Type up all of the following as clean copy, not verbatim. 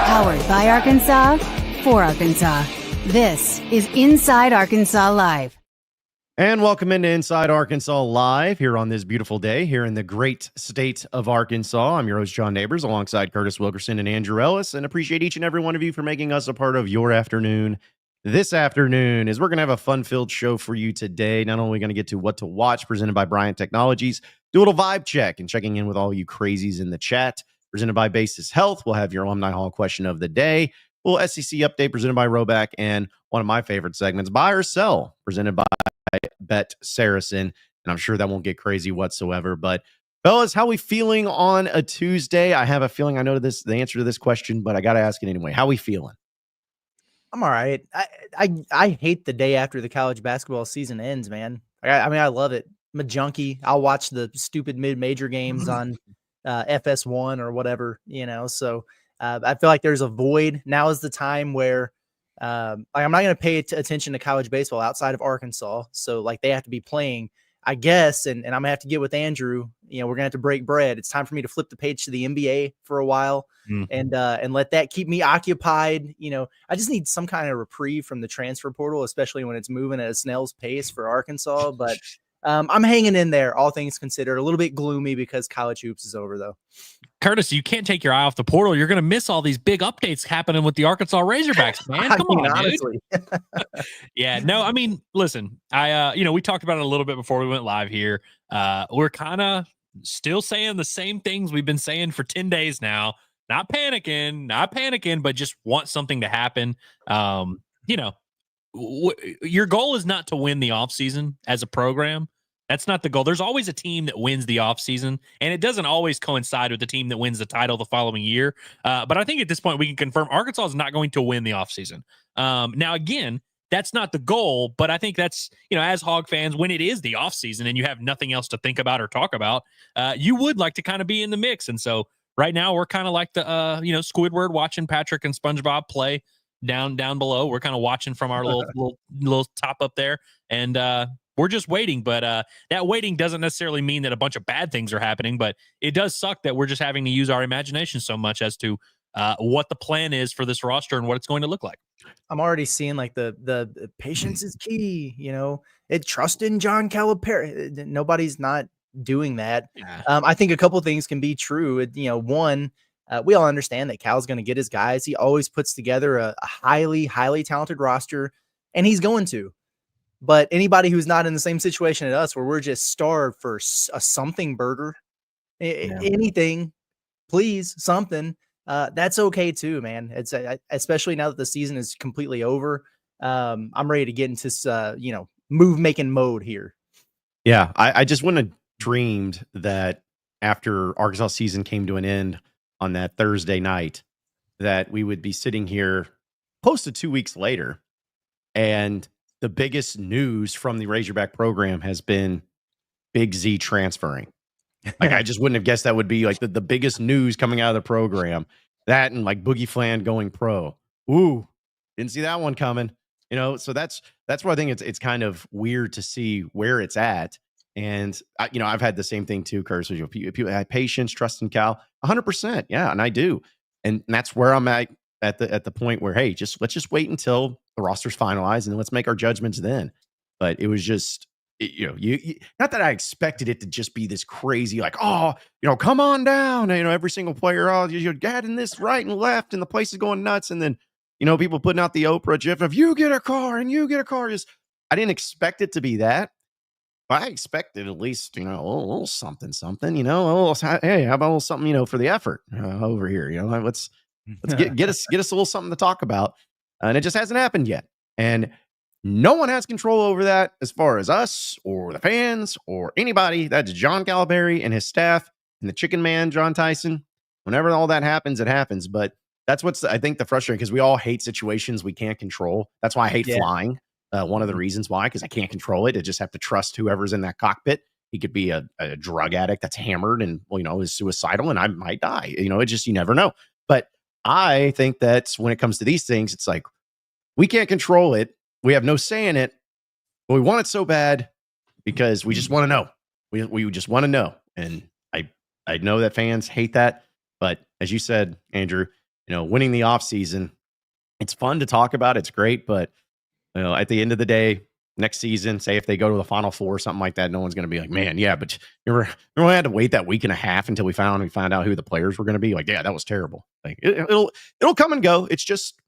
Powered by Arkansas, for Arkansas. This is Inside Arkansas Live. And welcome into Inside Arkansas Live here on this beautiful day here in the great state of Arkansas. I'm your host, John Neighbors, alongside Curtis Wilkerson and Andrew Ellis, and appreciate each and every one of you for making us a part of your afternoon. This afternoon is we're going to have a fun-filled show for you today. Not only are we going to get to what to watch, presented by Bryant Technologies, do a little vibe check and checking in with all you crazies in the chat, presented by Basis Health. We'll have your Alumni Hall question of the day. Full SEC update presented by Razorback, and one of my favorite segments, Buy or Sell, presented by BetSaracen. And I'm sure that won't get crazy whatsoever. But fellas, how we feeling on a Tuesday? I have a feeling I know the answer to this question, but I got to ask it anyway. How we feeling? I'm all right. I hate the day after the college basketball season ends, man. I mean, I love it. I'm a junkie. I'll watch the stupid mid-major games on FS1 or whatever, So I feel like there's a void. Now is the time where I'm not going to pay attention to college baseball outside of Arkansas. So like they have to be playing, I guess. And I'm gonna have to get with Andrew, we're gonna have to break bread. It's time for me to flip the page to the NBA for a while and let that keep me occupied. I just need some kind of reprieve from the transfer portal, especially when it's moving at a snail's pace for Arkansas. But I'm hanging in there, all things considered. A little bit gloomy because college hoops is over, though. Curtis, you can't take your eye off the portal. You're going to miss all these big updates happening with the Arkansas Razorbacks, man. Come on, honestly. Yeah, no, I mean, listen, we talked about it a little bit before we went live here. We're kind of still saying the same things we've been saying for 10 days now. Not panicking, but just want something to happen. Your goal is not to win the offseason as a program. That's not the goal. There's always a team that wins the offseason, and it doesn't always coincide with the team that wins the title the following year. But I think at this point we can confirm Arkansas is not going to win the offseason. Now, again, that's not the goal, but I think that's, as Hog fans, when it is the offseason and you have nothing else to think about or talk about, you would like to kind of be in the mix. And so right now we're kind of like the, Squidward watching Patrick and SpongeBob play down below. We're kind of watching from our little top up there, and we're just waiting. But that waiting doesn't necessarily mean that a bunch of bad things are happening, but it does suck that we're just having to use our imagination so much as to what the plan is for this roster and what it's going to look like. I'm already seeing like the patience is key, trust in John Calipari. Nobody's not doing that. Yeah. I think a couple things can be true. One, we all understand that Cal's going to get his guys. He always puts together a highly, highly talented roster, and he's going to. But anybody who's not in the same situation as us, where we're just starved for a something burger, anything, please, something, that's okay too, man. It's especially now that the season is completely over. I'm ready to get into move-making mode here. Yeah, I just wouldn't have dreamed that after Arkansas season came to an end on that Thursday night that we would be sitting here close to 2 weeks later, and the biggest news from the Razorback program has been Big Z transferring. Like, I just wouldn't have guessed that would be like the biggest news coming out of the program. That and like Boogie Flan going pro. Ooh, didn't see that one coming. So that's why I think it's kind of weird to see where it's at. And I've had the same thing too, Curtis. People have patience, trust in Cal, 100%. Yeah, and I do. And that's where I'm at the point where, hey, let's just wait until the roster's finalized and then let's make our judgments then. But it was just, not that I expected it to just be this crazy, like, come on down. Every single player, you're getting this right and left, and the place is going nuts. And then, people putting out the Oprah gif of you get a car and you get a car. I didn't expect it to be that. But I expected at least, a little something, hey, how about a little something, for the effort over here, let's get us a little something to talk about. And it just hasn't happened yet. And no one has control over that as far as us or the fans or anybody. That's John Calipari and his staff and the chicken man, John Tyson. Whenever all that happens, it happens. But that's what's, I think, the frustrating, because we all hate situations we can't control. That's why I hate flying. One of the reasons why, because I can't control it. I just have to trust whoever's in that cockpit. He could be a drug addict that's hammered and, is suicidal, and I might die. It just, you never know. But I think that when it comes to these things, it's like, we can't control it. We have no say in it, but we want it so bad because we just want to know. We just want to know. And I know that fans hate that, but as you said, Andrew, winning the offseason, it's fun to talk about. It's great. But, at the end of the day, next season, say if they go to the Final Four or something like that, no one's going to be like, man, yeah, but remember we had to wait that week and a half until we found out who the players were going to be. Like, yeah, that was terrible. Like, it'll come and go. It's just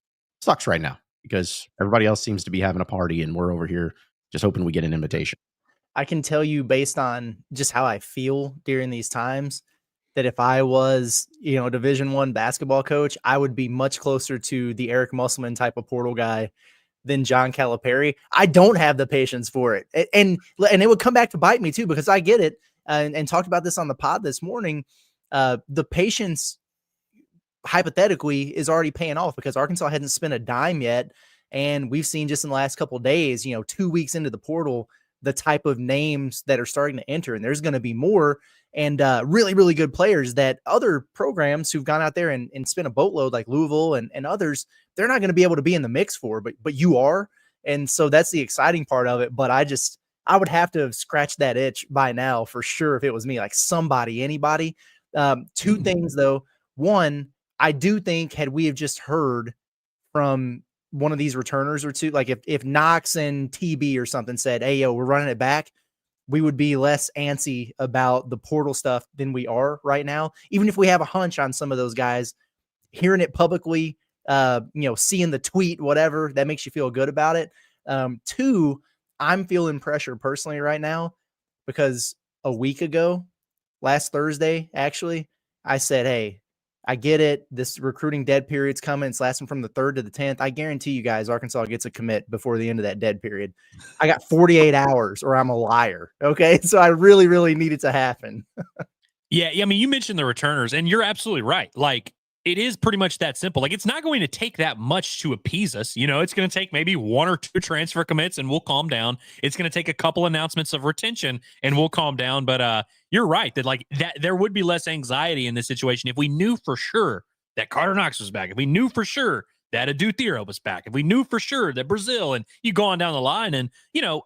sucks right now because everybody else seems to be having a party and we're over here just hoping we get an invitation. I can tell you based on just how I feel during these times that if I was, a Division I basketball coach, I would be much closer to the Eric Musselman type of portal guy than John Calipari. I don't have the patience for it. And it would come back to bite me too, because I get it and talked about this on the pod this morning. The patience hypothetically is already paying off because Arkansas hasn't spent a dime yet. And we've seen just in the last couple of days, 2 weeks into the portal, the type of names that are starting to enter, and there's going to be more and really, really good players that other programs who've gone out there and spent a boatload like Louisville and others, they're not going to be able to be in the mix for, but you are. And so that's the exciting part of it. But I would have to have scratched that itch by now for sure. If it was me, like anybody. Two things though. One, I do think had we have just heard from one of these returners or two, like if Knox and TB or something said, hey, we're running it back, we would be less antsy about the portal stuff than we are right now. Even if we have a hunch on some of those guys, hearing it publicly, seeing the tweet, whatever, that makes you feel good about it. Two, I'm feeling pressure personally right now because a week ago, last Thursday, actually, I said, hey, I get it. This recruiting dead period's coming. It's lasting from the 3rd to the 10th. I guarantee you guys, Arkansas gets a commit before the end of that dead period. I got 48 hours or I'm a liar. Okay. So I really, really need it to happen. Yeah. I mean, you mentioned the returners and you're absolutely right. Like, it is pretty much that simple. Like, it's not going to take that much to appease us. It's going to take maybe 1 or 2 transfer commits and we'll calm down. It's going to take a couple announcements of retention and we'll calm down. But you're right that there would be less anxiety in this situation if we knew for sure that Carter Knox was back. If we knew for sure that Adu Thero was back. If we knew for sure that Brazil, and you go on down the line. And,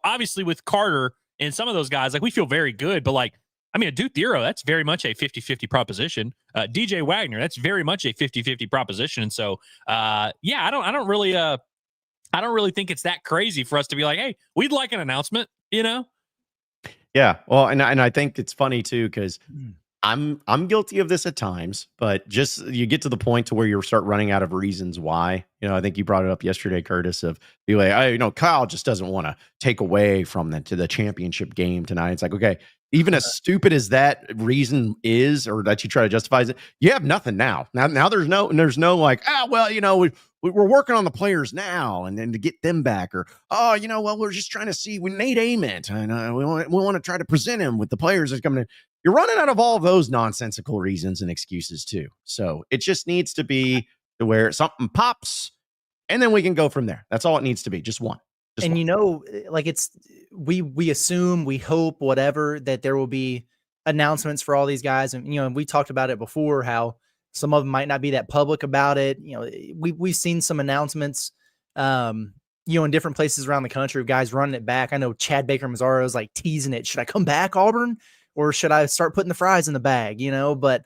obviously with Carter and some of those guys, like, we feel very good. But Adu Thero, that's very much a 50-50 proposition. DJ Wagner, that's very much a 50-50 proposition. And so, I don't really think it's that crazy for us to be like, hey, we'd like an announcement, Yeah. Well, and I think it's funny too, because I'm guilty of this at times, but just you get to the point to where you start running out of reasons why. I think you brought it up yesterday, Curtis, of the way, Kyle just doesn't want to take away from the championship game tonight. It's like, okay, even as stupid as that reason is, or that you try to justify it, you have nothing now. Now there's no like, we're working on the players now and then to get them back, or, we're just trying to see when Nate Ament and we want to try to present him with the players that's coming in. You're running out of all those nonsensical reasons and excuses too. So it just needs to be to where something pops and then we can go from there. That's all it needs to be. Just one. And it's we assume, we hope, whatever, that there will be announcements for all these guys. And, and we talked about it before, how some of them might not be that public about it. We've seen some announcements, in different places around the country of guys running it back. I know Chad Baker Mazzaro is like teasing it. Should I come back, Auburn? Or should I start putting the fries in the bag? But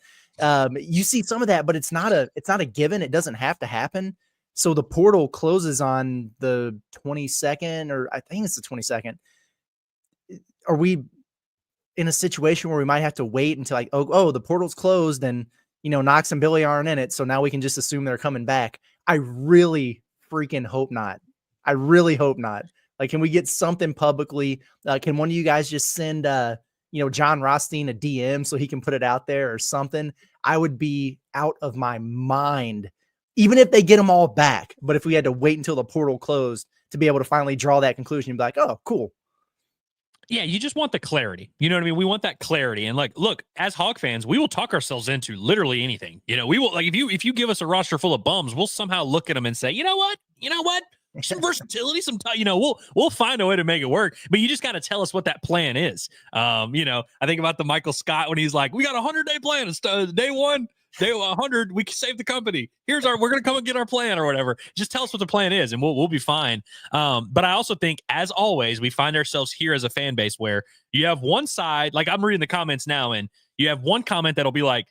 you see some of that, but it's not a given. It doesn't have to happen. So the portal closes on the 22nd, or I think it's the 22nd. Are we in a situation where we might have to wait until like, the portal's closed and, Knox and Billy aren't in it, so now we can just assume they're coming back? I really freaking hope not. I really hope not. Like, can we get something publicly? Can one of you guys just send, John Rothstein a DM so he can put it out there or something? I would be out of my mind, even if they get them all back. But if we had to wait until the portal closed to be able to finally draw that conclusion, you'd be like, oh, cool. Yeah, you just want the clarity. You know what I mean? We want that clarity. And look, as Hog fans, we will talk ourselves into literally anything. We will, if you give us a roster full of bums, we'll somehow look at them and say, you know what? Some versatility, we'll find a way to make it work. But you just got to tell us what that plan is. I think about the Michael Scott when he's like, we got a 100-day plan. It's day 1. Day 100, we can save the company. We're going to come and get our plan or whatever. Just tell us what the plan is and we'll be fine. But I also think, as always, we find ourselves here as a fan base where you have one side, like I'm reading the comments now, and you have one comment that'll be like,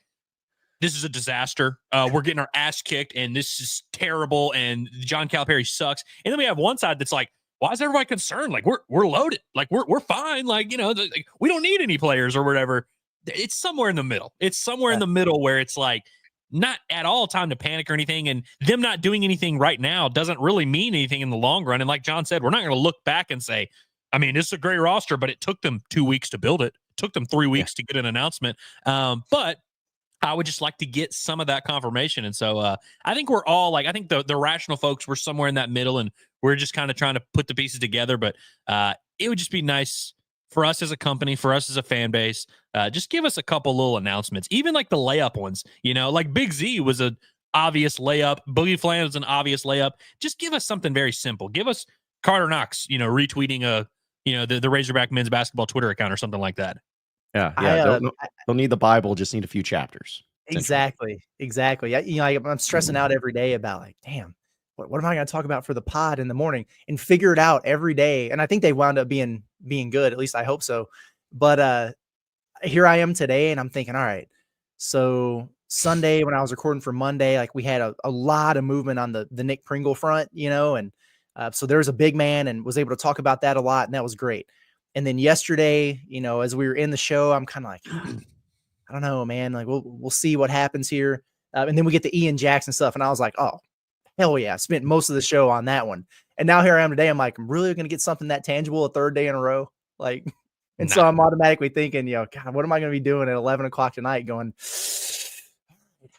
this is a disaster. We're getting our ass kicked, and this is terrible, and John Calipari sucks. And then we have one side that's like, why is everybody concerned? Like, we're loaded. Like, we're fine. Like, like, we don't need any players or whatever. It's somewhere in the middle. It's somewhere in the middle where it's like not at all time to panic or anything. And them not doing anything right now doesn't really mean anything in the long run. And like John said, we're not going to look back and say, I mean, this is a great roster, but it took them 2 weeks to build it. It took them 3 weeks to get an announcement. But I would just like to get some of that confirmation. And so I think we're all like, I think the rational folks were somewhere in that middle, and we're just kind of trying to put the pieces together. But it would just be nice for us as a company, for us as a fan base, just give us a couple little announcements, even like the layup ones, like Big Z was an obvious layup. Boogie Flan was an obvious layup. Just give us something very simple. Give us Carter Knox, retweeting the Razorback men's basketball Twitter account or something like that. Yeah. Don't need the Bible, just need a few chapters. Exactly. I'm stressing out every day about like, damn, what am I going to talk about for the pod in the morning, and figure it out every day. And I think they wound up being good. At least I hope so. But here I am today, and I'm thinking, all right, so Sunday when I was recording for Monday, like we had a lot of movement on the Nick Pringle front, and so there's a big man, and was able to talk about that a lot, and that was great. And then yesterday, as we were in the show, I'm kind of like, I don't know, man. Like we'll see what happens here. And then we get the Ian Jackson stuff, and I was like, oh, hell yeah! I spent most of the show on that one, and now here I am today. I'm like, I'm really going to get something that tangible a third day in a row, like. And so I'm automatically thinking, God, what am I going to be doing at 11 o'clock tonight? Going,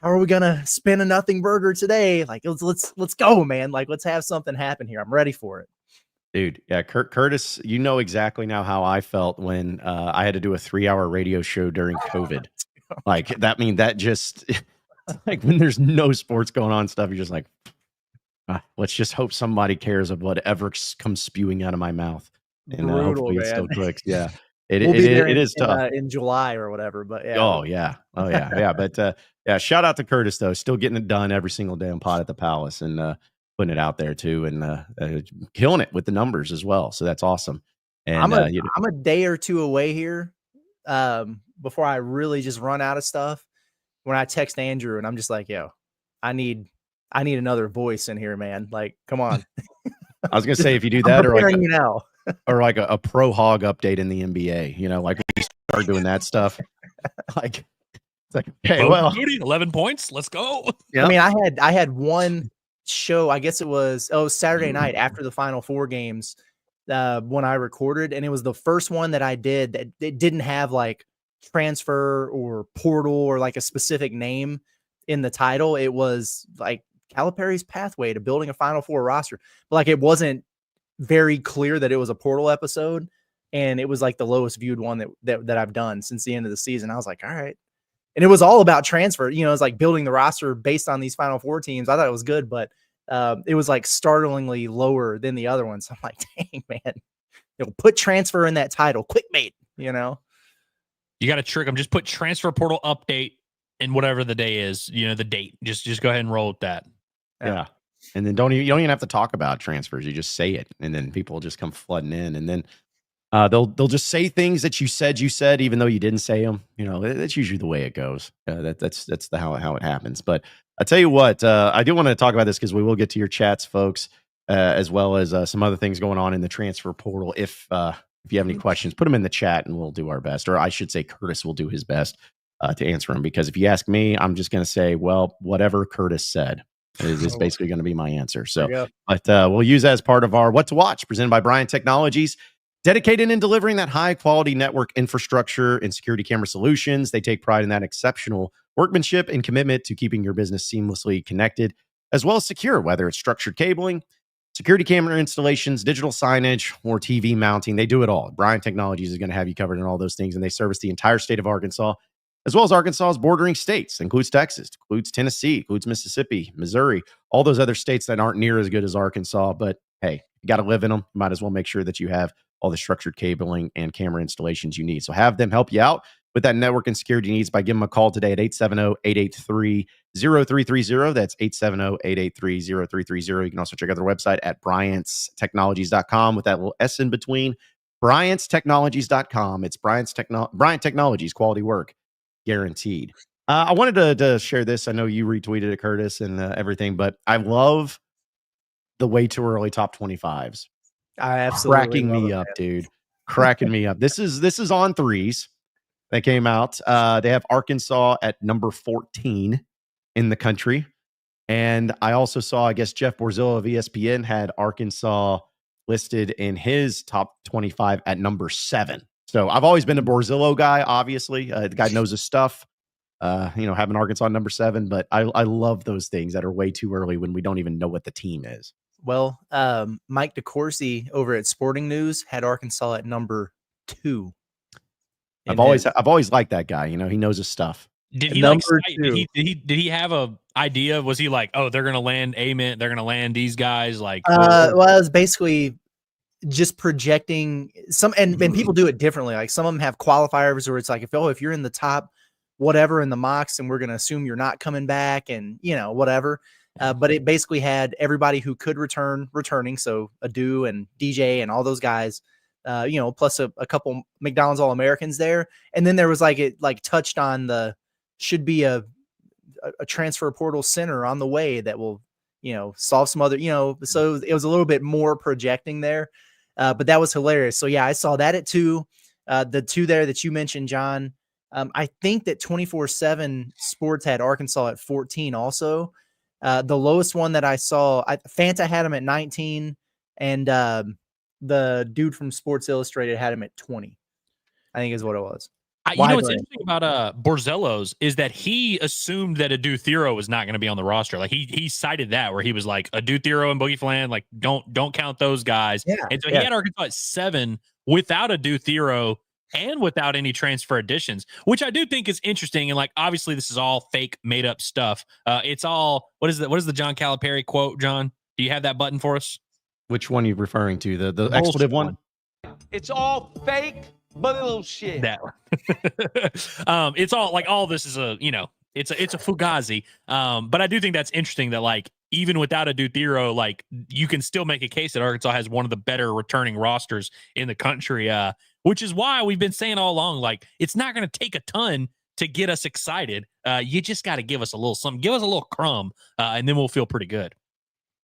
how are we going to spin a nothing burger today? Like, let's go, man. Like, let's have something happen here. I'm ready for it. Dude, yeah, Curtis, exactly now how I felt when I had to do a 3-hour radio show during COVID. Like that just like when there's no sports going on stuff, you're just like, let's just hope somebody cares of whatever comes spewing out of my mouth. And hopefully it still clicks. Yeah. It is tough in July or whatever, but yeah. Oh yeah. But shout out to Curtis though, still getting it done every single damn pod at the Palace, and putting it out there too, and killing it with the numbers as well. So that's awesome. And I'm a day or two away here before I really just run out of stuff. When I text Andrew and I'm just like, yo, I need another voice in here, man. Like, come on. I was gonna say, if you do that, or like a pro hog update in the NBA, like we start doing that stuff. Like, it's like, okay, well, 11 points, let's go. Yep. I mean, I had one show, I guess it was Saturday night after the Final Four games when I recorded, and it was the first one that I did that it didn't have like transfer or portal or like a specific name in the title. It was like Calipari's pathway to building a Final Four roster, but like it wasn't very clear that it was a portal episode, and it was like the lowest viewed one that I've done since the end of the season. I was like, all right. And it was all about transfer. It's like building the roster based on these Final Four teams. I thought it was good, but it was like startlingly lower than the other ones. So I'm like, dang, man, put transfer in that title. Clickbait, You got to trick them. Just put transfer portal update and whatever the day is, the date. Just go ahead and roll with that. Yeah. And then you don't even have to talk about transfers. You just say it, and then people just come flooding in, and then they'll just say things that you said, even though you didn't say them. That's usually the way it goes. That's how it happens. But I tell you what, I do want to talk about this because we will get to your chats, folks, as well as some other things going on in the transfer portal. If you have any questions, put them in the chat, and we'll do our best. Or I should say, Curtis will do his best to answer them. Because if you ask me, I'm just going to say, well, whatever Curtis said is basically going to be my answer. So, but we'll use that as part of our What to Watch, presented by Bryant Technologies. Dedicated in delivering that high-quality network infrastructure and security camera solutions. They take pride in that exceptional workmanship and commitment to keeping your business seamlessly connected, as well as secure, whether it's structured cabling, security camera installations, digital signage, or TV mounting. They do it all. Bryant Technologies is going to have you covered in all those things, and they service the entire state of Arkansas, as well as Arkansas's bordering states. Includes Texas, includes Tennessee, includes Mississippi, Missouri, all those other states that aren't near as good as Arkansas. But hey, you got to live in them. You might as well make sure that you have all the structured cabling and camera installations you need. So have them help you out with that network and security needs by giving them a call today at 870-883-0330. That's 870-883-0330. You can also check out their website at bryantstechnologies.com with that little S in between. bryantstechnologies.com. It's Bryant Technologies, quality work guaranteed. I wanted to share this. I know you retweeted it, Curtis, and everything, but I love the way too early top 25s. I absolutely Cracking love me it, up, man. dude. Cracking me up. This is on threes that came out. They have Arkansas at number 14 in the country. And I also saw, I guess, Jeff Borzillo of ESPN had Arkansas listed in his top 25 at number 7. So I've always been a Borzillo guy, obviously. The guy knows his stuff, having Arkansas number 7. But I love those things that are way too early when we don't even know what the team is. Well, Mike DeCourcy over at Sporting News had Arkansas at number 2. I've always liked that guy. He knows his stuff. Did he Number like? 2. Did he have a idea? Was he like, oh, they're gonna land Ament, they're gonna land these guys? Like, Well, it was basically just projecting some, and people do it differently. Like some of them have qualifiers where it's like, if you're in the top whatever in the mocks, and we're gonna assume you're not coming back, and whatever. But it basically had everybody who could returning. So Adu and DJ and all those guys, plus a couple McDonald's All-Americans there. And then there was it touched on should be a transfer portal center on the way that will, solve some other, so it was a little bit more projecting there. But that was hilarious. So yeah, I saw that at 2. The 2 there that you mentioned, John. I think that 24/7 Sports had Arkansas at 14 also. The lowest one that I saw, Fanta had him at 19, and the dude from Sports Illustrated had him at 20. I think is what it was. What's interesting about Borzillo's is that he assumed that Adu Thero was not going to be on the roster. Like he cited that where he was like Adu Thero and Boogie Flan, like don't count those guys. Yeah, and so he had Arkansas at 7 without Adu Thero and without any transfer additions, which I do think is interesting. And obviously this is all fake made up stuff. It's all, what is the John Calipari quote, John? Do you have that button for us? Which one are you referring to? The expletive one? It's all fake, but a little shit. That one. It's all all this is it's a fugazi. But I do think that's interesting that even without a Duthero, you can still make a case that Arkansas has one of the better returning rosters in the country. Which is why we've been saying all along, it's not going to take a ton to get us excited. You just got to give us a little something, give us a little crumb, and then we'll feel pretty good.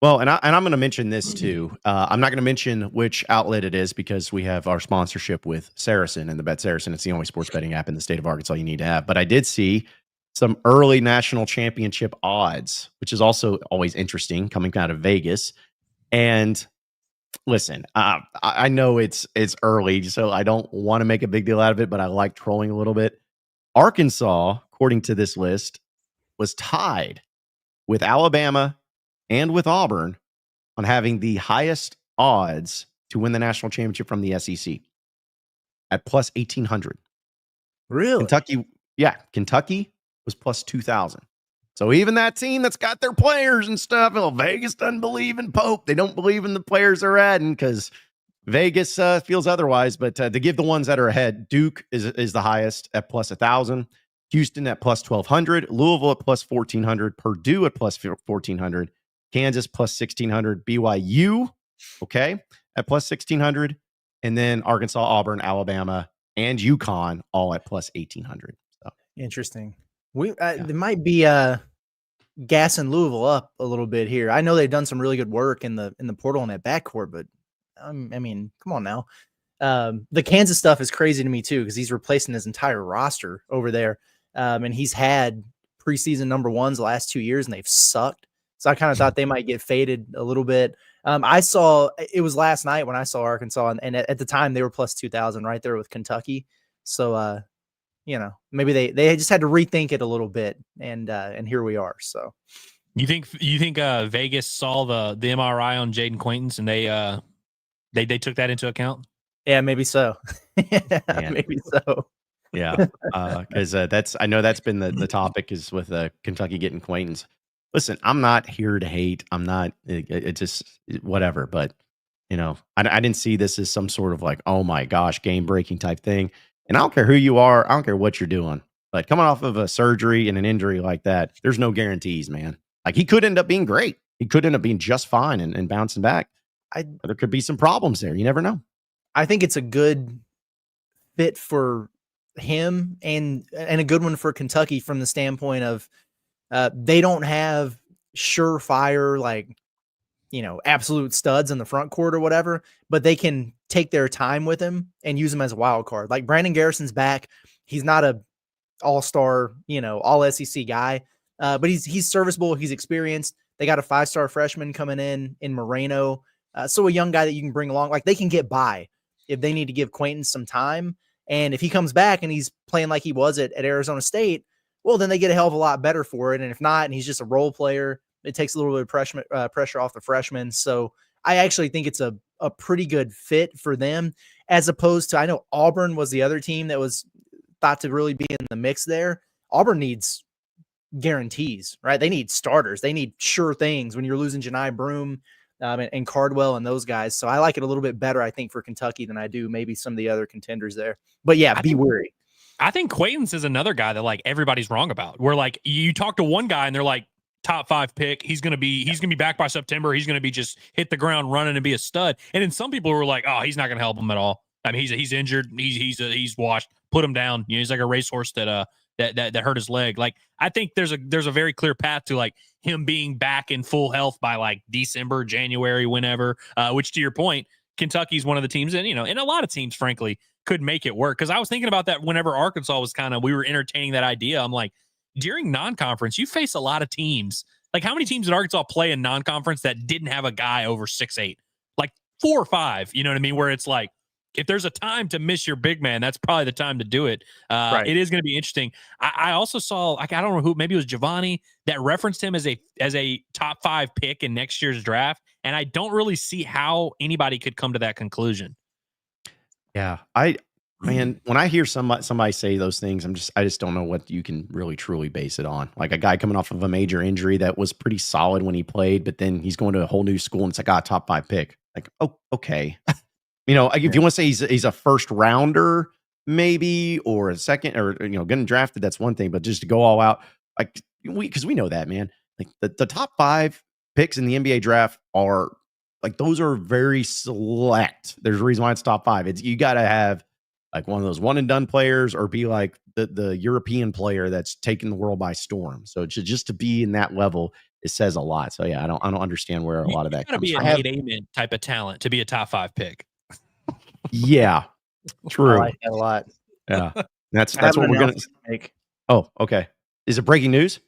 Well, and I'm going to mention this too. I'm not going to mention which outlet it is because we have our sponsorship with Saracen and the BetSaracen. It's the only sports betting app in the state of Arkansas you need to have. But I did see some early national championship odds, which is also always interesting coming out of Vegas. And listen, I know it's early, so I don't want to make a big deal out of it, but I like trolling a little bit. Arkansas, according to this list, was tied with Alabama and with Auburn on having the highest odds to win the national championship from the SEC at plus 1,800. Really? Kentucky was plus 2,000. So even that team that's got their players and stuff, Vegas doesn't believe in Pope. They don't believe in the players they're adding because Vegas feels otherwise. But to give the ones that are ahead, Duke is the highest at plus 1,000. Houston at plus 1,200. Louisville at plus 1,400. Purdue at plus 1,400. Kansas plus 1,600. BYU, okay, at plus 1,600. And then Arkansas, Auburn, Alabama, and UConn all at plus 1,800. So interesting. There might be gassing Louisville up a little bit here. I know they've done some really good work in the portal and at backcourt, but I mean, come on now. The Kansas stuff is crazy to me too because he's replacing his entire roster over there, and he's had preseason number ones the last 2 years and they've sucked. So I kind of thought they might get faded a little bit. I saw it was last night when I saw Arkansas, and at the time they were plus 2,000 right there with Kentucky. So maybe they just had to rethink it a little bit, and here we are. So you think Vegas saw the MRI on Jaden Quaintance and they took that into account? Yeah, maybe so. Maybe so. Yeah, because I know that's been the topic is with Kentucky getting Quaintance. Listen, I'm not here to hate. I'm not. It's just whatever. But I didn't see this as some sort of oh my gosh, game breaking type thing. And I don't care who you are. I don't care what you're doing. But coming off of a surgery and an injury like that, there's no guarantees, man. He could end up being great. He could end up being just fine and bouncing back. But there could be some problems there. You never know. I think it's a good fit for him and a good one for Kentucky from the standpoint of they don't have surefire, like, absolute studs in the front court or whatever, but they can take their time with him and use him as a wild card. Like Brandon Garrison's back. He's not a all-star, all SEC guy, but he's serviceable. He's experienced. They got a 5-star freshman coming in Moreno. So a young guy that you can bring along, like they can get by if they need to give Quaintance some time. And if he comes back and he's playing like he was at Arizona State, well, then they get a hell of a lot better for it. And if not, and he's just a role player, it takes a little bit of pressure off the freshmen. So I actually think it's a pretty good fit for them, as opposed to, I know Auburn was the other team that was thought to really be in the mix there. Auburn needs guarantees, right? They need starters. They need sure things when you're losing Janai Broome and Cardwell and those guys. So I like it a little bit better, I think, for Kentucky than I do maybe some of the other contenders there. But yeah, be wary. I think Quaintance is another guy that like everybody's wrong about. Where like you talk to one guy and they're like, top 5 pick. He's gonna be back by September. He's gonna be just hit the ground running and be a stud. And then some people were like, oh, he's not gonna help him at all. I mean, he's injured. He's washed. Put him down. He's like a racehorse that hurt his leg. Like I think there's a very clear path to like him being back in full health by like December, January, whenever. Which to your point, Kentucky's one of the teams, and and a lot of teams, frankly, could make it work. Because I was thinking about that whenever Arkansas was we were entertaining that idea. I'm like, during non-conference, you face a lot of teams. Like, how many teams did Arkansas play in non-conference that didn't have a guy over 6'8"? Like 4 or 5, you know what I mean? Where it's like, if there's a time to miss your big man, that's probably the time to do it. Right. It is going to be interesting. I also saw, like, I don't know who, maybe it was Giovanni that referenced him as a top 5 pick in next year's draft. And I don't really see how anybody could come to that conclusion. Yeah. Man, when I hear somebody say those things, I just don't know what you can really truly base it on. Like a guy coming off of a major injury that was pretty solid when he played, but then he's going to a whole new school and it's like, top 5 pick. Like, oh, okay. If you want to say he's a first rounder, maybe, or a second, or getting drafted, that's one thing. But just to go all out, like because we know that, man. Like the top 5 picks in the NBA draft are like those are very select. There's a reason why it's top 5. It's you got to have like one of those one and done players, or be like the European player that's taking the world by storm. So just to be in that level, it says a lot. So yeah, I don't understand where a lot of that comes from. Be a Nate Amen type of talent to be a top 5 pick. Yeah, true. I like that a lot. Yeah, that's what we're gonna make. Oh, okay. Is it breaking news?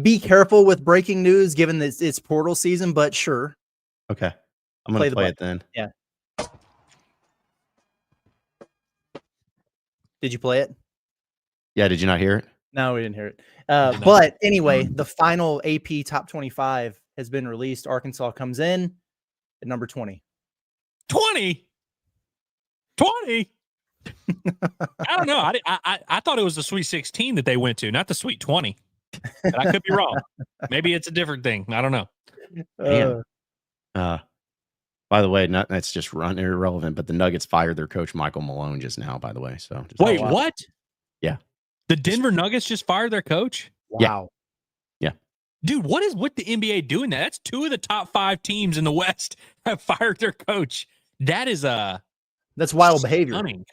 Be careful with breaking news, given that it's portal season. But sure. Okay, I'm gonna play it then. Yeah. Did you play it? Yeah. Did you not hear it? No, we didn't hear it. But anyway, the final AP top 25 has been released. Arkansas comes in at number 20. 20? I don't know. I thought it was the Sweet 16 that they went to, not the Sweet 20. But I could be wrong. Maybe it's a different thing. I don't know. By the way, that's just irrelevant, but the Nuggets fired their coach Michael Malone just now, by the way. So wait, what? Yeah. The Denver Nuggets just fired their coach? Wow. Yeah. Dude, what is with the NBA doing that? That's 2 of the top 5 teams in the West have fired their coach. That's wild behavior. Stunning.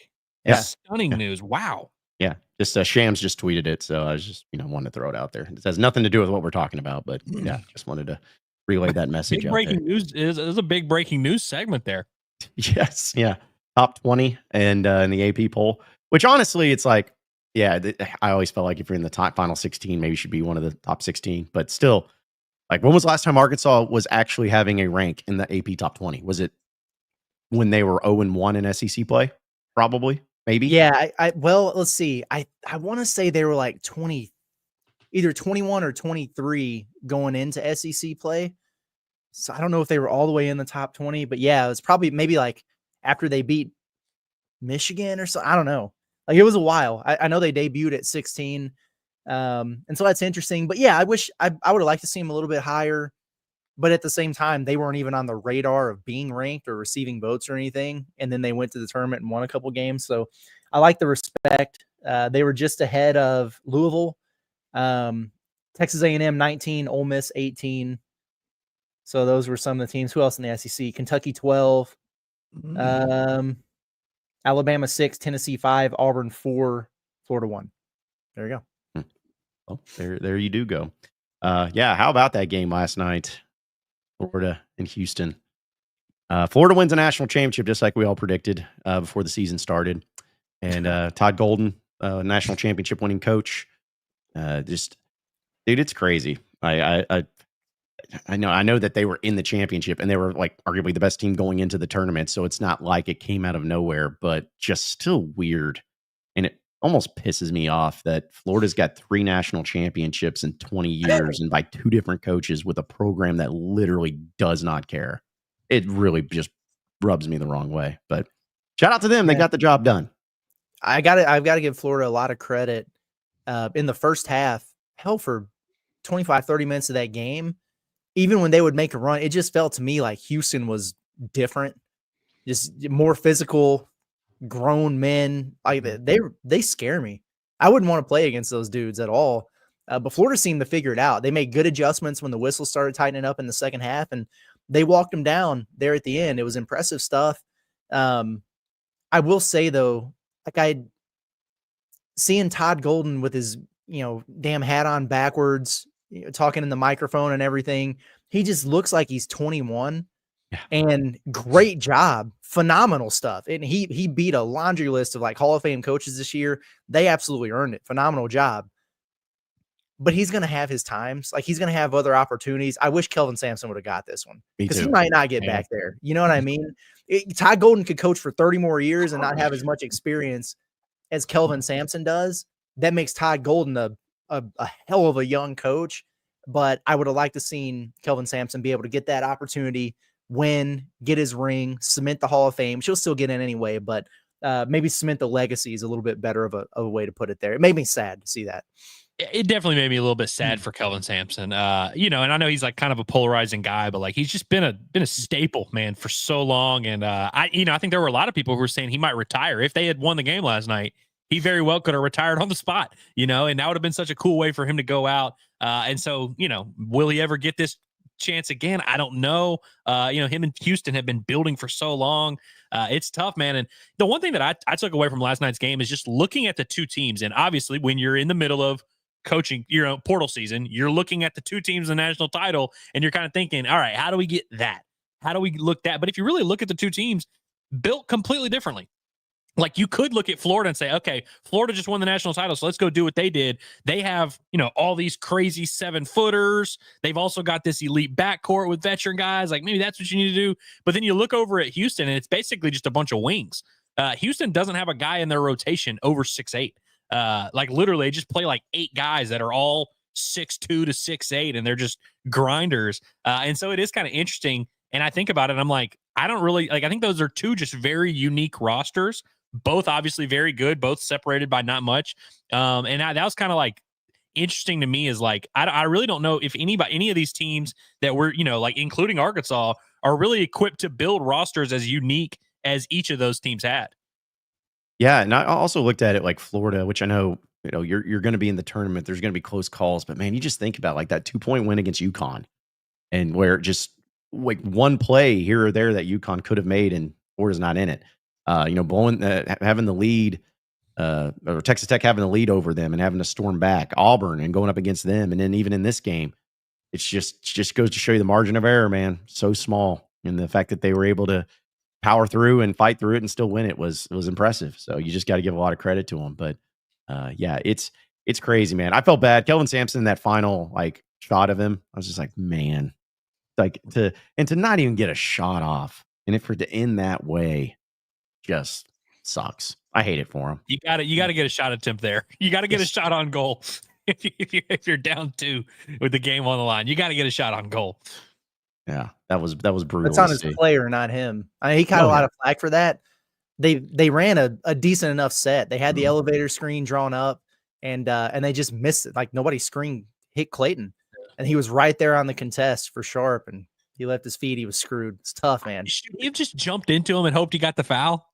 Yeah. Stunning news. Wow. Yeah. Just Shams just tweeted it. So I was just, wanted to throw it out there. It has nothing to do with what we're talking about, but yeah, just wanted to relay that message. Big breaking news is a big breaking news segment there. Yes. Yeah. Top 20 and in the AP poll, which honestly, it's like, yeah, I always felt like if you're in the top final 16, maybe you should be one of the top 16, but still, like, when was the last time Arkansas was actually having a rank in the AP top 20? Was it when they were 0-1 in SEC play? Probably, maybe. Yeah. Well, let's see. I want to say they were like 20, either 21 or 23 going into SEC play. So I don't know if they were all the way in the top 20, but yeah, it was probably maybe like after they beat Michigan or so. I don't know. Like, it was a while. I know they debuted at 16. And so that's interesting. But yeah, I wish I would have liked to see them a little bit higher. But at the same time, they weren't even on the radar of being ranked or receiving votes or anything. And then they went to the tournament and won a couple games. So I like the respect. They were just ahead of Louisville, Texas A&M 19, Ole Miss 18. So those were some of the teams. Who else in the SEC? Kentucky 12. Alabama 6, Tennessee 5, Auburn 4, Florida 1. There you go. Well, there you do go. Yeah, how about that game last night? Florida and Houston. Florida wins a national championship just like we all predicted before the season started. And Todd Golden, national championship winning coach. Just, dude, it's crazy. I know that they were in the championship and they were like arguably the best team going into the tournament. So it's not like it came out of nowhere, but just still weird. And it almost pisses me off that Florida's got 3 national championships in 20 years and by 2 different coaches with a program that literally does not care. It really just rubs me the wrong way. But shout out to them. They got the job done. I've got to give Florida a lot of credit. In the first half, hell, for 25, 30 minutes of that game, even when they would make a run, it just felt to me like Houston was different, just more physical, grown men. Like they scare me. I wouldn't want to play against those dudes at all. But Florida seemed to figure it out. They made good adjustments when the whistle started tightening up in the second half, and they walked them down there at the end. It was impressive stuff. I will say though, like seeing Todd Golden with his, damn hat on backwards, talking in the microphone and everything, he just looks like he's 21. Yeah. And great job, phenomenal stuff. And he beat a laundry list of like Hall of Fame coaches this year. They absolutely earned it. Phenomenal job. But he's going to have his times. Like, he's going to have other opportunities. I wish Kelvin Sampson would have got this one because he might not get back there. You know what I mean? Todd Golden could coach for 30 more years and not have as much experience as Kelvin Sampson does. That makes Todd Golden a hell of a young coach. But I would have liked to seen Kelvin Sampson be able to get that opportunity, win, get his ring, cement the Hall of Fame. She'll still get in anyway, but maybe cement the legacy is a little bit better of a way to put it there. It made me sad to see that. It definitely made me a little bit sad for Kelvin Sampson. And I know he's like kind of a polarizing guy, but like he's just been a staple, man, for so long. And I think there were a lot of people who were saying he might retire if they had won the game last night. He very well could have retired on the spot, and that would have been such a cool way for him to go out. And so, will he ever get this chance again? I don't know. Him and Houston have been building for so long. It's tough, man. And the one thing that I took away from last night's game is just looking at the two teams. And obviously, when you're in the middle of coaching, portal season, you're looking at the two teams in the national title, and you're kind of thinking, all right, how do we get that? How do we look that? But if you really look at the two teams, built completely differently. Like, you could look at Florida and say, okay, Florida just won the national title, so let's go do what they did. They have, all these crazy 7-footers. They've also got this elite backcourt with veteran guys. Like, maybe that's what you need to do. But then you look over at Houston, and it's basically just a bunch of wings. Houston doesn't have a guy in their rotation over 6'8". Like, literally, they just play like 8 guys that are all 6'2" to 6'8", and they're just grinders. And so it is kind of interesting. And I think about it, and I'm like, I don't really like. I think those are two just very unique rosters. Both obviously very good, both separated by not much. And that was kind of like interesting to me, is like, I really don't know if any of these teams that were, like including Arkansas, are really equipped to build rosters as unique as each of those teams had. Yeah. And I also looked at it like Florida, which I know, you're going to be in the tournament. There's going to be close calls, but man, you just think about like that 2-point win against UConn, and where just like one play here or there that UConn could have made and Florida's not in it. Blowing, having the lead, or Texas Tech having the lead over them and having to storm back, Auburn and going up against them. And then even in this game, it's just goes to show you the margin of error, man. So small. And the fact that they were able to power through and fight through it and still win it was impressive. So you just got to give a lot of credit to them. But it's crazy, man. I felt bad. Kelvin Sampson, that final like shot of him, I was just like, man, like to not even get a shot off, and for it to end that way just sucks. I hate it for him. You got to get a shot attempt there. You got to get a shot on goal. If you're down 2 with the game on the line, you got to get a shot on goal. Yeah, that was brutal. That's on his player, not him. I mean, he caught a lot of flack for that. They ran a decent enough set. They had the elevator screen drawn up, and they just missed it. Like, nobody's screen hit Clayton, and he was right there on the contest for Sharp, and he left his feet. He was screwed. It's tough, man. Should you have just jumped into him and hoped he got the foul?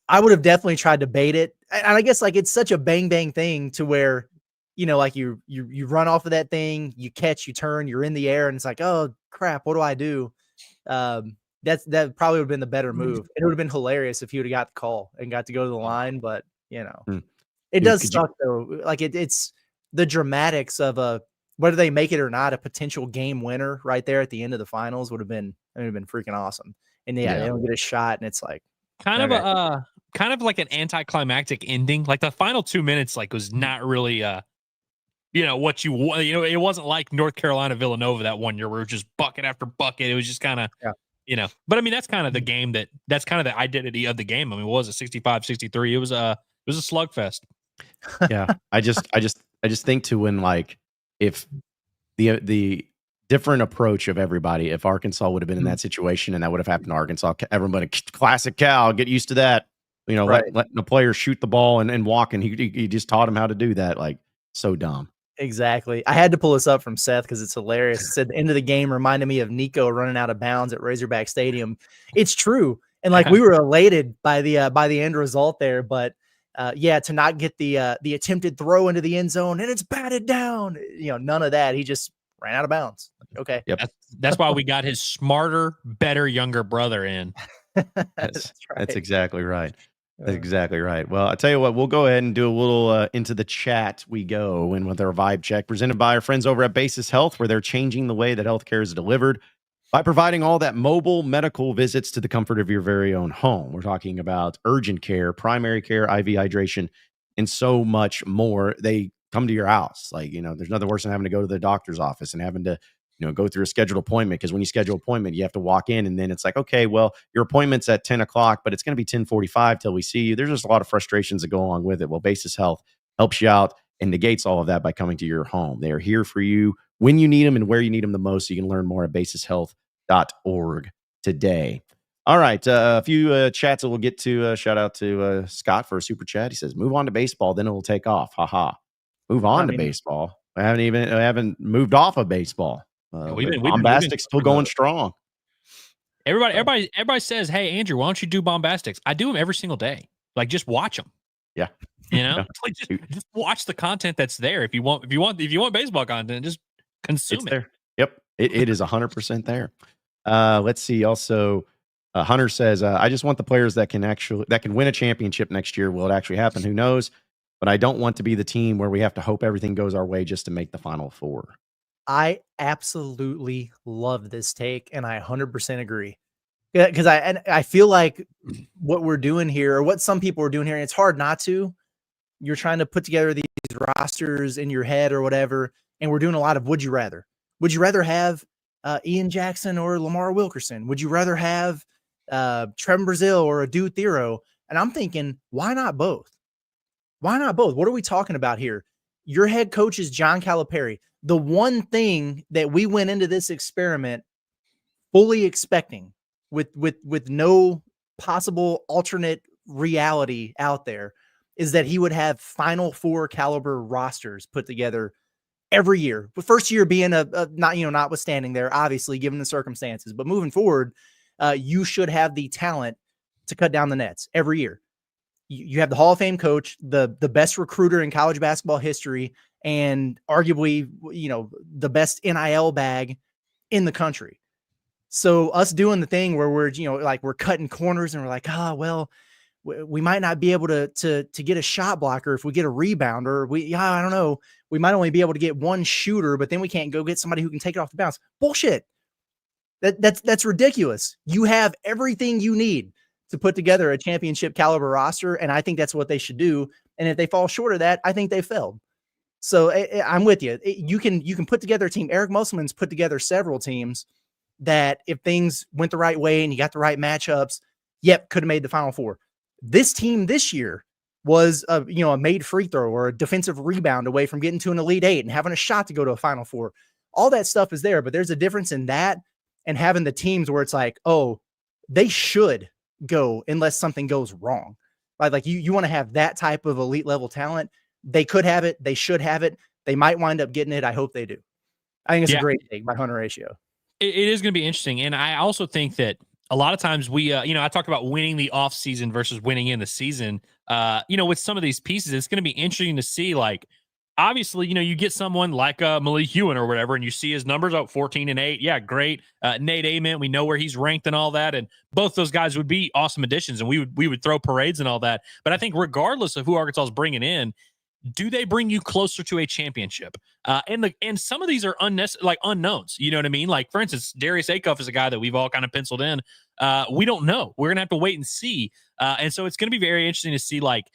I would have definitely tried to bait it. And I guess like it's such a bang bang thing to where, like you run off of that thing, you catch, you turn, you're in the air, and it's like, oh crap, what do I do? that probably would have been the better move. It would have been hilarious if he would have got the call and got to go to the line, but it does suck though. Like it's the dramatics of whether they make it or not, a potential game winner right there at the end of the finals would have been freaking awesome. And they don't get a shot, and it's like kind of like an anticlimactic ending. Like the final 2 minutes, like was not really what you want. It wasn't like North Carolina Villanova that 1 year where it was just bucket after bucket. It was just kind of but I mean that's kind of the game that's kind of the identity of the game. I mean, what was it, 65-63? It was a slugfest. Yeah. I just think to when, like, if the different approach of everybody, if Arkansas would have been in that situation and that would have happened to Arkansas, everybody, classic Cal, get used to that. Letting the players shoot the ball and walk, and he just taught him how to do that. Like, so dumb. Exactly. I had to pull this up from Seth because it's hilarious. It said the end of the game reminded me of Nico running out of bounds at Razorback Stadium. It's true. And like we were elated by the end result there, but to not get the attempted throw into the end zone and it's batted down, none of that. He just ran out of bounds. Okay. Yep. That's why we got his smarter, better younger brother in. That's exactly right. That's exactly right. Well, I tell you what, we'll go ahead and do a little into the chat we go, and with our vibe check presented by our friends over at Basis Health, where they're changing the way that healthcare is delivered by providing all that mobile medical visits to the comfort of your very own home. We're talking about urgent care, primary care, IV hydration, and so much more. They come to your house. Like, there's nothing worse than having to go to the doctor's office and having to go through a scheduled appointment, because when you schedule an appointment, you have to walk in, and then it's like, okay, well, your appointment's at 10 o'clock, but it's going to be 10:45 till we see you. There's just a lot of frustrations that go along with it. Well, Basis Health helps you out and negates all of that by coming to your home. They are here for you when you need them and where you need them the most. So you can learn more at basishealth.org today. All right. A few chats that we'll get to. Shout out to Scott for a super chat. He says, move on to baseball, then it will take off. Haha. Move on to baseball. I haven't moved off of baseball. Bombastic's still going strong. Everybody says, "Hey, Andrew, why don't you do Bombastics?" I do them every single day. Like, just watch them. Yeah, like just watch the content that's there. If you want baseball content, just consume it. There. Yep, it is 100% there. Let's see. Also, Hunter says, "I just want the players that can win a championship next year. Will it actually happen? Who knows? But I don't want to be the team where we have to hope everything goes our way just to make the Final Four." I absolutely love this take, and I 100% agree. Yeah, because I feel like what we're doing here, or what some people are doing here, and it's hard not to. You're trying to put together these rosters in your head or whatever, and we're doing a lot of would you rather. Would you rather have Ian Jackson or Lamar Wilkerson? Would you rather have Trevin Brazile or Adu Thero? And I'm thinking, why not both? Why not both? What are we talking about here? Your head coach is John Calipari. The one thing that we went into this experiment fully expecting, with no possible alternate reality out there, is that he would have Final Four caliber rosters put together every year. The first year being notwithstanding there, obviously, given the circumstances, but moving forward, you should have the talent to cut down the nets every year. You have the Hall of Fame coach, the best recruiter in college basketball history, and arguably, the best NIL bag in the country. So us doing the thing where we're, we're cutting corners and we're like, we might not be able to get a shot blocker if we get a rebounder. I don't know. We might only be able to get one shooter, but then we can't go get somebody who can take it off the bounce. Bullshit. That's ridiculous. You have everything you need to put together a championship caliber roster, and I think that's what they should do. And if they fall short of that, I think they failed. So I'm with you. You can put together a team. Eric Musselman's put together several teams that, if things went the right way and you got the right matchups, could have made the Final Four. This team this year was a made free throw or a defensive rebound away from getting to an Elite Eight and having a shot to go to a Final Four. All that stuff is there, but there's a difference in that and having the teams where it's like, oh, they should go unless something goes wrong. Like you want to have that type of elite level talent. They could have it. They should have it. They might wind up getting it. I hope they do. I think it's a great take by Hunter Ratio. It is going to be interesting. And I also think that a lot of times we, I talked about winning the off season versus winning in the season. With some of these pieces, it's going to be interesting to see, like, obviously, you get someone like Malik Ewan or whatever, and you see his numbers up 14-8. Yeah, great. Nate Ament, we know where he's ranked and all that, and both those guys would be awesome additions, and we would throw parades and all that. But I think regardless of who Arkansas is bringing in, do they bring you closer to a championship? And some of these are unknowns. You know what I mean? Like, for instance, Darius Acuff is a guy that we've all kind of penciled in. We don't know. We're gonna have to wait and see. And so it's gonna be very interesting to see like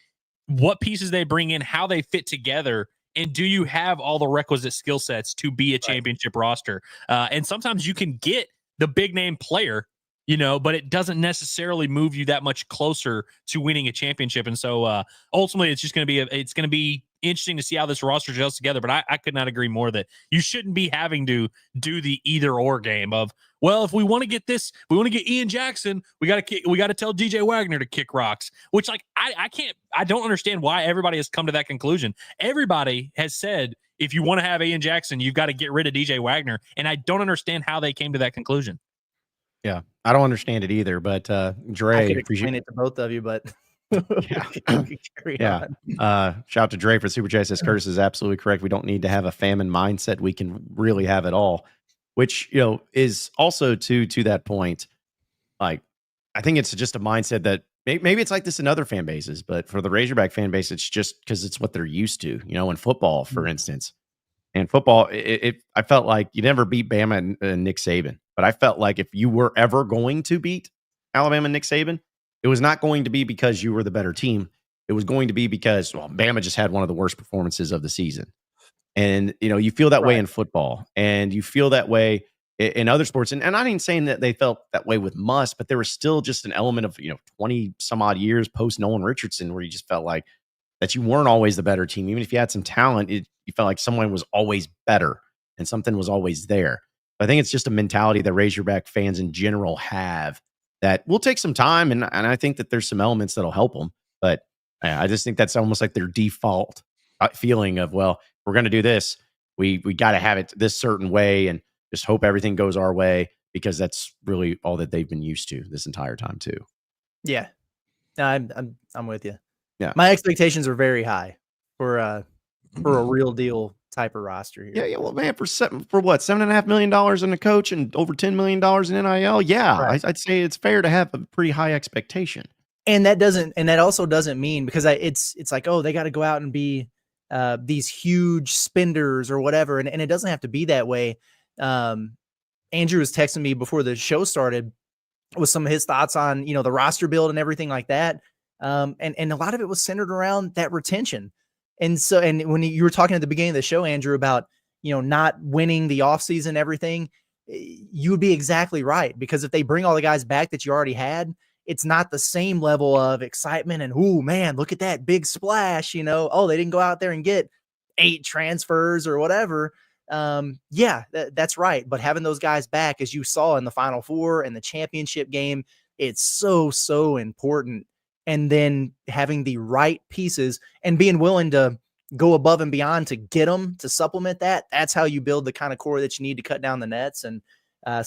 what pieces they bring in, how they fit together, and do you have all the requisite skill sets to be a championship roster? And sometimes you can get the big name player, but it doesn't necessarily move you that much closer to winning a championship. And so ultimately, it's just going to be interesting to see how this roster gels together. But I could not agree more that you shouldn't be having to do the either or game of, well, if we want to get this, we want to get Ian Jackson, we got to tell DJ Wagner to kick rocks, which like I don't understand why everybody has come to that conclusion. Everybody has said, if you want to have Ian Jackson, you've got to get rid of DJ Wagner. And I don't understand how they came to that conclusion. Yeah, I don't understand it either, but Dre, I could explain it to both of you, but yeah. Shout out to Dre for Super Chat. Says Curtis is absolutely correct. We don't need to have a famine mindset. We can really have it all, which is also to that point. Like, I think it's just a mindset that maybe it's like this in other fan bases, but for the Razorback fan base, it's just because it's what they're used to. In football, for instance. And football, I felt like you never beat Bama and Nick Saban. But I felt like if you were ever going to beat Alabama and Nick Saban, it was not going to be because you were the better team. It was going to be because, Bama just had one of the worst performances of the season. And, you feel that way in football. And you feel that way in other sports. And I'm not even saying that they felt that way with Muss, but there was still just an element of, 20 some odd years post Nolan Richardson where you just felt like that you weren't always the better team. Even if you had some talent, you felt like someone was always better and something was always there. I think it's just a mentality that Razorback fans in general have that will take some time. And I think that there's some elements that'll help them. But I just think that's almost like their default feeling of, well, we're going to do this. We got to have it this certain way and just hope everything goes our way, because that's really all that they've been used to this entire time too. Yeah, no, I'm with you. Yeah, my expectations are very high for a real deal type of roster here. Yeah. Well, man, for what, $7.5 million in a coach and over $10 million in NIL. Yeah, right. I'd say it's fair to have a pretty high expectation. And that also doesn't mean, because it's like, oh, they got to go out and be these huge spenders or whatever, and it doesn't have to be that way. Andrew was texting me before the show started with some of his thoughts on the roster build and everything like that, and a lot of it was centered around that retention. And so, and when you were talking at the beginning of the show, Andrew, about, not winning the offseason and everything, you would be exactly right. Because if they bring all the guys back that you already had, it's not the same level of excitement and, oh man, look at that big splash, oh, they didn't go out there and get 8 transfers or whatever. That's right. But having those guys back, as you saw in the Final Four and the championship game, it's so important. And then having the right pieces and being willing to go above and beyond to get them to supplement that. That's how you build the kind of core that you need to cut down the nets. And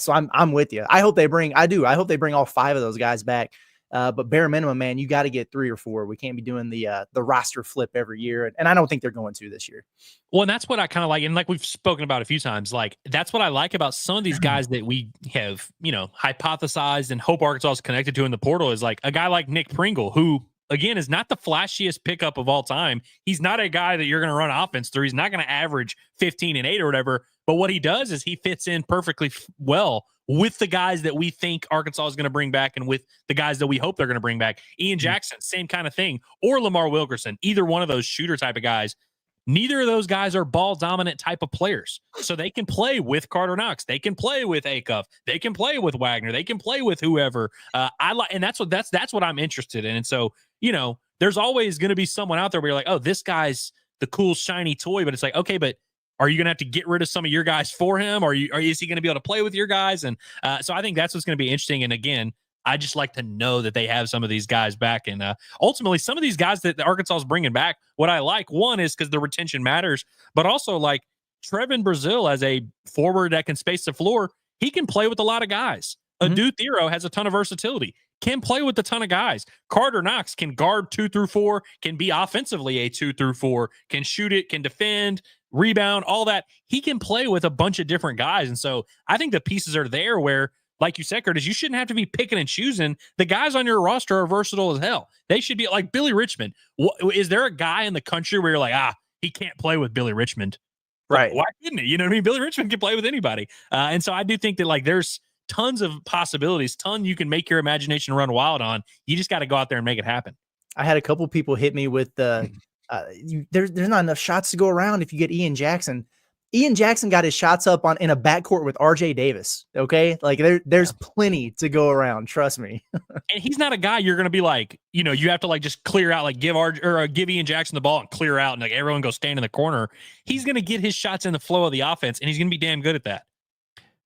so I'm with you. I hope they bring all 5 of those guys back. But bare minimum, man, you got to get 3 or 4. We can't be doing the roster flip every year. And I don't think they're going to this year. Well, and that's what I kind of like. And like we've spoken about a few times, like that's what I like about some of these guys that we have, hypothesized and hope Arkansas is connected to in the portal, is like a guy like Nick Pringle, who again is not the flashiest pickup of all time. He's not a guy that you're going to run offense through. He's not going to average 15 and 8 or whatever. But what he does is he fits in perfectly well with the guys that we think Arkansas is going to bring back and with the guys that we hope they're going to bring back. Ian Jackson, same kind of thing. Or Lamar Wilkerson, either one of those shooter type of guys. Neither of those guys are ball dominant type of players. So they can play with Carter Knox. They can play with Acuff. They can play with Wagner. They can play with whoever. And that's what I'm interested in. And so, there's always going to be someone out there where you're like, oh, this guy's the cool shiny toy, but it's like, okay, but are you going to have to get rid of some of your guys for him? Or is he going to be able to play with your guys? And so I think that's what's going to be interesting. And again, I just like to know that they have some of these guys back. And ultimately, some of these guys that Arkansas is bringing back, what I like, one is because the retention matters, but also like Trevin Brazil as a forward that can space the floor, he can play with a lot of guys. Adu Thero has a ton of versatility. can play with a ton of guys. Carter Knox can guard 2 through 4, can be offensively a 2 through 4, can shoot it, can defend, rebound, all that. He can play with a bunch of different guys. And so I think the pieces are there where, like you said, Curtis, you shouldn't have to be picking and choosing. The guys on your roster are versatile as hell. They should be like Billy Richmond. Is there a guy in the country where you're like, he can't play with Billy Richmond? Right. Why couldn't he? You know what I mean? Billy Richmond can play with anybody. And so I do think that like there's tons of possibilities, you can make your imagination run wild on. You just got to go out there and make it happen. I had a couple people hit me with there's not enough shots to go around if you get Ian Jackson. Ian Jackson got his shots up in a backcourt with RJ Davis. Okay. Like there's plenty to go around. Trust me. And he's not a guy you're going to be like, you have to like just clear out, like give Ian Jackson the ball and clear out and like everyone go stand in the corner. He's going to get his shots in the flow of the offense and he's going to be damn good at that.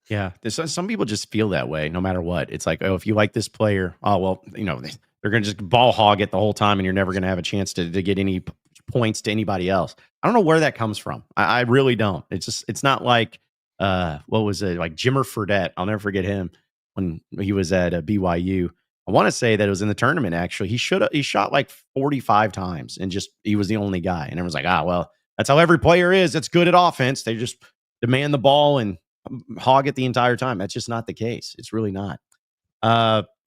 Yeah. Some people just feel that way no matter what. It's like, if you like this player, they're going to just ball hog it the whole time and you're never going to have a chance to get any points to anybody else. I don't know where that comes from. I really don't. It's not like, what was it? Like Jimmer Fredette. I'll never forget him when he was at BYU. I want to say that it was in the tournament. Actually, he shot like 45 times and he was the only guy. And everyone's like, well, that's how every player is. That's good at offense. They just demand the ball and hog it the entire time. That's just not the case. It's really not.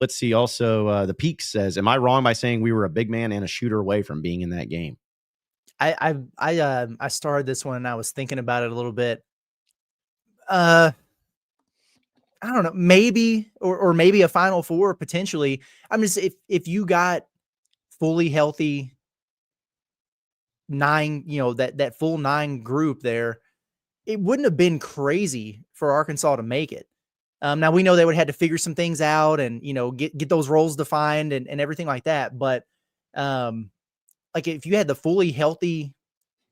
Let's see. Also, the Peak says, am I wrong by saying we were a big man and a shooter away from being in that game? I started this one and I was thinking about it a little bit. I don't know, maybe, or maybe a Final Four potentially. I'm just, if you got fully healthy 9, that full 9 group there, it wouldn't have been crazy for Arkansas to make it. Now we know they would have had to figure some things out and, get those roles defined and everything like that. But, like if you had the fully healthy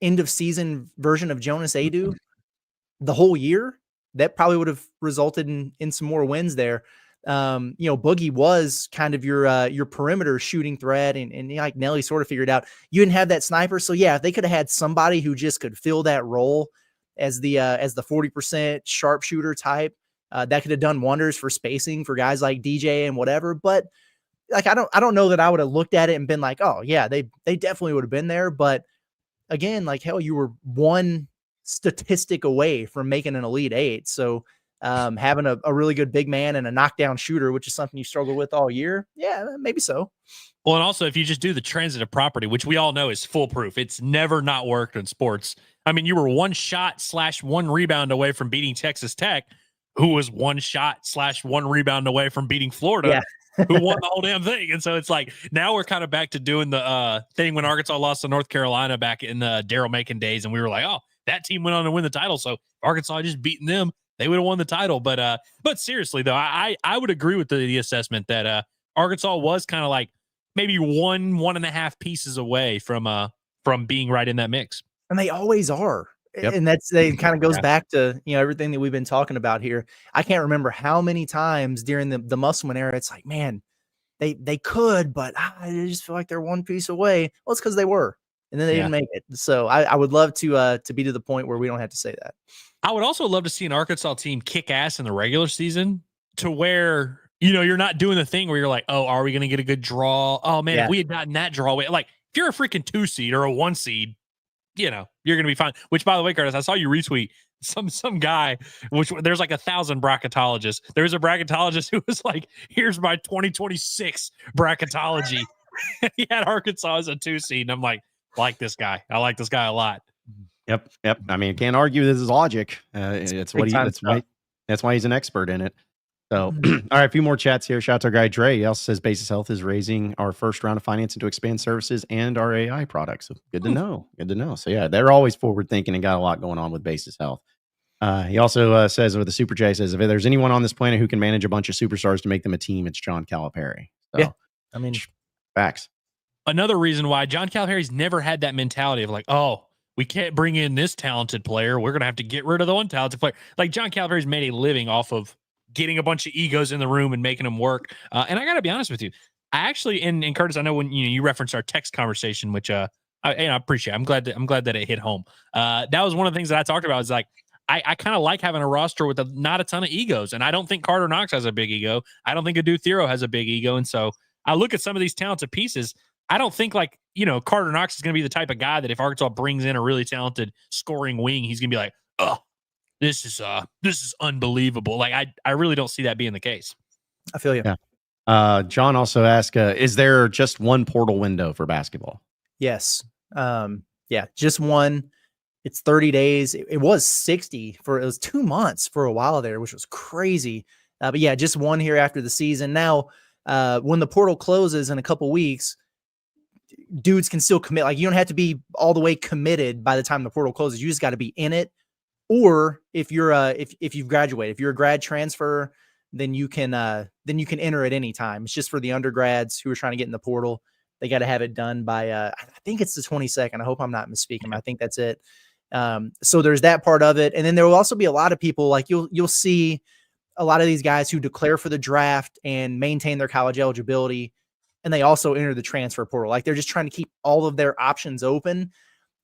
end of season version of Jonas Adu the whole year, that probably would have resulted in some more wins there. Boogie was kind of your perimeter shooting threat and like Nelly sort of figured out you didn't have that sniper. So yeah, if they could have had somebody who just could fill that role as the 40% sharpshooter type, that could have done wonders for spacing for guys like DJ and whatever. But like, I don't know that I would have looked at it and been like, oh yeah, they definitely would have been there. But again, like hell, you were one statistic away from making an Elite Eight. So having a really good big man and a knockdown shooter, which is something you struggled with all year. Yeah, maybe so. Well, and also if you just do the transitive property, which we all know is foolproof, it's never not worked in sports. I mean, you were 1 shot / 1 rebound away from beating Texas Tech, who was 1 shot / 1 rebound away from beating Florida. Yeah. Who won the whole damn thing. And so it's like, now we're kind of back to doing the thing when Arkansas lost to North Carolina back in the Daryl Macon days. And we were like, oh, that team went on to win the title. So Arkansas just beaten them. They would have won the title. But seriously though, I would agree with the assessment that Arkansas was kind of like maybe 1.5 pieces away from being right in that mix. And they always are. Yep. And it kind of goes back to, everything that we've been talking about here. I can't remember how many times during the Musselman era, it's like, man, they could, but I just feel like they're 1 piece away. Well, it's because they were, and then they didn't make it. So I would love to be to the point where we don't have to say that. I would also love to see an Arkansas team kick ass in the regular season to where, you're not doing the thing where you're like, oh, are we going to get a good draw? Oh man, if we had gotten that draw, like if you're a freaking 2 seed or a 1 seed, you're going to be fine. Which, by the way, Curtis, I saw you retweet some guy, which there's like 1,000 bracketologists. There's a bracketologist who was like, here's my 2026 bracketology. He had Arkansas as a 2 seed. And I'm like this guy. I like this guy a lot. Yep. I mean, can't argue this is logic. That's why he's an expert in it. So, all right, a few more chats here. Shout out to our guy Dre. He also says Basis Health is raising our first round of financing to expand services and our AI products. So good to know. Good to know. So yeah, they're always forward thinking and got a lot going on with Basis Health. He also says with the Super J, says if there's anyone on this planet who can manage a bunch of superstars to make them a team, it's John Calipari. So, yeah, I mean, facts. Another reason why John Calipari's never had that mentality of like, oh, we can't bring in this talented player. We're going to have to get rid of the one talented player. Like John Calipari's made a living off of getting a bunch of egos in the room and making them work. And I got to be honest with you. I actually, and Curtis, I know when you referenced our text conversation, which I appreciate. I'm glad that it hit home. That was one of the things that I talked about is like, I kind of like having a roster with not a ton of egos. And I don't think Carter Knox has a big ego. I don't think Adu Thero has a big ego. And so I look at some of these talented pieces. I don't think Carter Knox is going to be the type of guy that if Arkansas brings in a really talented scoring wing, he's going to be like, oh, this is unbelievable. Like I really don't see that being the case. I feel you. Yeah. John also asked, is there just one portal window for basketball? Yes. Yeah, just one. It's 30 days. It was 60 it was 2 months for a while there, which was crazy. But yeah, just one here after the season. Now, when the portal closes in a couple weeks, dudes can still commit. Like, you don't have to be all the way committed by the time the portal closes. You just got to be in it. Or if you're if you've graduated, if you're a grad transfer, then you can enter at any time. It's just for the undergrads who are trying to get in the portal. They got to have it done by I think it's the 22nd. I hope I'm not misspeaking. I think that's it. So there's that part of it. And then there will also be a lot of people, like you'll see a lot of these guys who declare for the draft and maintain their college eligibility, and they also enter the transfer portal. Like, they're just trying to keep all of their options open.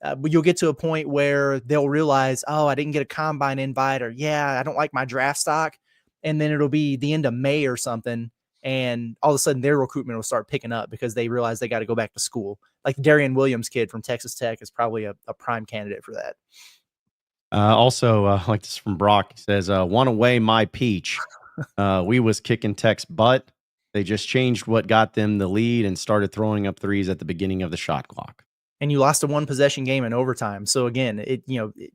But you'll get to a point where they'll realize, oh, I didn't get a combine invite, or yeah, I don't like my draft stock. And then it'll be the end of May or something. And all of a sudden their recruitment will start picking up because they realize they got to go back to school. Like the Darian Williams kid from Texas Tech is probably a prime candidate for that. Also, like this from Brock, he says, "Want away my peach. We was kicking Tech's butt. They just changed what got them the lead and started throwing up threes at the beginning of the shot clock." And you lost a 1-possession game in overtime. So again,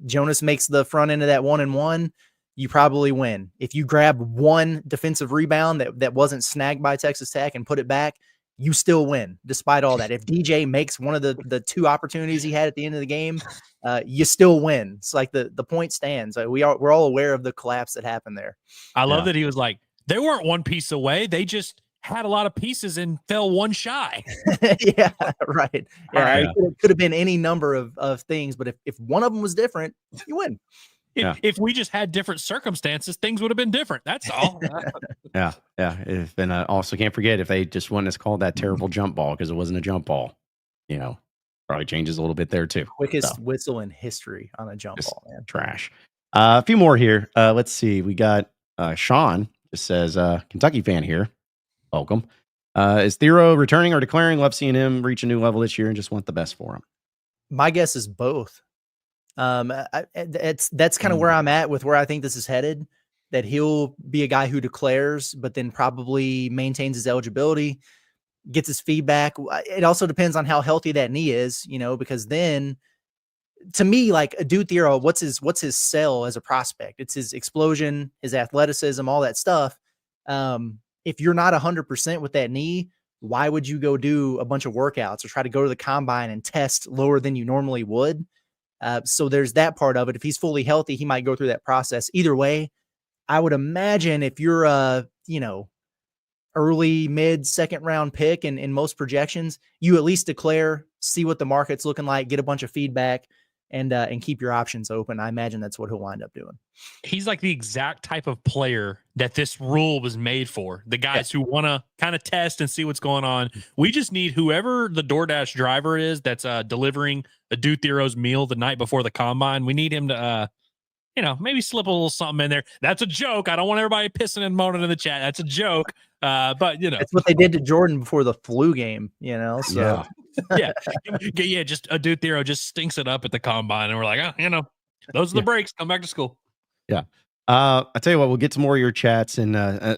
Jonas makes the front end of that 1-and-1. You probably win. If you grab one defensive rebound that wasn't snagged by Texas Tech and put it back, you still win despite all that. If DJ makes one of the 2 opportunities he had at the end of the game, you still win. It's like the point stands. We're all aware of the collapse that happened there. I love that he was like, they weren't one piece away. They just had a lot of pieces and fell one shy. Yeah, right. Yeah, Yeah. It could have been any number of things, but if one of them was different, you win. If we just had different circumstances, things would have been different. That's all. Yeah. And also can't forget, if they just wouldn't have called that terrible jump ball because it wasn't a jump ball, probably changes a little bit there too. Quickest whistle in history on a jump ball, man. Trash. A few more here. Let's see. We got Sean just says, Kentucky fan here. Welcome. Is Thero returning or declaring? Love seeing him reach a new level this year and just want the best for him. My guess is both. That's kind of where I'm at with where I think this is headed, that he'll be a guy who declares, but then probably maintains his eligibility, gets his feedback. It also depends on how healthy that knee is, because then, to me, like Adu Thero, what's his sell as a prospect? It's his explosion, his athleticism, all that stuff. If you're not 100% with that knee, why would you go do a bunch of workouts or try to go to the combine and test lower than you normally would? So there's that part of it. If he's fully healthy, he might go through that process. Either way, I would imagine if you're a, early, mid, second round pick in most projections, you at least declare, see what the market's looking like, get a bunch of feedback, and keep your options open. I imagine that's what he'll wind up doing. He's like the exact type of player that this rule was made for. The guys who want to kind of test and see what's going on. We just need whoever the DoorDash driver is that's delivering Adu Thero's meal the night before the combine. We need him to, maybe slip a little something in there. That's a joke. I don't want everybody pissing and moaning in the chat. That's a joke. But that's what they did to Jordan before the flu game, so. Yeah. Just Adu Thero just stinks it up at the combine, and we're like, those are the breaks. Come back to school. Yeah. I tell you what, we'll get to more of your chats and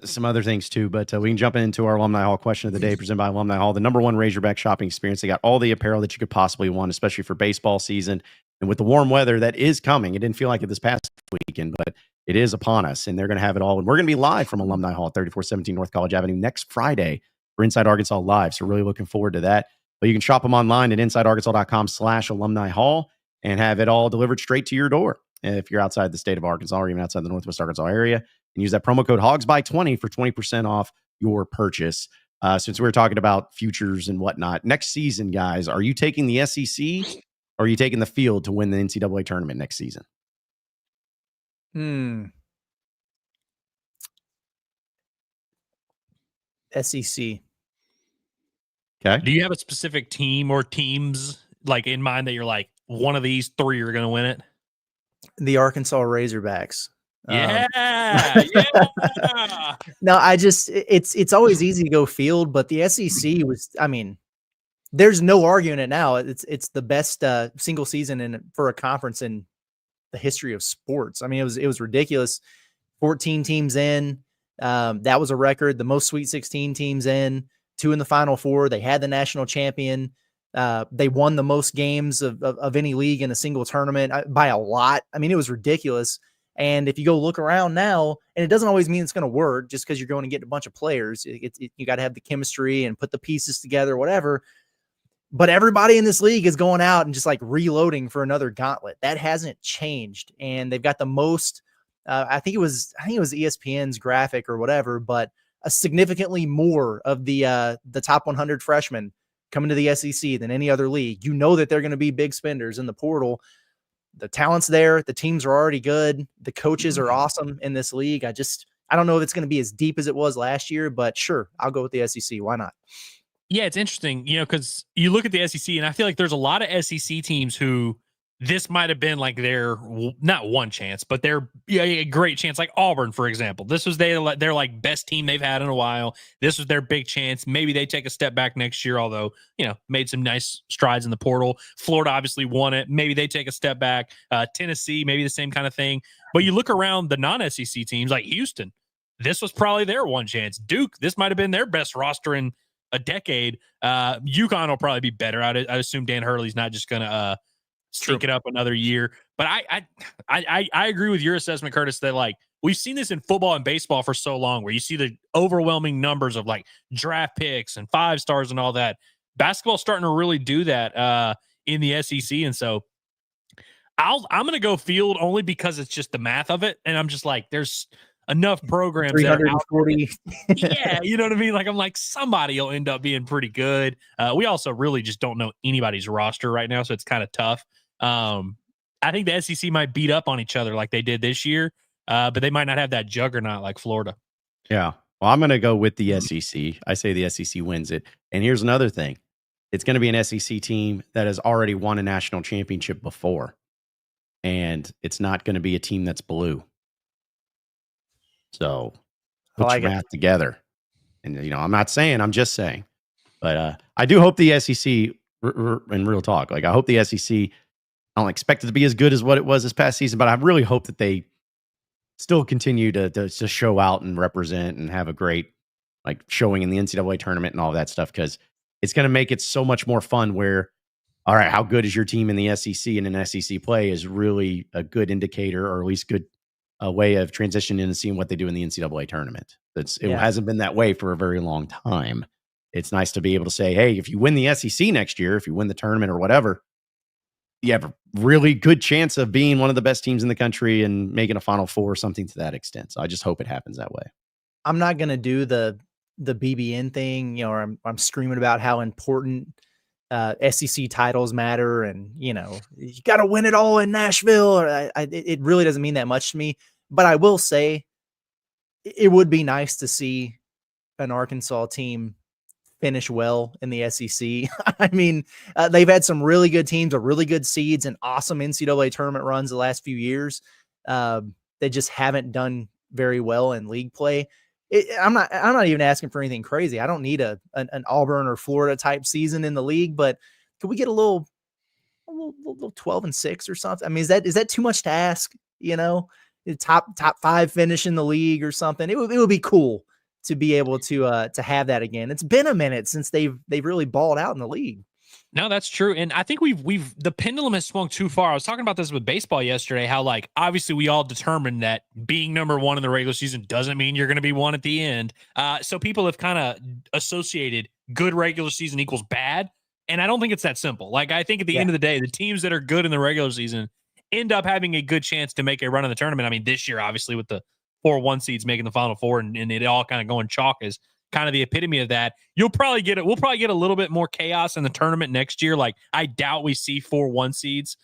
some other things too, but we can jump into our Alumni Hall question of the day presented by Alumni Hall, the #1 Razorback shopping experience. They got all the apparel that you could possibly want, especially for baseball season. And with the warm weather that is coming, it didn't feel like it this past weekend, but it is upon us, and they're going to have it all. And we're going to be live from Alumni Hall, 3417 North College Avenue next Friday for Inside Arkansas Live. So really looking forward to that. But you can shop them online at insidearkansas.com/alumni hall and have it all delivered straight to your door. If you're outside the state of Arkansas or even outside the Northwest Arkansas area, and use that promo code HOGSBY20 for 20% off your purchase. Since we're talking about futures and whatnot, next season, guys, are you taking the SEC or are you taking the field to win the NCAA tournament next season? SEC. Okay. Do you have a specific team or teams like in mind that you're like, one of these 3 are going to win it? The Arkansas Razorbacks. Yeah. No, it's always easy to go field, but the SEC was, I mean, there's no arguing it now. It's the best single season for a conference in the history of sports. I mean, it was ridiculous. 14 teams in. That was a record. The most Sweet 16 teams in, 2 in the Final Four. They had the national champion. They won the most games of any league in a single tournament by a lot. I mean, it was ridiculous. And if you go look around now, and it doesn't always mean it's going to work just because you're going to get a bunch of players. You got to have the chemistry and put the pieces together, whatever. But everybody in this league is going out and just like reloading for another gauntlet. That hasn't changed. And they've got the most, I think it was ESPN's graphic or whatever, but a significantly more of the top 100 freshmen coming to the SEC than any other league. You know that they're going to be big spenders in the portal. The talent's there. The teams are already good. The coaches are awesome in this league. I don't know if it's going to be as deep as it was last year, but sure, I'll go with the SEC. Why not? Yeah, it's interesting, because you look at the SEC, and I feel like there's a lot of SEC teams who this might have been like their, not one chance, but their a great chance, like Auburn, for example. This was their like best team they've had in a while. This was their big chance. Maybe they take a step back next year, although, made some nice strides in the portal. Florida obviously won it. Maybe they take a step back. Tennessee, maybe the same kind of thing. But you look around the non-SEC teams like Houston, this was probably their one chance. Duke, this might have been their best roster in a decade. UConn will probably be better. I assume Dan Hurley's not just going to stink it up another year. But I agree with your assessment, Curtis, that like we've seen this in football and baseball for so long, where you see the overwhelming numbers of like draft picks and 5 stars and all that. Basketball's starting to really do that in the SEC, and so I'm going to go field only because it's just the math of it, and I'm just like, there's enough programs 340. Yeah, you know what I mean? Like, I'm like, somebody will end up being pretty good. We also really just don't know anybody's roster right now, so it's kind of tough. I think the SEC might beat up on each other like they did this year, but they might not have that juggernaut like Florida. Yeah. Well, I'm going to go with the SEC. I say the SEC wins it. And here's another thing. It's going to be an SEC team that has already won a national championship before. And it's not going to be a team that's blue. So put your math together. And, I'm not saying, I'm just saying. But I do hope the SEC, in real talk, like I hope the SEC, I don't expect it to be as good as what it was this past season, but I really hope that they still continue to show out and represent and have a great like showing in the NCAA tournament and all that stuff, because it's going to make it so much more fun where, all right, how good is your team in the SEC and in SEC play is really a good indicator, or at least good way of transitioning and seeing what they do in the NCAA tournament. It hasn't been that way for a very long time. It's nice to be able to say, hey, if you win the SEC next year, if you win the tournament or whatever, you have a really good chance of being one of the best teams in the country and making a Final Four or something to that extent. So I just hope it happens that way. I'm not going to do the BBN thing, or I'm screaming about how important SEC titles matter, and you got to win it all in Nashville. It really doesn't mean that much to me. But I will say, it would be nice to see an Arkansas team finish well in the SEC. I mean, they've had some really good teams, or really good seeds, and awesome NCAA tournament runs the last few years. They just haven't done very well in league play. I'm not even asking for anything crazy. I don't need an Auburn or Florida type season in the league, but could we get a little 12-6 or something? I mean, is that too much to ask? Top 5 finish in the league or something. It would be cool to be able to have that again. It's been a minute since they've really balled out in the league. No, that's true. And I think the pendulum has swung too far. I was talking about this with baseball yesterday, how like, obviously we all determined that being number 1 in the regular season doesn't mean you're going to be 1 at the end. So people have kind of associated good regular season equals bad. And I don't think it's that simple. Like, I think at the end of the day, the teams that are good in the regular season end up having a good chance to make a run in the tournament. I mean, this year, obviously with the 4-1 seeds making the Final Four and it all kind of going chalk is kind of the epitome of that. We'll probably get a little bit more chaos in the tournament next year. Like, I doubt we see 4-1 seeds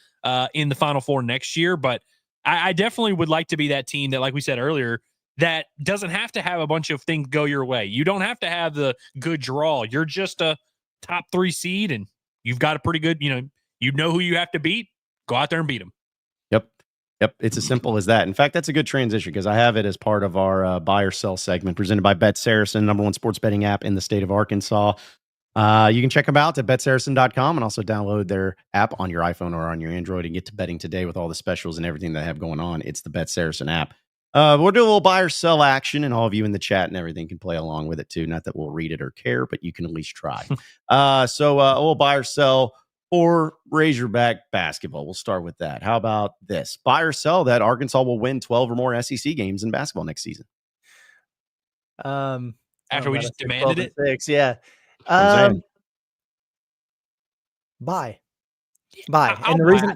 in the Final Four next year, but I definitely would like to be that team that, like we said earlier, that doesn't have to have a bunch of things go your way. You don't have to have the good draw. You're just a top 3 seed, and you've got a pretty good, you know who you have to beat. Go out there and beat them. Yep. Yep, it's as simple as that. In fact, that's a good transition because I have it as part of our buy or sell segment presented by BetSaracen, #1 sports betting app in the state of Arkansas. You can check them out at betsaracen.com and also download their app on your iPhone or on your Android and get to betting today with all the specials and everything they have going on. It's the BetSaracen app. We'll do a little buy or sell action, and all of you in the chat and everything can play along with it too. Not that we'll read it or care, but you can at least try. So a little buy or sell for Razorback basketball. We'll start with that. How about this? Buy or sell that Arkansas will win 12 or more SEC games in basketball next season. After we just demanded it? 6, yeah. I'm Buy. I'll And the buy. reason,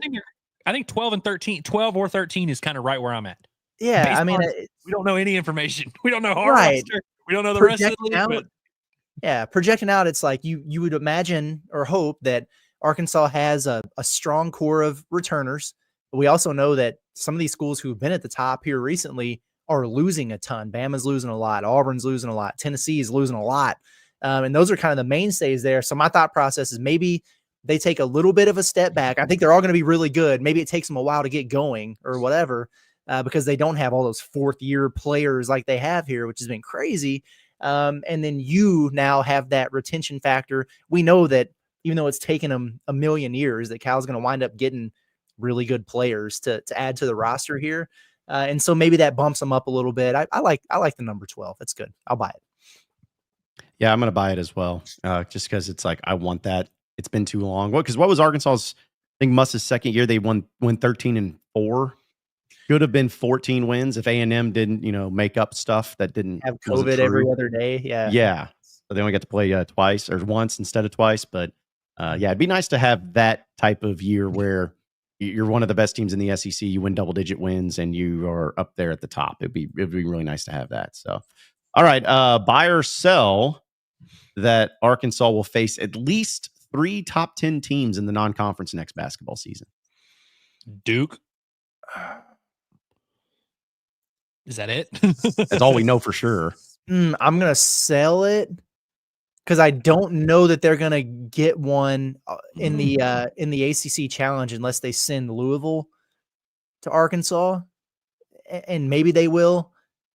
I think 12 or 13 is kind of right where I'm at. yeah, Based I mean, on- we don't know any information. We don't know our Right. roster. We don't know the rest of the projecting league. out, But yeah, projecting out, it's like you would imagine or hope that Arkansas has a strong core of returners. But we also know that some of these schools who've been at the top here recently are losing a ton. Bama's losing a lot. Auburn's losing a lot. Tennessee's losing a lot. And those are kind of the mainstays there. So my thought process is maybe they take a little bit of a step back. I think they're all going to be really good. Maybe it takes them a while to get going or whatever, because they don't have all those fourth-year players like they have here, which has been crazy. And then you now have that retention factor. We know that even though it's taken them a million years, that Cal's going to wind up getting really good players to add to the roster here. And so maybe that bumps them up a little bit. I like the number 12. That's good. I'll buy it. Yeah, I'm going to buy it as well. Just because it's like, I want that. It's been too long. Because what was Arkansas's, I think Muss's second year, they won 13-4. Should have been 14 wins if A&M didn't, make up stuff that didn't Have wasn't COVID true. every other day. Yeah. Yeah. So they only got to play twice or once instead of twice. But yeah, it'd be nice to have that type of year where you're one of the best teams in the SEC. You win double-digit wins and you are up there at the top. It'd be really nice to have that. So, all right, buy or sell that Arkansas will face at least 3 top 10 teams in the non-conference next basketball season. Duke. Is that it? That's all we know for sure. I'm going to sell it because I don't know that they're going to get one in the ACC challenge unless they send Louisville to Arkansas, and maybe they will.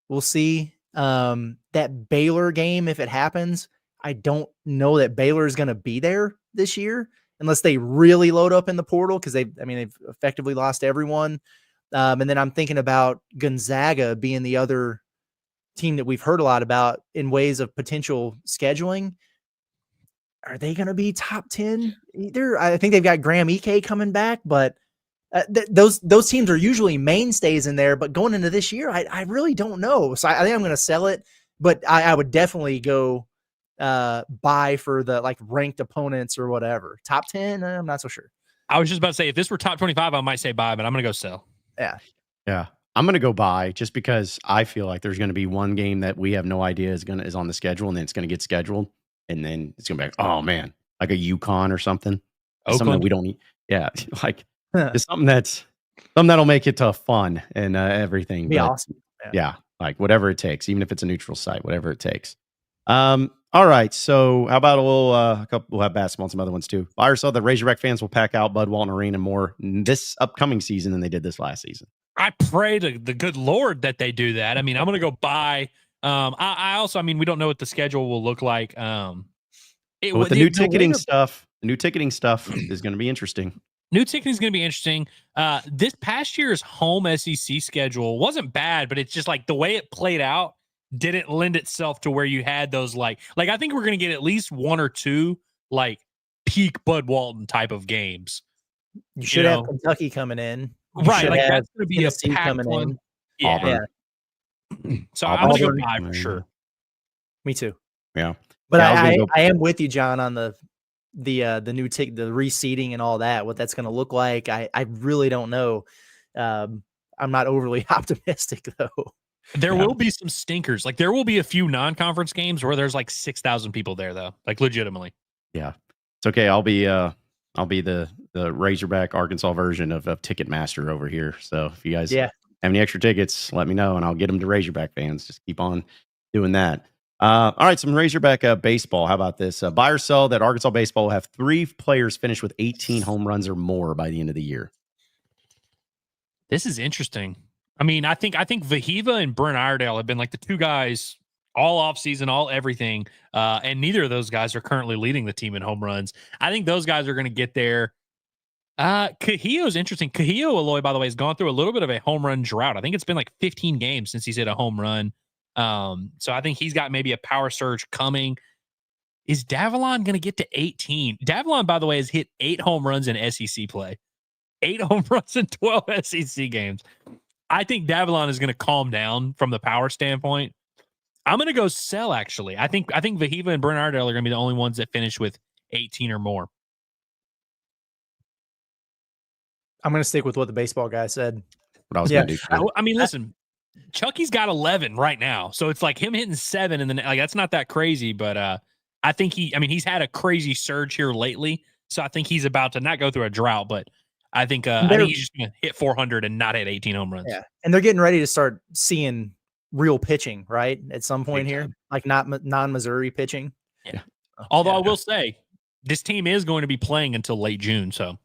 We'll see. That Baylor game, if it happens, I don't know that Baylor is going to be there this year unless they really load up in the portal, because they've effectively lost everyone. And then I'm thinking about Gonzaga being the other team that we've heard a lot about in ways of potential scheduling. Are they going to be top 10 either? I think they've got Graham Ike coming back, but those teams are usually mainstays in there. But going into this year, I really don't know. So I think I'm going to sell it, but I would definitely go buy for the ranked opponents or whatever. Top 10, I'm not so sure. I was just about to say, if this were top 25, I might say buy, but I'm going to go sell. Yeah. I'm going to go buy just because I feel like there's going to be one game that we have no idea is on the schedule, and then it's going to get scheduled, and then it's going to be like, oh man, like a UConn or something. Something that we don't need. Yeah. Like it's something that'll make it to fun and everything. Be awesome. Yeah. Like whatever it takes, even if it's a neutral site, whatever it takes. All right. So how about a little, we'll have basketball and some other ones too. Buy or sell that Razorback fans will pack out Bud Walton Arena more this upcoming season than they did this last season. I pray to the good Lord that they do that. I'm going to go buy. I also, we don't know what the schedule will look like. The new ticketing stuff is going to be interesting. New ticketing is going to be interesting. This past year's home SEC schedule wasn't bad, but it's just like the way it played out didn't lend itself to where you had those I think we're going to get at least 1 or 2 peak Bud Walton type of games. You should have Kentucky coming in. Right, that's going to be Tennessee a packed coming one. in. Yeah. So I'm going to go buy for sure. Me too. Yeah, but I am with you, John, on the new tick, the reseeding and all that. What that's going to look like, I really don't know. I'm not overly optimistic though. There will be some stinkers. There will be a few non-conference games where there's 6,000 people there though. Legitimately. Yeah, it's okay. I'll be the Razorback Arkansas version of Ticketmaster over here. So if you guys have any extra tickets, let me know and I'll get them to Razorback fans. Just keep on doing that. All right, some Razorback baseball. How about this? Buy or sell that Arkansas baseball will have 3 players finish with 18 home runs or more by the end of the year. This is interesting. I mean, I think Vahiva and Brent Iredale have been like the two guys all offseason, all everything. And neither of those guys are currently leading the team in home runs. I think those guys are going to get there. Cahillo's interesting. Cahillo Aloy, by the way, has gone through a little bit of a home run drought. I think it's been like 15 games since he's hit a home run. So I think he's got maybe a power surge coming. Is Davalon going to get to 18? Davalon, by the way, has hit 8 home runs in SEC play. 8 home runs in 12 SEC games. I think Davalon is going to calm down from the power standpoint. I'm going to go sell, actually. I think Vahiva and Brent Iredale are going to be the only ones that finish with 18 or more. I'm going to stick with what the baseball guy said. What I was going to do. I mean, listen, Chucky's got 11 right now. So it's like him hitting 7 and then like that's not that crazy, but I think he's had a crazy surge here lately. So I think he's about to not go through a drought, but I think he's just going to hit 400 and not hit 18 home runs. Yeah. And they're getting ready to start seeing real pitching, right? At some point here, like not non-Missouri pitching. Yeah. Although I will say this team is going to be playing until late June. So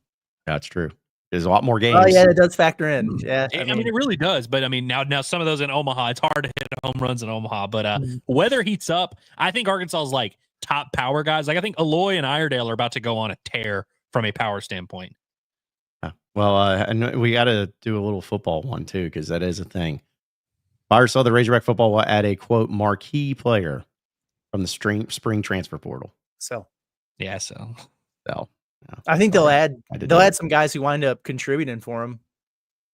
that's true. There's a lot more games. Oh yeah, it does factor in. Yeah, I mean, it really does. But I mean, now some of those in Omaha, it's hard to hit home runs in Omaha. But weather heats up. I think Arkansas is like top power guys. Like I think Aloy and Iredale are about to go on a tear from a power standpoint. Well, and we got to do a little football one too, because that is a thing. Fire saw the Razorback football will add a quote marquee player from the spring transfer portal. So yeah, so. I think they'll add some guys who wind up contributing for them.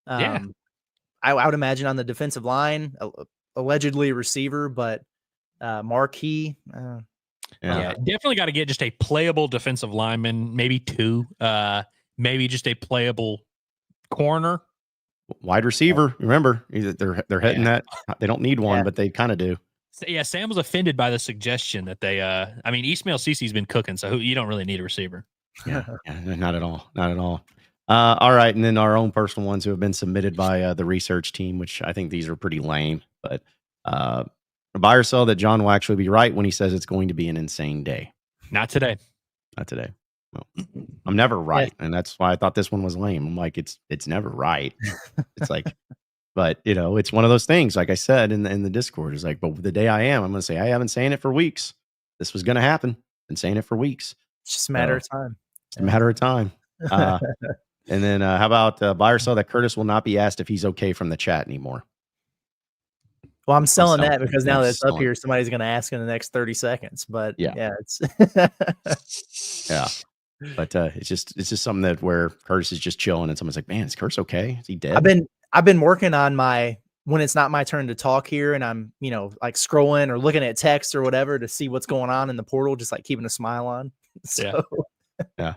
I would imagine on the defensive line, allegedly receiver, but marquee. Definitely got to get just a playable defensive lineman, maybe 2, maybe just a playable corner. Wide receiver. Remember, they're hitting that. They don't need one, but they kind of do. Yeah, Sam was offended by the suggestion that they. I mean, Ismail Cece's been cooking, so you don't really need a receiver. Yeah, not at all. Not at all. All right. And then our own personal ones who have been submitted by the research team, which I think these are pretty lame. But buy or sell that John will actually be right when he says it's going to be an insane day. Not today. Not today. Well, I'm never right. And that's why I thought this one was lame. I'm like, it's never right. It's like, but it's one of those things, like I said in the Discord, is like, but the day I'm going to say, I haven't saying it for weeks. This was going to happen. Been saying it for weeks. It's just a matter of time. It's a matter of time. And then how about buy or sell that Curtis will not be asked if he's okay from the chat anymore? Well, I'm selling that because now that it's up here, somebody's going to ask in the next 30 seconds. But it's yeah. But it's just something that where Curtis is just chilling and someone's like, man, is Curtis okay? Is he dead? I've been working on when it's not my turn to talk here and I'm, like scrolling or looking at text or whatever to see what's going on in the portal, just like keeping a smile on. So yeah.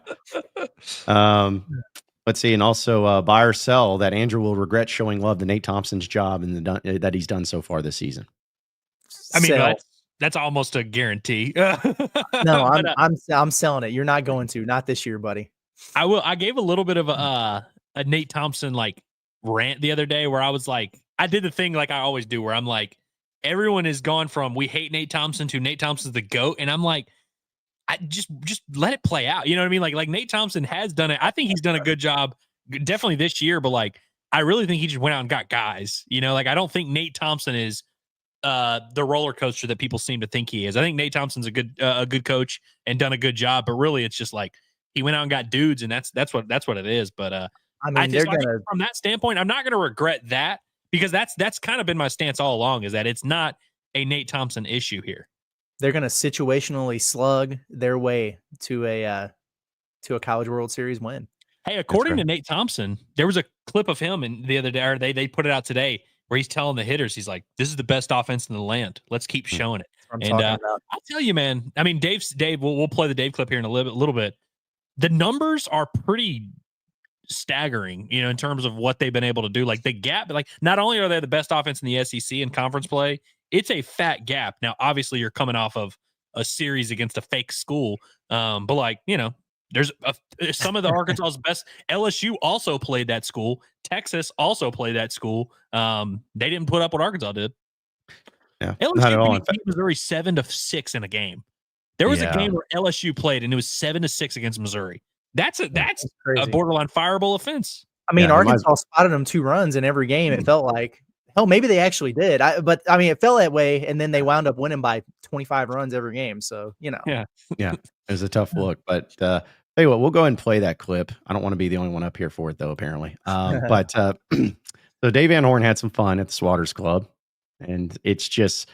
Let's see. And also buy or sell that Andrew will regret showing love to Nate Thompson's job and that he's done so far this season. I mean, that's almost a guarantee. No, I'm selling it. You're not going to, not this year, buddy. I will. I gave a little bit of a Nate Thompson like rant the other day where I was like, I did the thing like I always do where I'm like, everyone has gone from we hate Nate Thompson to Nate Thompson's the GOAT. And I'm like, I just let it play out. You know what I mean? Like Nate Thompson has done it. I think he's done a good job definitely this year, but like, I really think he just went out and got guys, like, I don't think Nate Thompson is the roller coaster that people seem to think he is. I think Nate Thompson's a good coach and done a good job, but really it's just like he went out and got dudes and that's what it is. But I think from that standpoint, I'm not going to regret that because that's kind of been my stance all along is that it's not a Nate Thompson issue here. They're going to situationally slug their way to a College World Series win. Hey, according to Nate Thompson, there was a clip of him and the other day, or they put it out today, where he's telling the hitters, he's like, "This is the best offense in the land. Let's keep showing it." And I'll tell you, man. I mean, Dave. We'll play the Dave clip here in a little bit. The numbers are pretty staggering, in terms of what they've been able to do. Like the gap, like not only are they the best offense in the SEC in conference play, it's a fat gap. Now, obviously, you're coming off of a series against a fake school, but like there's some of the Arkansas's best. LSU also played that school. Texas also played that school. They didn't put up what Arkansas did. Yeah, LSU beat Missouri 7-6 in a game. There was a game where LSU played and it was 7-6 against Missouri. That's a borderline fireable offense. I mean, Yeah, Arkansas spotted them 2 runs in every game. It felt like, hell, maybe they actually did. But I mean, it felt that way, and then they wound up winning by 25 runs every game. So, Yeah. yeah, it was a tough look. But tell you what, we'll go ahead and play that clip. I don't want to be the only one up here for it, though, apparently. But so Dave Van Horn had some fun at the Swatters Club, and it's just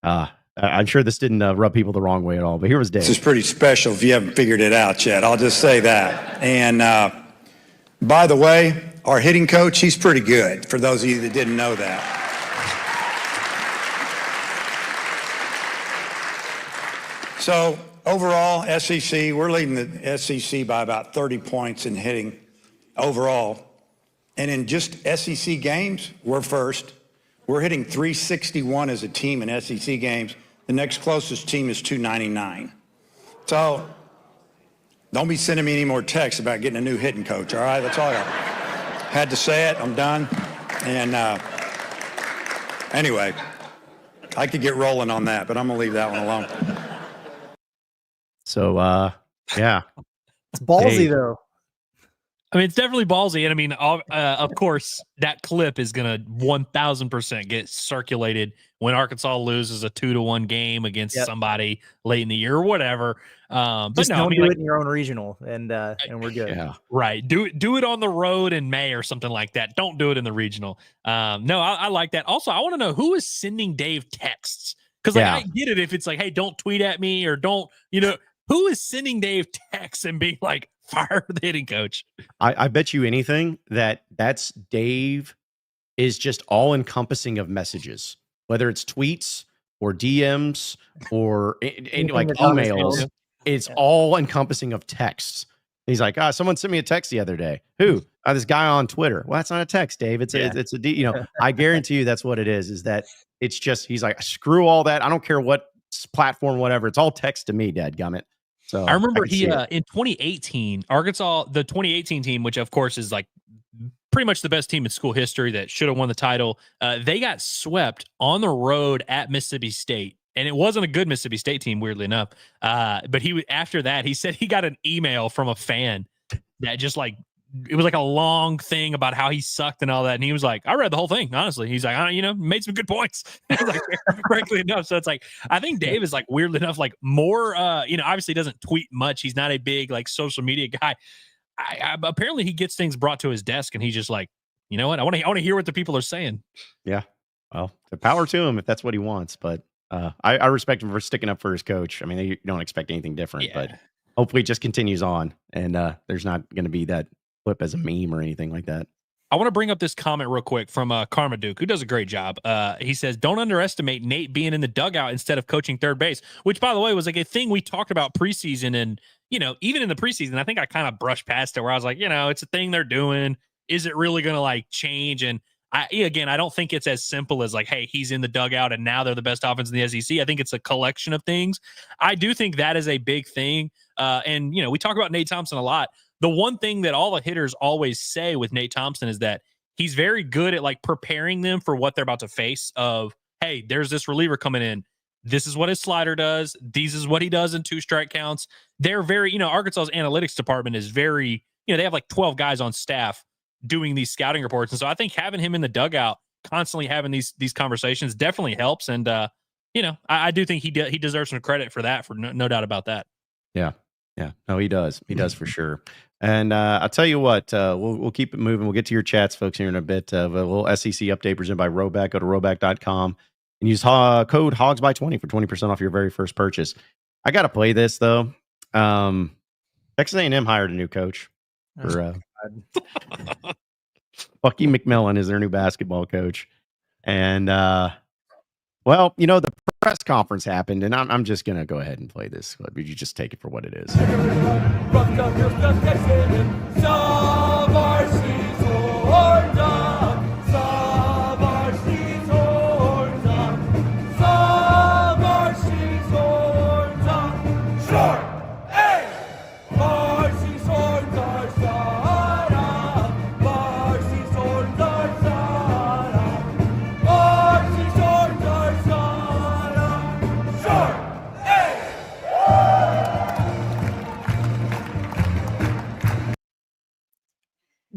I'm sure this didn't rub people the wrong way at all. But here was Dave. This is pretty special if you haven't figured it out yet. I'll just say that. And by the way, our hitting coach, he's pretty good, for those of you that didn't know that. So overall, SEC, we're leading the SEC by about 30 points in hitting overall. And in just SEC games, we're first. We're hitting 361 as a team in SEC games. The next closest team is 299. So don't be sending me any more texts about getting a new hitting coach, all right? That's all I got. Had to say it. I'm done. And anyway, I could get rolling on that, but I'm going to leave that one alone. So, yeah. it's ballsy, Dave. though. I mean, it's definitely ballsy. And I mean, of course, that clip is going to 1000% get circulated when Arkansas loses a 2-1 game against somebody late in the year or whatever. But Just no, don't I mean, do like, it in your own regional, and we're good. Yeah. right. Do it on the road in May or something like that. Don't do it in the regional. No, I like that. Also, I want to know who is sending Dave texts. Because I get it if it's like, hey, don't tweet at me or don't, who is sending Dave texts and being like, fire the hitting coach? I bet you anything that's Dave is just all encompassing of messages, whether it's tweets or DMs or like emails. It's all encompassing of texts. He's like, someone sent me a text the other day. Who? This guy on Twitter. Well, that's not a text, Dave. It's a I guarantee you that's what it is. Is that it's just he's like, screw all that. I don't care what platform, whatever. It's all text to me, dadgummit. So I remember in 2018, Arkansas, the 2018 team, which of course is like pretty much the best team in school history that should have won the title. They got swept on the road at Mississippi State. And it wasn't a good Mississippi State team, weirdly enough. But after that, he said he got an email from a fan that just like, it was like a long thing about how he sucked and all that. And he was like, I read the whole thing, honestly. He's like, made some good points. Like, frankly enough. So it's like, I think Dave is like, weirdly enough, like more, obviously doesn't tweet much. He's not a big like social media guy. Apparently he gets things brought to his desk and he's just like, you know what? I want to hear what the people are saying. Yeah. Well, the power to him if that's what he wants. But I respect him for sticking up for his coach. I mean, you don't expect anything different, but hopefully it just continues on and there's not going to be that flip as a meme or anything like that. I want to bring up this comment real quick from Karma Duke, who does a great job. He says, don't underestimate Nate being in the dugout instead of coaching third base, which, by the way, was like a thing we talked about preseason. And, even in the preseason, I think I kind of brushed past it where I was like, it's a thing they're doing. Is it really going to like change? And I don't think it's as simple as like, hey, he's in the dugout and now they're the best offense in the SEC. I think it's a collection of things. I do think that is a big thing. And, we talk about Nate Thompson a lot. The one thing that all the hitters always say with Nate Thompson is that he's very good at like preparing them for what they're about to face of, hey, there's this reliever coming in. This is what his slider does. This is what he does in 2 strike counts. They're very, Arkansas's analytics department is very, they have like 12 guys on staff doing these scouting reports. And so I think having him in the dugout, constantly having these conversations definitely helps. And, I do think he deserves some credit for that, for no doubt about that. Yeah. Yeah. No, he does. He does for sure. And I'll tell you what, we'll keep it moving. We'll get to your chats, folks, here in a bit. A little SEC update presented by Roback. Go to roback.com and use code HOGSBY20 for 20% off your very first purchase. I got to play this, though. Texas A&M hired a new coach. Bucky McMillan is their new basketball coach. And, the press conference happened, and I'm just going to go ahead and play this clip. You just take it for what it is.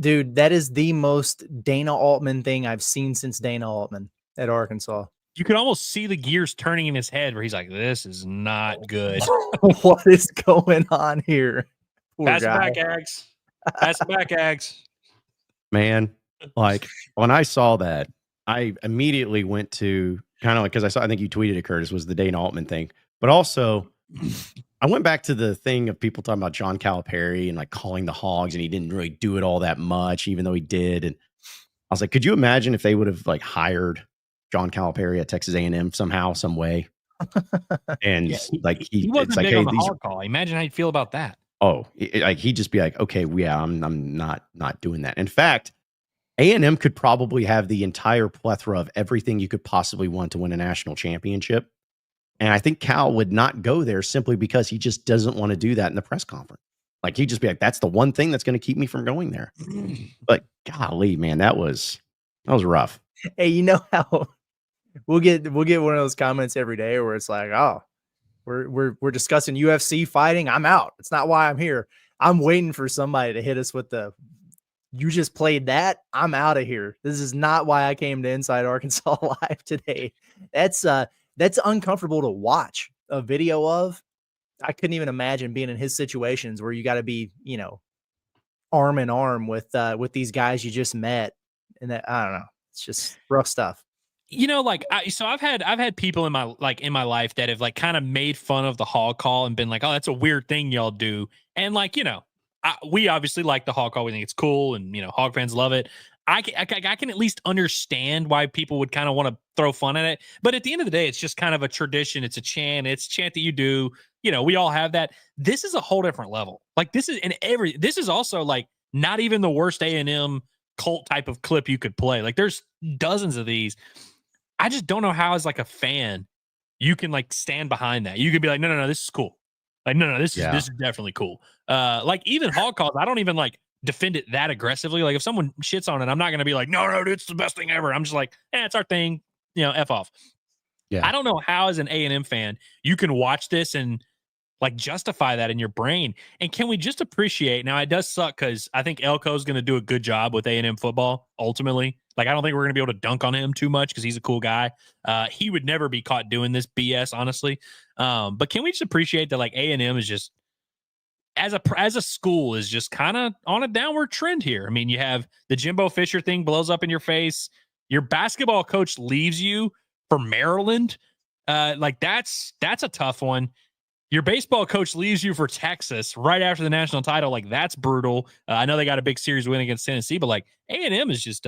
Dude, that is the most Dana Altman thing I've seen since Dana Altman at Arkansas. You could almost see the gears turning in his head where he's like, this is not good. What is going on here? Poor Pass it guy. back, Ags. Pass it back, Ags. Man, like when I saw that, I immediately went to kind of like, because I think you tweeted it, Curtis, was the Dana Altman thing. But also, I went back to the thing of people talking about John Calipari and like calling the Hogs, and he didn't really do it all that much, even though he did. And I was like, could you imagine if they would have like hired John Calipari at Texas A&M somehow, some way? And like he wasn't it's like, big hey, on the these hog call. Imagine how you'd feel about that. like he'd just be like, okay, yeah, I'm not doing that. In fact, A&M could probably have the entire plethora of everything you could possibly want to win a national championship. And I think Cal would not go there simply because he just doesn't want to do that in the press conference. Like he'd just be like, that's the one thing that's going to keep me from going there. But golly, man, that was rough. Hey, you know how we'll get one of those comments every day where it's like, oh, we're discussing UFC fighting. I'm out. It's not why I'm here. I'm waiting for somebody to hit us with the, you just played that. I'm out of here. This is not why I came to Inside Arkansas Live today. That's uncomfortable to watch a video of. I couldn't even imagine being in his situations where you got to be, arm in arm with these guys you just met. And that, I don't know. It's just rough stuff. I've had people in my life that have like kind of made fun of the hog call and been like, oh, that's a weird thing y'all do. And like, we obviously like the hog call. We think it's cool. And, hog fans love it. I can at least understand why people would kind of want to throw fun at it. But at the end of the day, it's just kind of a tradition. It's a chant. It's a chant that you do. We all have that. This is a whole different level. Like this is also like not even the worst A&M cult type of clip you could play. Like there's dozens of these. I just don't know how as like a fan, you can like stand behind that. You could be like, no, this is cool. Like, no, this is definitely cool. Like even hog calls, I don't even like defend it that aggressively. Like if someone shits on it, I'm not going to be like, no, it's the best thing ever. I'm just like, it's our thing, F off. Yeah. I don't know how as an A&M fan, you can watch this and like justify that in your brain. And can we just appreciate, now it does suck because I think Elko is going to do a good job with A&M football ultimately. Like, I don't think we're going to be able to dunk on him too much because he's a cool guy. He would never be caught doing this BS, honestly. But can we just appreciate that like A&M is just, as a school, is just kind of on a downward trend here. I mean, you have the Jimbo Fisher thing blows up in your face. Your basketball coach leaves you for Maryland. Like that's a tough one. Your baseball coach leaves you for Texas right after the national title. Like that's brutal. I know they got a big series win against Tennessee, but like A&M is just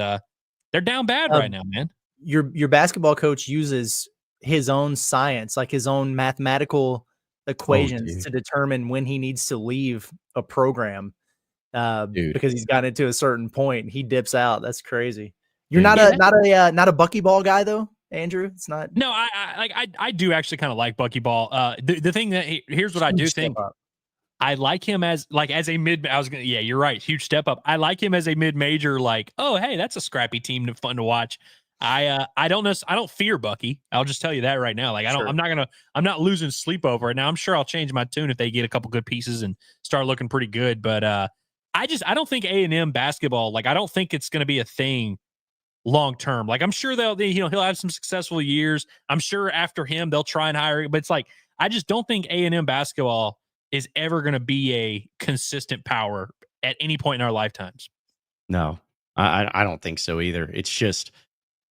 they're down bad right now, man. Your basketball coach uses his own science, like his own mathematical equations to determine when he needs to leave a program because he's gotten it to a certain point. He dips out. That's crazy. You're not a buckyball guy though, Andrew. It's not. No, I do actually kind of like buckyball. The thing that here's what I do think. I like him as a mid. Yeah, you're right. Huge step up. I like him as a mid-major. Like, oh, hey, that's a scrappy team, fun to watch. I don't fear Bucky. I'll just tell you that right now. Like, I'm not losing sleep over it. Now, I'm sure I'll change my tune if they get a couple good pieces and start looking pretty good. But I don't think A&M basketball. Like, I don't think it's going to be a thing long term. Like, I'm sure he'll have some successful years. I'm sure after him they'll try and hire. But it's like I just don't think A&M basketball is ever going to be a consistent power at any point in our lifetimes. No, I don't think so either. It's just,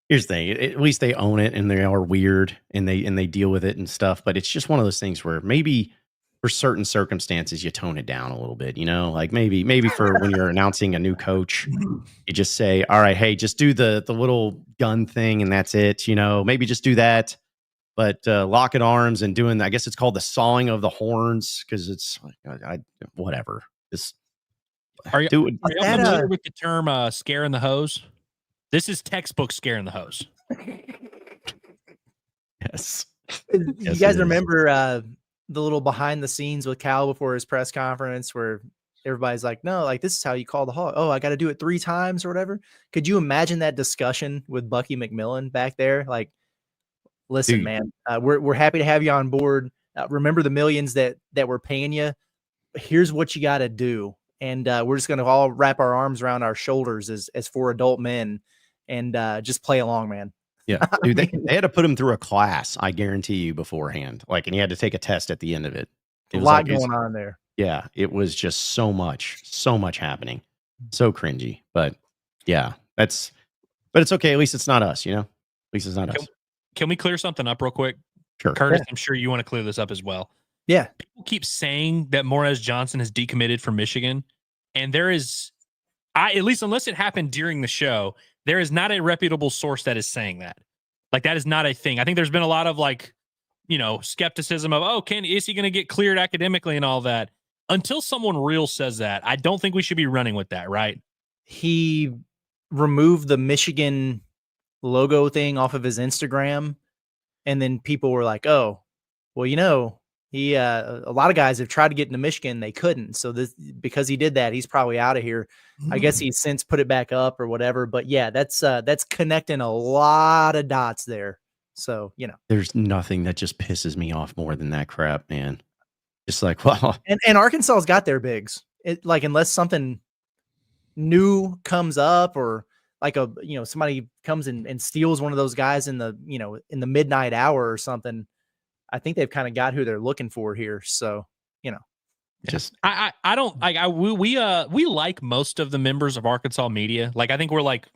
here's the thing. At least they own it and they are weird and they deal with it and stuff. But it's just one of those things where maybe for certain circumstances, you tone it down a little bit, like maybe for when you're announcing a new coach, you just say, all right, hey, just do the little gun thing and that's it. Maybe just do that. But locking arms and doing, I guess it's called the sawing of the horns because it's whatever. Are you familiar with the term scaring the hose? This is textbook scaring the hose. Yes. You guys remember the little behind the scenes with Cal before his press conference where everybody's like, no, like this is how you call the hog. Oh, I got to do it 3 times or whatever. Could you imagine that discussion with Bucky McMillan back there? Like, listen, dude, man, we're happy to have you on board. Remember the millions that we're paying you. Here's what you got to do. and we're just going to all wrap our arms around our shoulders as 4 adult men and just play along, man. Yeah, dude, they had to put him through a class, I guarantee you, beforehand. Like, and he had to take a test at the end of it. It A was lot like, going on there. yeah, it was just so much happening. So cringy. But yeah, but it's okay. At least it's not us, you know? At least it's not us. Can we clear something up real quick? Sure. Curtis, Yeah. I'm sure you want to clear this up as well. Yeah. People keep saying that Morez Johnson has decommitted from Michigan, and there is, at least unless it happened during the show, there is not a reputable source that is saying that. Like, that is not a thing. I think there's been a lot of skepticism of, is he going to get cleared academically and all that? Until someone real says that, I don't think we should be running with that, right? He removed the Michigan logo thing off of his Instagram, and then people were like, oh, well, he a lot of guys have tried to get into Michigan, they couldn't. So because he did that, he's probably out of here. I guess he's since put it back up or whatever. But yeah, that's connecting a lot of dots there. So there's nothing that just pisses me off more than that crap, man. It's like, well, and Arkansas's got their bigs. Unless something new comes up or like somebody comes and steals one of those guys in the midnight hour or something, I think they've kind of got who they're looking for here. So, just I don't like we like most of the members of Arkansas media. Like, I think we're like,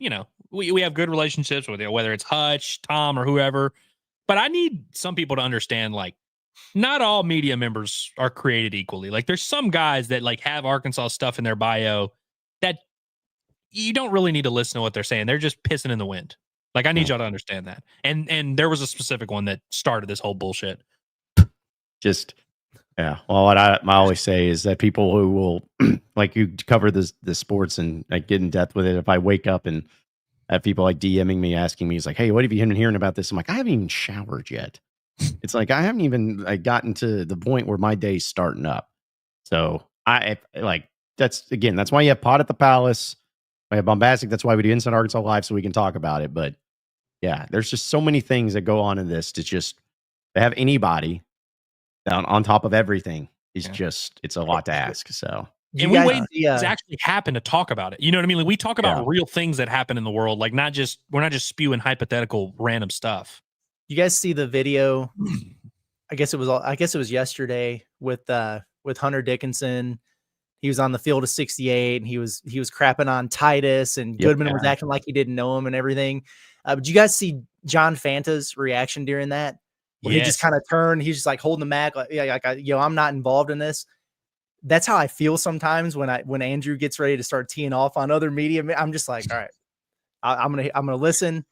we have good relationships with it, whether it's Hutch, Tom, or whoever. But I need some people to understand, like, not all media members are created equally. Like, there's some guys that like have Arkansas stuff in their bio that you don't really need to listen to what they're saying. They're just pissing in the wind. Like, I need y'all to understand that. And there was a specific one that started this whole bullshit. just, yeah. Well, what I always say is that people who will like, you cover the sports and like get in depth with it. If I wake up and have people like DMing me, asking me, he's like, hey, what have you been hearing about this? I'm like, I haven't even showered yet. It's like, I haven't even gotten to the point where my day's starting up. So that's why you have Pod at the Palace. I have Bombastic. That's why we do Inside Arkansas Live, so we can talk about it. But yeah, there's just so many things that go on in this to have anybody down on top of everything is it's a lot to ask. So, and we wait to actually happen to talk about it. You know what I mean? Like, we talk about real things that happen in the world. Like, we're not just spewing hypothetical random stuff. You guys see the video? I guess it was yesterday with Hunter Dickinson. He was on the field of 68 and he was crapping on Titus, and Goodman was acting like he didn't know him and everything. Did you guys see John Fanta's reaction during that? Where he just kind of turned, he's just like holding the Mac, I'm not involved in this. That's how I feel sometimes when Andrew gets ready to start teeing off on other media. I'm just like, all right, I'm gonna listen,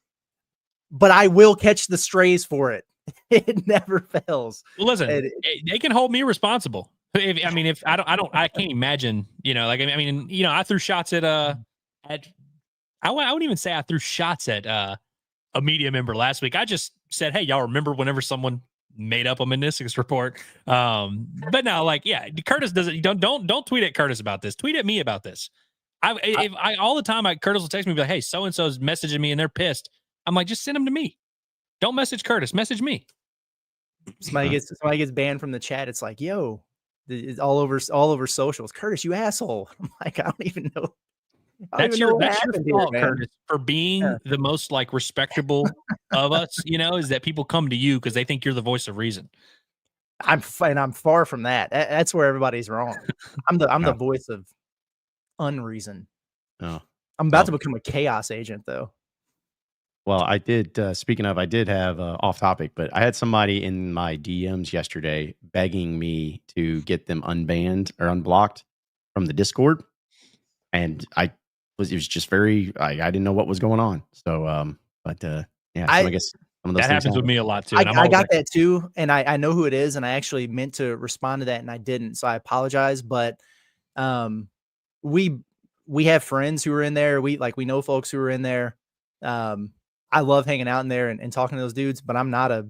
but I will catch the strays for it. It never fails. Well, listen, they can hold me responsible. If I can't imagine, I threw shots at I wouldn't even say I threw shots at a media member last week. I just said, hey, y'all remember whenever someone made up a meniscus report? But now, Curtis doesn't. Don't tweet at Curtis about this. Tweet at me about this. All the time, Curtis will text me, be like, hey, so and so's messaging me and they're pissed. I'm like, just send them to me. Don't message Curtis. Message me. Somebody gets banned from the chat. It's like, yo, it's all over socials. Curtis, you asshole. I'm like, I don't even know. That's your fault, Curtis, for being the most respectable of us. Is that people come to you because they think you're the voice of reason. I'm far from that. That's where everybody's wrong. I'm the voice of unreason. Oh. I'm about to become a chaos agent, though. Well, I did. Speaking of, I did have off topic, but I had somebody in my DMs yesterday begging me to get them unbanned or unblocked from the Discord, and it was just very. I didn't know what was going on. So, I guess some of those that happens with me a lot too. I got that too, and I know who it is, and I actually meant to respond to that, and I didn't, so I apologize. But we have friends who are in there. We know folks who are in there. I love hanging out in there and talking to those dudes, but I'm not a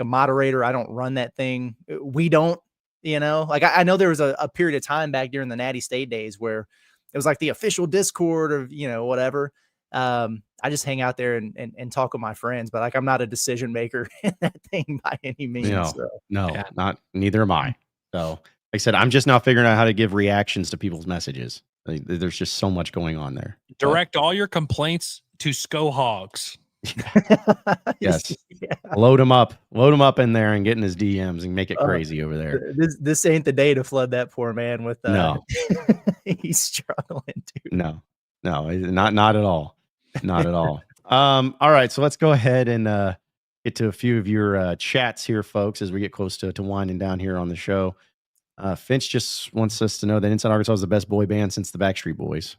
moderator. I don't run that thing. We don't, I know there was a period of time back during the Natty State days where it was like the official Discord or, whatever. I just hang out there and talk with my friends, but I'm not a decision maker in that thing by any means. No, neither am I. So I said, I'm just now figuring out how to give reactions to people's messages. There's just so much going on there. Direct all your complaints to SCO Hogs. Yes. Yeah. Load him up in there and get in his DMs and make it crazy over there. This ain't the day to flood that poor man with no. He's struggling, dude. No, not at all. Not at all. All right, so let's go ahead and get to a few of your chats here, folks, as we get close to winding down here on the show. Finch just wants us to know that Inside Arkansas is the best boy band since the Backstreet Boys.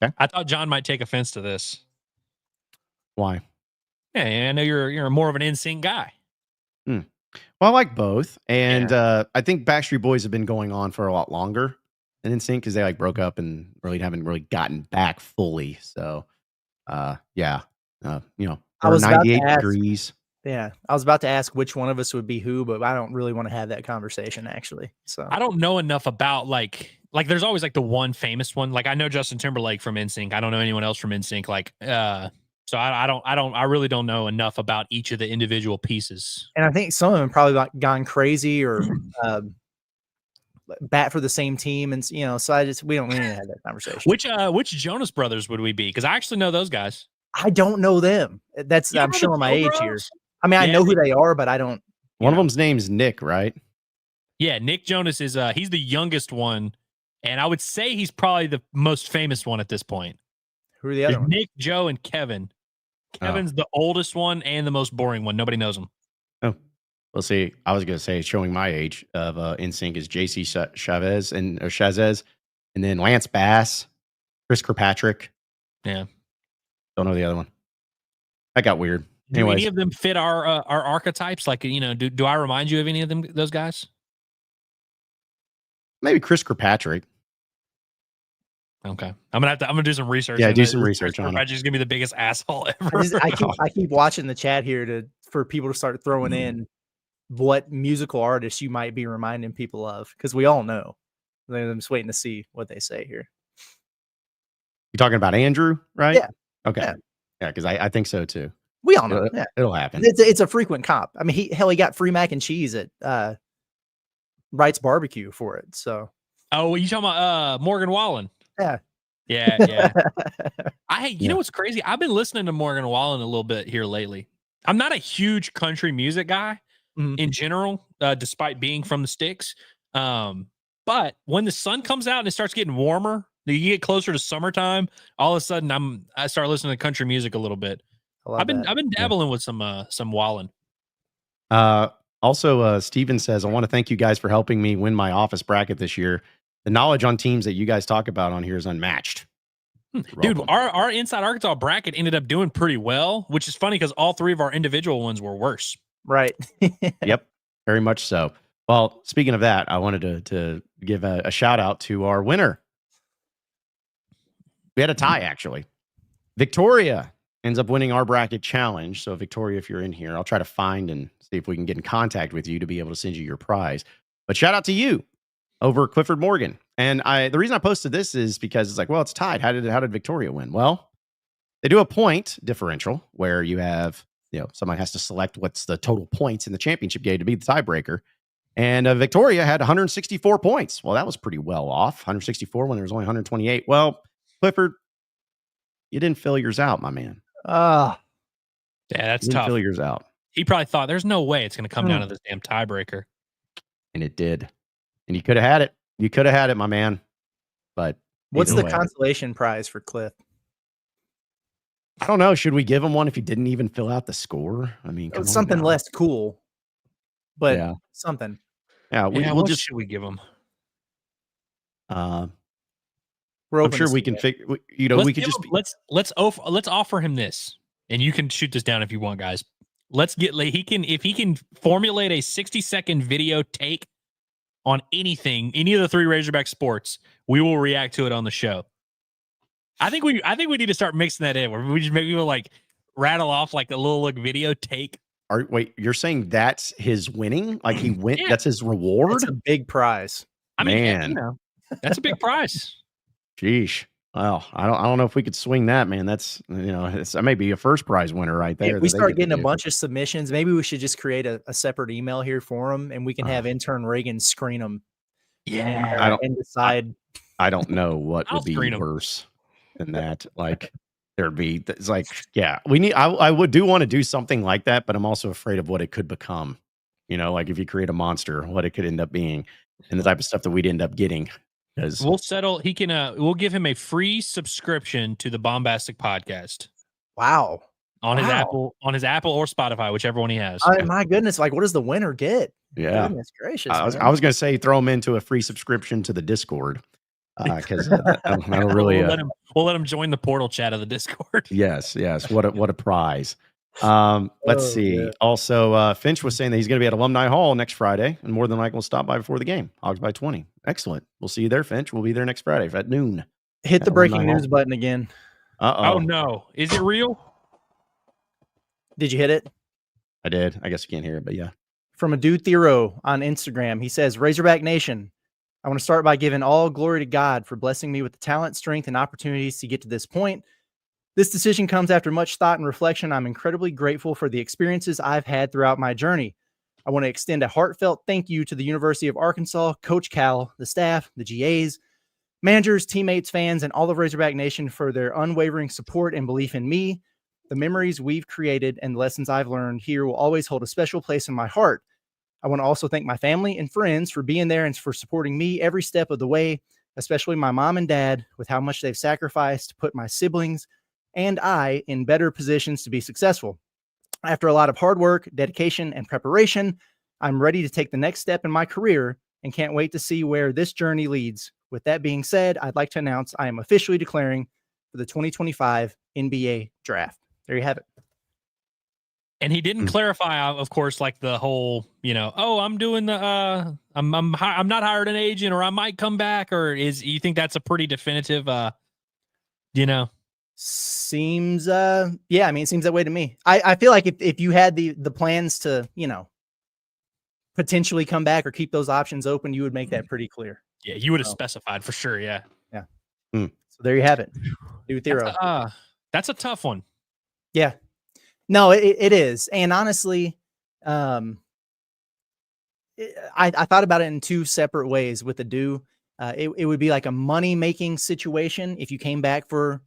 Okay. I thought John might take offense to this. Why? Yeah, I know you're more of an NSYNC guy. Well, I like both, and I think Backstreet Boys have been going on for a lot longer than NSYNC because they broke up and really haven't really gotten back fully. So, I was 98 degrees. Yeah, I was about to ask which one of us would be who, but I don't really want to have that conversation actually. So I don't know enough about like there's always the one famous one. Like I know Justin Timberlake from NSYNC. I don't know anyone else from NSYNC. So I really don't know enough about each of the individual pieces. And I think some of them probably gone crazy or bat for the same team, and so we don't need to have that conversation. Which Jonas Brothers would we be? Because I actually know those guys. I don't know them. I'm showing my age here. I mean, I know who they are, but I don't. One of them's name's Nick, right? Yeah, Nick Jonas is he's the youngest one, and I would say he's probably the most famous one at this point. Who are the other ones? Nick, Joe, and Kevin. Kevin's the oldest one and the most boring one. Nobody knows him. Oh, well, see, I was going to say, showing my age of NSYNC is JC Chazez and then Lance Bass, Chris Kirkpatrick. Yeah. Don't know the other one. That got weird. Do any of them fit our archetypes? Like, do I remind you of any of them, those guys? Maybe Chris Kirkpatrick. Okay, I'm gonna do some research. Yeah, do some research on it. Just gonna be the biggest asshole ever. I keep watching the chat here for people to start throwing in what musical artists you might be reminding people of, because we all know. I'm just waiting to see what they say here. You're talking about Andrew, right? Yeah. Okay. Yeah, because I think so too. We all know. It'll happen. It's a frequent comp. I mean, he got free mac and cheese at Wright's Barbecue for it. So. Oh, you talking about Morgan Wallen? Yeah. Yeah. You know what's crazy? I've been listening to Morgan Wallen a little bit here lately. I'm not a huge country music guy in general, despite being from the sticks. But when the sun comes out and it starts getting warmer, you get closer to summertime, all of a sudden I start listening to country music a little bit. I've been dabbling with some Wallen. Also, Steven says, I want to thank you guys for helping me win my office bracket this year. The knowledge on teams that you guys talk about on here is unmatched. Dude, our Inside Arkansas bracket ended up doing pretty well, which is funny because all three of our individual ones were worse. Right. Yep, very much so. Well, speaking of that, I wanted to give a shout out to our winner. We had a tie, actually. Victoria ends up winning our bracket challenge. So, Victoria, if you're in here, I'll try to find and see if we can get in contact with you to be able to send you your prize. But shout out to you over Clifford Morgan. And the reason I posted this is because it's like, well, it's tied. How did Victoria win? Well, they do a point differential where you have, somebody has to select what's the total points in the championship game to be the tiebreaker. And Victoria had 164 points. Well, that was pretty well off. 164 when there was only 128. Well, Clifford, you didn't fill yours out, my man. Yeah, that's tough. Fill yours out. He probably thought there's no way it's going to come down to this damn tiebreaker. And it did. And you could have had it. You could have had it, my man. But what's the consolation prize for Cliff? I don't know. Should we give him one if he didn't even fill out the score? I mean, something less cool, but something. Yeah, we'll just should we give him? I'm sure we can figure. We could just let's offer him this, and you can shoot this down if you want, guys. Let's get if he can formulate a 60-second video take on any of the three Razorback sports, we will react to it on the show. I think we need to start mixing that in where we just maybe we'll rattle off a little video take. Wait, you're saying that's his winning? Like he went? Yeah. That's his reward? That's a big prize. I mean, that's a big prize. Sheesh. Well, I don't know if we could swing that, man. That's that may be a first prize winner right there. If we start getting a bunch of submissions, maybe we should just create a separate email here for them, and we can have intern Reagan screen them. Yeah. and decide. I don't know what I'll would be screen 'em. worse than that. Like there'd be, it's like, yeah, we need, I would want to do something like that, but I'm also afraid of what it could become. You know, like if you create a monster, what it could end up being and the type of stuff that we'd end up getting. Because We'll settle. He can. We'll give him a free subscription to the Bombastic Podcast Wow. on his Apple, or Spotify, whichever one he has. My goodness. Like, what does the winner get? yeah, Goodness gracious. I was man. going to say throw him into a free subscription to the Discord because that'll really. We'll let him join the portal chat of the Discord. Yes. What a prize. Let's see. Yeah. Also, Finch was saying that he's going to be at Alumni Hall next Friday, and more than likely will stop by before the game. Hogs by 20. Excellent. We'll see you there, Finch. We'll be there next Friday at noon. Hit the at breaking Alumni news Hall. button again. Oh no! Is it real? Did you hit it? I did. I guess you can't hear it, but yeah. From a dude Thero on Instagram. He says, Razorback Nation, I want to start by giving all glory to God for blessing me with the talent, strength, and opportunities to get to this point. This decision comes after much thought and reflection. I'm incredibly grateful for the experiences I've had throughout my journey. I want to extend a heartfelt thank you to the University of Arkansas, Coach Cal, the staff, the GAs, managers, teammates, fans, and all of Razorback Nation for their unwavering support and belief in me. The memories we've created and the lessons I've learned here will always hold a special place in my heart. I want to also thank my family and friends for being there and for supporting me every step of the way, especially my mom and dad with how much they've sacrificed to put my siblings and I in better positions to be successful. After a lot of hard work, dedication, and preparation, I'm ready to take the next step in my career and can't wait to see where this journey leads. With that being said, I'd like to announce I am officially declaring for the 2025 NBA draft. There you have it. And he didn't clarify, of course, like the whole, I'm doing the, I'm not hired an agent, or I might come back, or you think that's a pretty definitive, Seems, yeah, I mean, it seems that way to me. I feel like if you had the plans to, potentially come back or keep those options open, you would make that pretty clear. Yeah, you would have specified for sure. Yeah. Yeah. So there you have it. Dude Thero. That's a tough one. Yeah. No, it is. And honestly, I thought about it in two separate ways with the do. It would be like a money-making situation if you came back for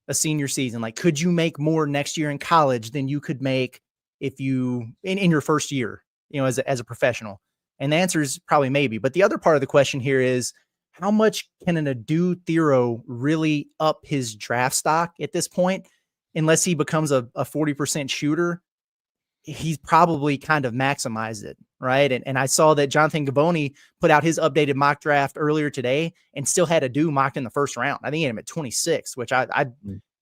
a senior season. Like, could you make more next year in college than you could make if you in your first year, as a professional? And the answer is probably maybe. But the other part of the question here is, how much can an Adu Thero really up his draft stock at this point? Unless he becomes a 40% shooter, he's probably kind of maximized it, right? And I saw that Jonathan Gavoni put out his updated mock draft earlier today and still had Adu mocked in the first round. I think he had him at 26, which I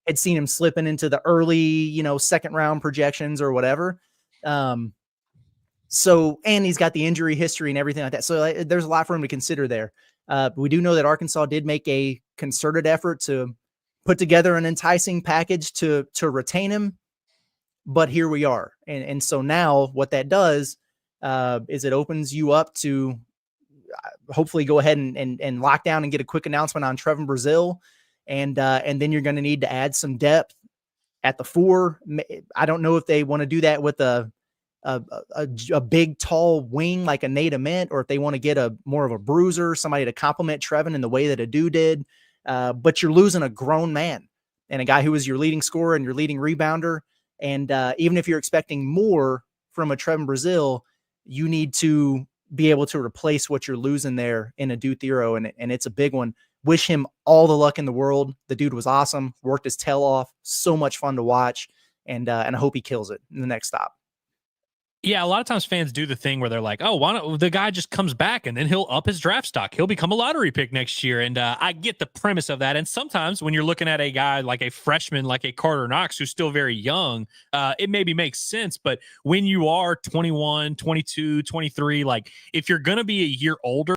had seen him slipping into the early, second round projections or whatever. So, and he's got the injury history and everything like that. So there's a lot for him to consider there. We do know that Arkansas did make a concerted effort to put together an enticing package to retain him, but here we are. And so now what that does is it opens you up to hopefully go ahead and lock down and get a quick announcement on Trevin Brazil. And then you're going to need to add some depth at the 4. I don't know if they want to do that with a big, tall wing like a Nate Ament, or if they want to get more of a bruiser, somebody to complement Trevin in the way that Adu did. But you're losing a grown man and a guy who was your leading scorer and your leading rebounder. And even if you're expecting more from a Trevin Brazil, you need to be able to replace what you're losing there in Adu Thero. And it's a big one. Wish him all the luck in the world. The dude was awesome. Worked his tail off. So much fun to watch. And I hope he kills it in the next stop. Yeah, a lot of times fans do the thing where they're like, oh, why don't the guy just comes back and then he'll up his draft stock. He'll become a lottery pick next year. And I get the premise of that. And sometimes when you're looking at a guy like a freshman, like a Carter Knox, who's still very young, it maybe makes sense. But when you are 21, 22, 23, like if you're going to be a year older,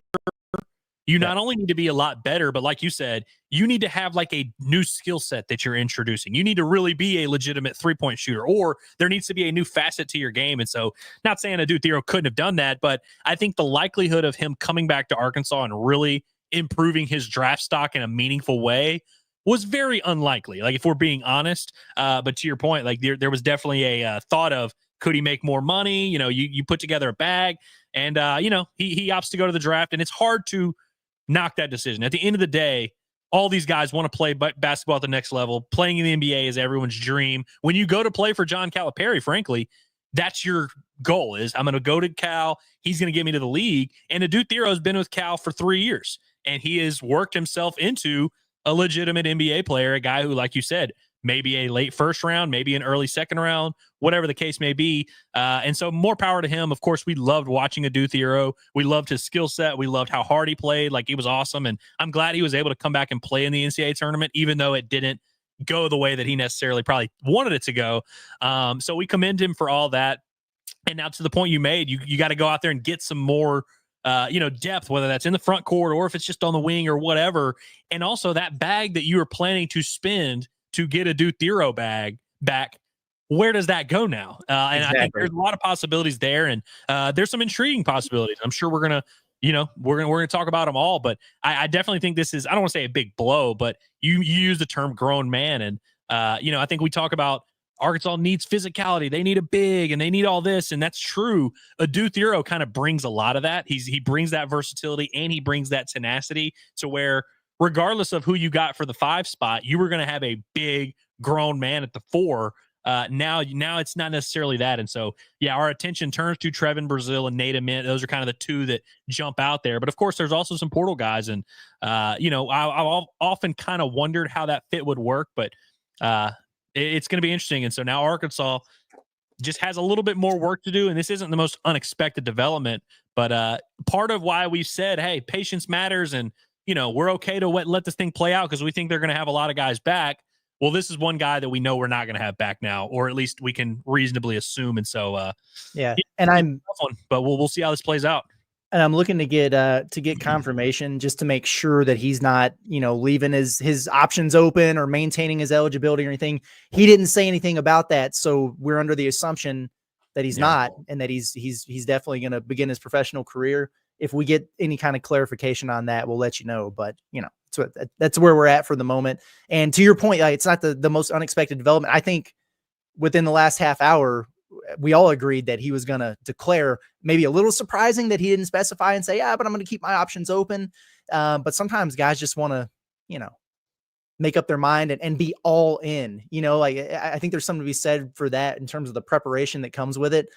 you not only need to be a lot better, but like you said, you need to have like a new skill set that you're introducing. You need to really be a legitimate 3-point shooter, or there needs to be a new facet to your game. And so, not saying Adu Thero couldn't have done that, but I think the likelihood of him coming back to Arkansas and really improving his draft stock in a meaningful way was very unlikely. Like if we're being honest, but to your point, like there was definitely a thought of, could he make more money? You put together a bag and, he opts to go to the draft, and it's hard to knock that decision. At the end of the day, all these guys want to play basketball at the next level. Playing in the NBA is everyone's dream. When you go to play for John Calipari, frankly, that's your goal is I'm going to go to Cal. He's going to get me to the league. And Adou Thiero has been with Cal for 3 years, and he has worked himself into a legitimate NBA player, a guy who, like you said, maybe a late first round, maybe an early second round, whatever the case may be. And so more power to him. Of course, we loved watching Adou Thiero. We loved his skill set. We loved how hard he played. Like, he was awesome. And I'm glad he was able to come back and play in the NCAA tournament, even though it didn't go the way that he necessarily probably wanted it to go. So we commend him for all that. And now to the point you made, you got to go out there and get some more depth, whether that's in the front court or if it's just on the wing or whatever. And also that bag that you were planning to spend to get a Adou Thiero bag back, where does that go now? And exactly. I think there's a lot of possibilities there, and there's some intriguing possibilities. I'm sure we're gonna talk about them all, but I definitely think this is, I don't want to say a big blow, but you use the term grown man, and I think we talk about Arkansas needs physicality. They need a big, and they need all this, and that's true. Adou Thiero kind of brings a lot of that. He brings that versatility, and he brings that tenacity to where, regardless of who you got for the 5 spot, you were going to have a big grown man at the 4. Now it's not necessarily that. And so, our attention turns to Trevin Brazile and Nate Ament. Those are kind of the 2 that jump out there. But of course, there's also some portal guys. And, I've often kind of wondered how that fit would work, but it's going to be interesting. And so now Arkansas just has a little bit more work to do. And this isn't the most unexpected development, but part of why we've said, hey, patience matters. And, we're okay to let this thing play out because we think they're going to have a lot of guys back. Well, this is one guy that we know we're not going to have back now, or at least we can reasonably assume. And so, and but we'll see how this plays out. And I'm looking to get confirmation just to make sure that he's not, leaving his options open or maintaining his eligibility or anything. He didn't say anything about that, so we're under the assumption that he's not, and that he's definitely going to begin his professional career. If we get any kind of clarification on that, we'll let you know. But that's where we're at for the moment. And to your point, it's not the most unexpected development. I think within the last half hour, we all agreed that he was going to declare. Maybe a little surprising that he didn't specify and say, but I'm going to keep my options open. But sometimes guys just want to, make up their mind and be all in. I think there's something to be said for that in terms of the preparation that comes with it.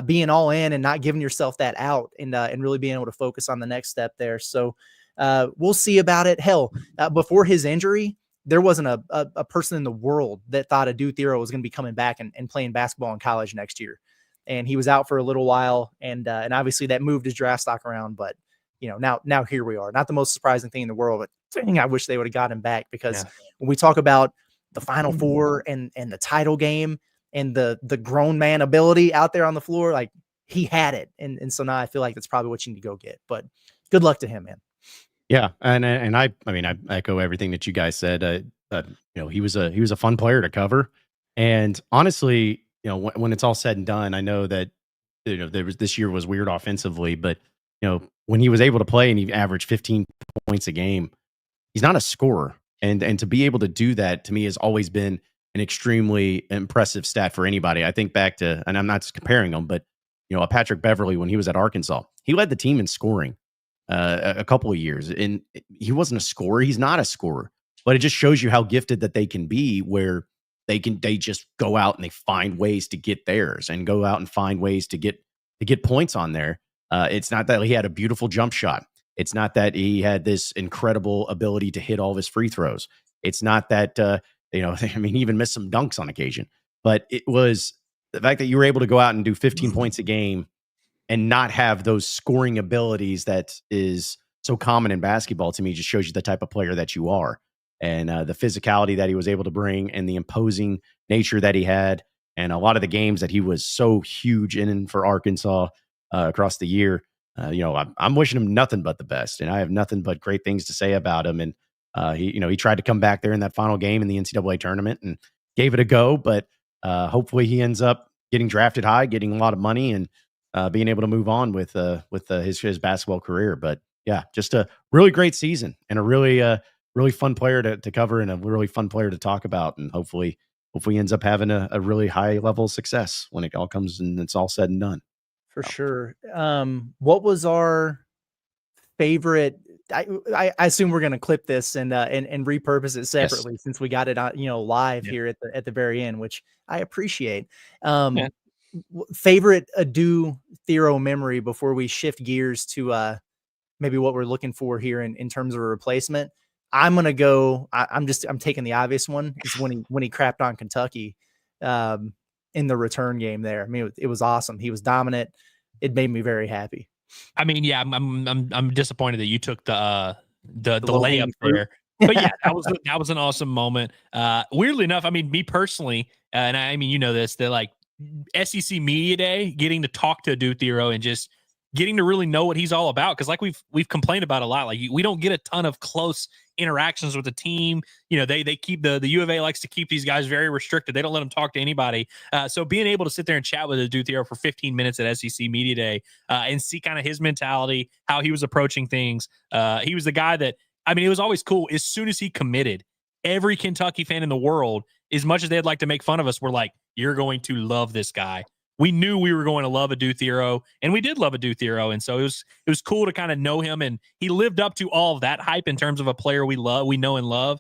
Being all in and not giving yourself that out, and really being able to focus on the next step there. So we'll see about it. Hell, before his injury, there wasn't a person in the world that thought Adou Thiero was going to be coming back and playing basketball in college next year. And he was out for a little while, and obviously that moved his draft stock around. But now here we are. Not the most surprising thing in the world, but dang, I wish they would have got him back, because when we talk about the Final Four and the title game and the grown man ability out there on the floor, like, he had it. And so now I feel like that's probably what you need to go get. But good luck to him, man. Yeah, and I echo everything that you guys said. He was a fun player to cover, and honestly, when it's all said and done, I know that this year was weird offensively, but when he was able to play and he averaged 15 points a game, he's not a scorer, and to be able to do that, to me, has always been an extremely impressive stat for anybody. I think back to, and I'm not just comparing him, but Patrick Beverly, when he was at Arkansas, he led the team in scoring a couple of years, and he wasn't a scorer. He's not a scorer, but it just shows you how gifted that they can be, where they just go out and they find ways to get theirs and go out and find ways to get points on there. It's not that he had a beautiful jump shot. It's not that he had this incredible ability to hit all of his free throws. It's not that, he even missed some dunks on occasion, but it was the fact that you were able to go out and do 15 points a game and not have those scoring abilities that is so common in basketball. To me, just shows you the type of player that you are, and the physicality that he was able to bring, and the imposing nature that he had, and a lot of the games that he was so huge in for Arkansas across the year. I'm wishing him nothing but the best, and I have nothing but great things to say about him. And he tried to come back there in that final game in the NCAA tournament and gave it a go, but hopefully he ends up getting drafted high, getting a lot of money, and being able to move on with his basketball career. But yeah, just a really great season, and a really fun player to cover, and a really fun player to talk about. And hopefully he ends up having a really high level of success when it all comes and it's all said and done. For sure. What was our favorite I assume we're going to clip this and repurpose it separately since we got it on, live here at the very end, which I appreciate. Yeah. Favorite Adu Thero memory before we shift gears to maybe what we're looking for here in terms of a replacement. I'm going to go, I'm taking the obvious one is when he crapped on Kentucky in the return game there. I mean, it was awesome. He was dominant. It made me very happy. I mean, yeah, I'm disappointed that you took the low-hanging layup fruit. there. But yeah, that was an awesome moment. Weirdly enough, I mean, me personally, and I mean, this, that like SEC Media Day, getting to talk to Adu Thero and just getting to really know what he's all about. Cause like we've complained about a lot. Like we don't get a ton of close interactions with the team. They keep the U of A likes to keep these guys very restricted. They don't let them talk to anybody. So being able to sit there and chat with Adu Thero for 15 minutes at SEC Media Day and see kind of his mentality, how he was approaching things. He was the guy that, I mean, it was always cool. As soon as he committed, every Kentucky fan in the world, as much as they'd like to make fun of us, were like, you're going to love this guy. We knew we were going to love Adu Thero, and we did love Adu Thero. And so it was cool to kind of know him, and he lived up to all of that hype in terms of a player we know and love.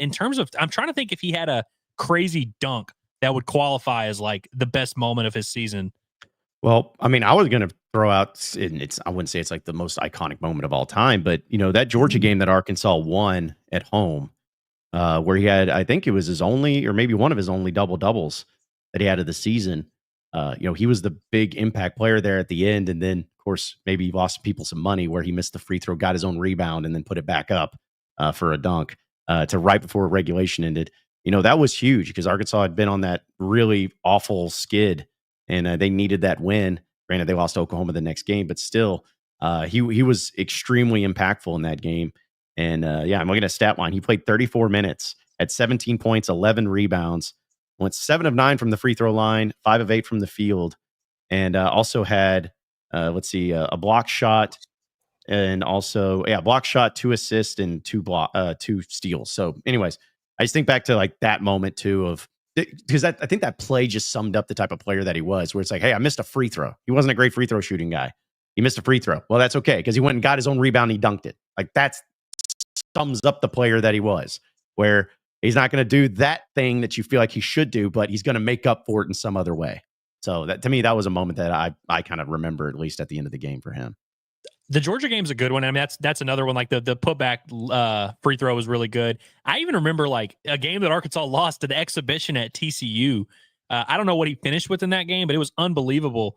In terms of, I'm trying to think if he had a crazy dunk that would qualify as like the best moment of his season. Well, I mean, I was going to throw out, I wouldn't say it's like the most iconic moment of all time, but that Georgia game that Arkansas won at home, where he had, I think it was his only, or maybe one of his only double doubles that he had of the season. He was the big impact player there at the end. And then, of course, maybe he lost people some money where he missed the free throw, got his own rebound, and then put it back up for a dunk to right before regulation ended. That was huge because Arkansas had been on that really awful skid, and they needed that win. Granted, they lost to Oklahoma the next game, but still, he was extremely impactful in that game. And I'm looking at stat line. He played 34 minutes, had 17 points, 11 rebounds, went 7 of 9 from the free throw line, 5 of 8 from the field, and also had, a block shot, and also, block shot, 2 assists, and 2 steals. So anyways, I just think back to like that moment too because I think that play just summed up the type of player that he was, where it's like, hey, I missed a free throw. He wasn't a great free throw shooting guy. He missed a free throw. Well, that's okay because he went and got his own rebound and he dunked it. Like that sums up the player that he was, where he's not going to do that thing that you feel like he should do, but he's going to make up for it in some other way. So that, to me, that was a moment that I kind of remember, at least at the end of the game for him. The Georgia game's a good one. I mean, that's another one. Like the putback free throw was really good. I even remember like a game that Arkansas lost to the exhibition at TCU. I don't know what he finished with in that game, but it was unbelievable.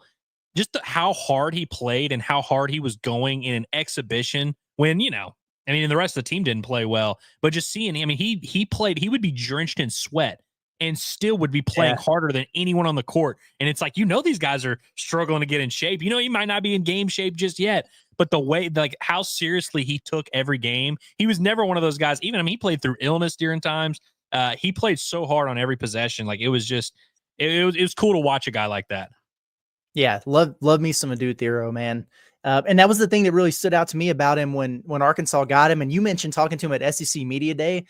Just how hard he played and how hard he was going in an exhibition when, the rest of the team didn't play well, but just seeing him, I mean, he played, he would be drenched in sweat and still would be playing harder than anyone on the court. And it's like, these guys are struggling to get in shape. He might not be in game shape just yet, but the way, like how seriously he took every game, he was never one of those guys. Even, he played through illness during times. He played so hard on every possession. Like it was just, it was cool to watch a guy like that. Yeah. Love me some Adu Thero, man. And that was the thing that really stood out to me about him when Arkansas got him. And you mentioned talking to him at SEC Media Day,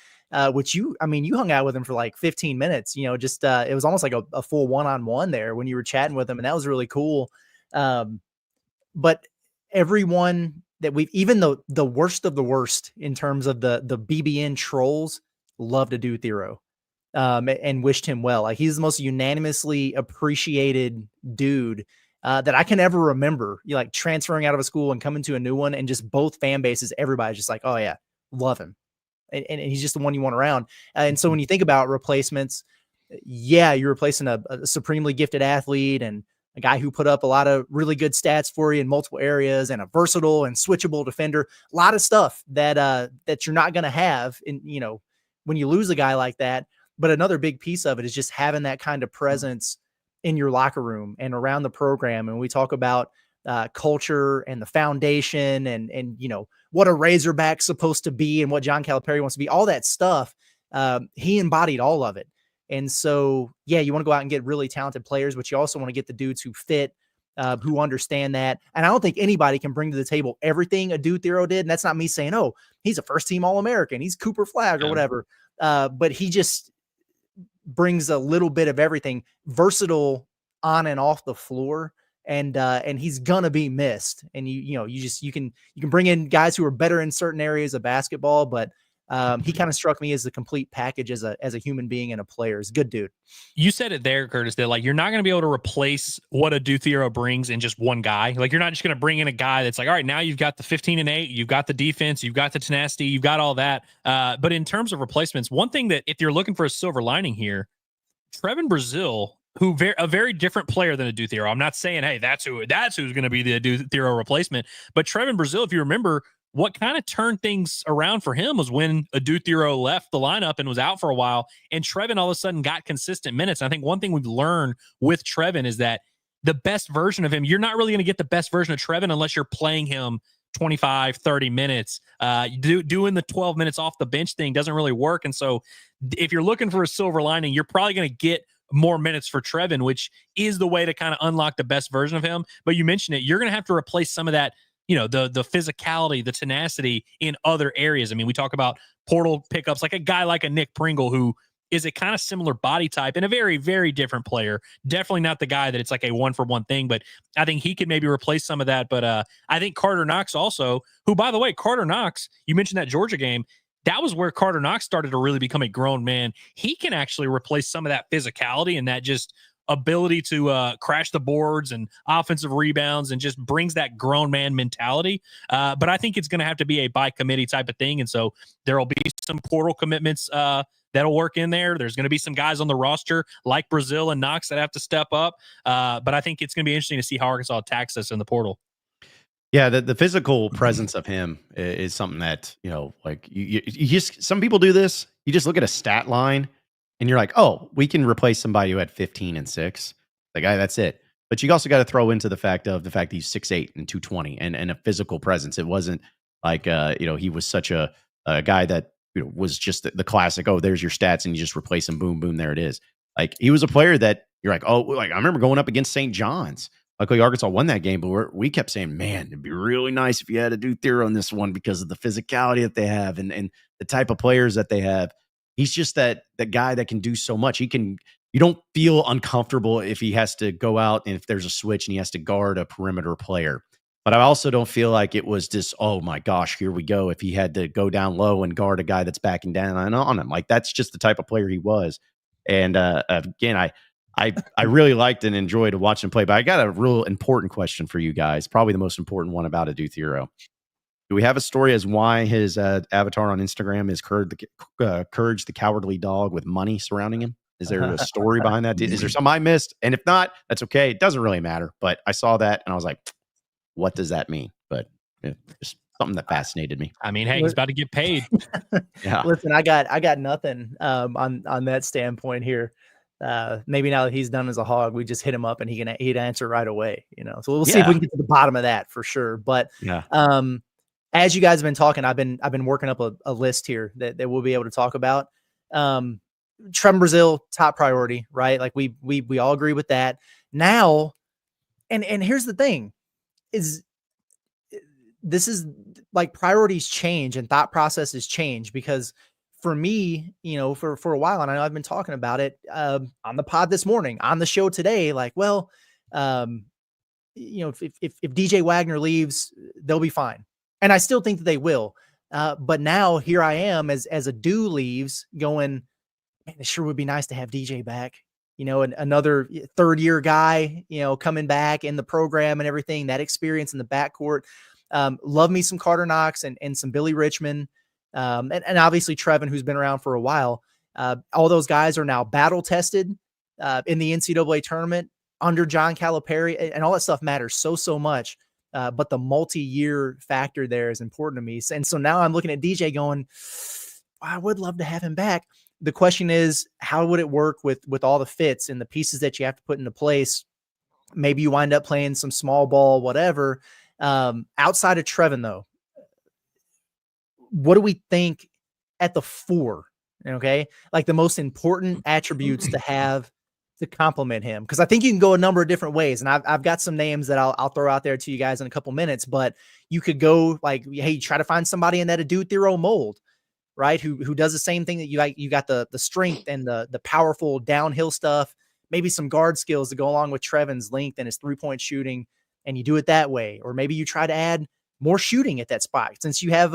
which you hung out with him for like 15 minutes, just it was almost like a full one-on-one there when you were chatting with him. And that was really cool. But everyone that even the worst of the worst in terms of the BBN trolls loved Adu Thero and wished him well. Like he's the most unanimously appreciated dude that I can ever remember, like transferring out of a school and coming to a new one, and just both fan bases, everybody's just like, oh yeah, love him. And he's just the one you want around. And so when you think about replacements, yeah, you're replacing a supremely gifted athlete and a guy who put up a lot of really good stats for you in multiple areas and a versatile and switchable defender, a lot of stuff that you're not going to have in, when you lose a guy like that. But another big piece of it is just having that kind of presence in your locker room and around the program. And we talk about culture and the foundation and what a Razorback's supposed to be and what John Calipari wants to be, all that stuff. He embodied all of it. And so, yeah, you want to go out and get really talented players, but you also want to get the dudes who fit, who understand that. And I don't think anybody can bring to the table everything Adu Thero did. And that's not me saying, oh, he's a first team All-American, he's Cooper Flag or whatever. But he just brings a little bit of everything, versatile on and off the floor. and he's gonna be missed. And you can bring in guys who are better in certain areas of basketball, but he kind of struck me as the complete package as a human being and a player. He's a good dude. You said it there, Curtis, that like you're not going to be able to replace what Adou Thiero brings in just one guy. Like you're not just going to bring in a guy that's like, all right, now you've got the 15 and 8, you've got the defense, you've got the tenacity, you've got all that. But in terms of replacements, one thing that if you're looking for a silver lining here, Trevin Brazile, who a very different player than Adou Thiero. I'm not saying, hey, that's who's going to be the Adou Thiero replacement. But Trevin Brazile, if you remember, what kind of turned things around for him was when Adou Thiero left the lineup and was out for a while, and Trevin all of a sudden got consistent minutes. And I think one thing we've learned with Trevin is that the best version of him, you're not really going to get the best version of Trevin unless you're playing him 25, 30 minutes. Doing the 12 minutes off the bench thing doesn't really work. And so if you're looking for a silver lining, you're probably going to get more minutes for Trevin, which is the way to kind of unlock the best version of him. But you mentioned it, you're going to have to replace some of that, the physicality, the tenacity in other areas. I mean, we talk about portal pickups, like a guy like a Nick Pringle, who is a kind of similar body type and a very, very different player. Definitely not the guy that it's like a 1-for-1 thing, but I think he could maybe replace some of that. But I think Carter Knox also, who, by the way, Carter Knox, you mentioned that Georgia game, that was where Carter Knox started to really become a grown man. He can actually replace some of that physicality and that just ability to crash the boards and offensive rebounds and just brings that grown man mentality. But I think it's going to have to be a by committee type of thing. And so there'll be some portal commitments that'll work in there. There's going to be some guys on the roster like Brazile and Knox that have to step up. But I think it's going to be interesting to see how Arkansas attacks this in the portal. Yeah, the physical presence of him is something that, like you just, some people do this. You just look at a stat line and you're like, oh, we can replace somebody who had 15 and 6. Like, that's it. But you also got to throw into the fact that he's 6'8" and 220 and a physical presence. It wasn't like, he was such a guy that, was just the classic, oh, there's your stats and you just replace him. Boom, boom, there it is. Like, he was a player that you're like, oh, like I remember going up against St. John's. Luckily, Arkansas won that game, but we kept saying, man, it'd be really nice if you had Adou Thiero on this one because of the physicality that they have and the type of players that they have. He's just that guy that can do so much. You don't feel uncomfortable if he has to go out and if there's a switch and he has to guard a perimeter player. But I also don't feel like it was just, oh my gosh, here we go. If he had to go down low and guard a guy that's backing down on him, like that's just the type of player he was. And again, I really liked and enjoyed watching him play. But I got a real important question for you guys, probably the most important one about Adou Thiero. Do we have a story as why his avatar on Instagram is Courage the Cowardly Dog with money surrounding him? Is there a story behind that? Is there something I missed? And if not, that's okay. It doesn't really matter. But I saw that and I was like, what does that mean? But just something that fascinated me. I mean, hey, he's about to get paid. Yeah. Listen, I got nothing on that standpoint here. Maybe now that he's done as a Hog, we just hit him up and he'd answer right away. So we'll see if we can get to the bottom of that for sure. But as you guys have been talking, I've been working up a list here that we'll be able to talk about. Trevin Brazile, top priority, right? Like we all agree with that. Now, and here's the thing, is this is like priorities change and thought processes change because for me, for a while, and I know I've been talking about it on the pod this morning, on the show today, like, well, if DJ Wagner leaves, they'll be fine. And I still think that they will. But now here I am as Adou leaves going, man, it sure would be nice to have DJ back, and another third year guy, coming back in the program and everything, that experience in the backcourt. Love me some Carter Knox and some Billy Richmond. And obviously Trevin, who's been around for a while. All those guys are now battle tested in the NCAA tournament under John Calipari, and all that stuff matters so much. But the multi-year factor there is important to me. And so now I'm looking at DJ going, I would love to have him back. The question is, how would it work with all the fits and the pieces that you have to put into place? Maybe you wind up playing some small ball, whatever. Outside of Trevin, though, what do we think at the 4? Okay. Like the most important attributes to have to complement him. Cause I think you can go a number of different ways. And I've got some names that I'll throw out there to you guys in a couple minutes, but you could go like, hey, try to find somebody in that Adou Thiero mold, right? Who does the same thing that you got the strength and the powerful downhill stuff, maybe some guard skills to go along with Trevin's length and his 3-point shooting, and you do it that way. Or maybe you try to add more shooting at that spot since you have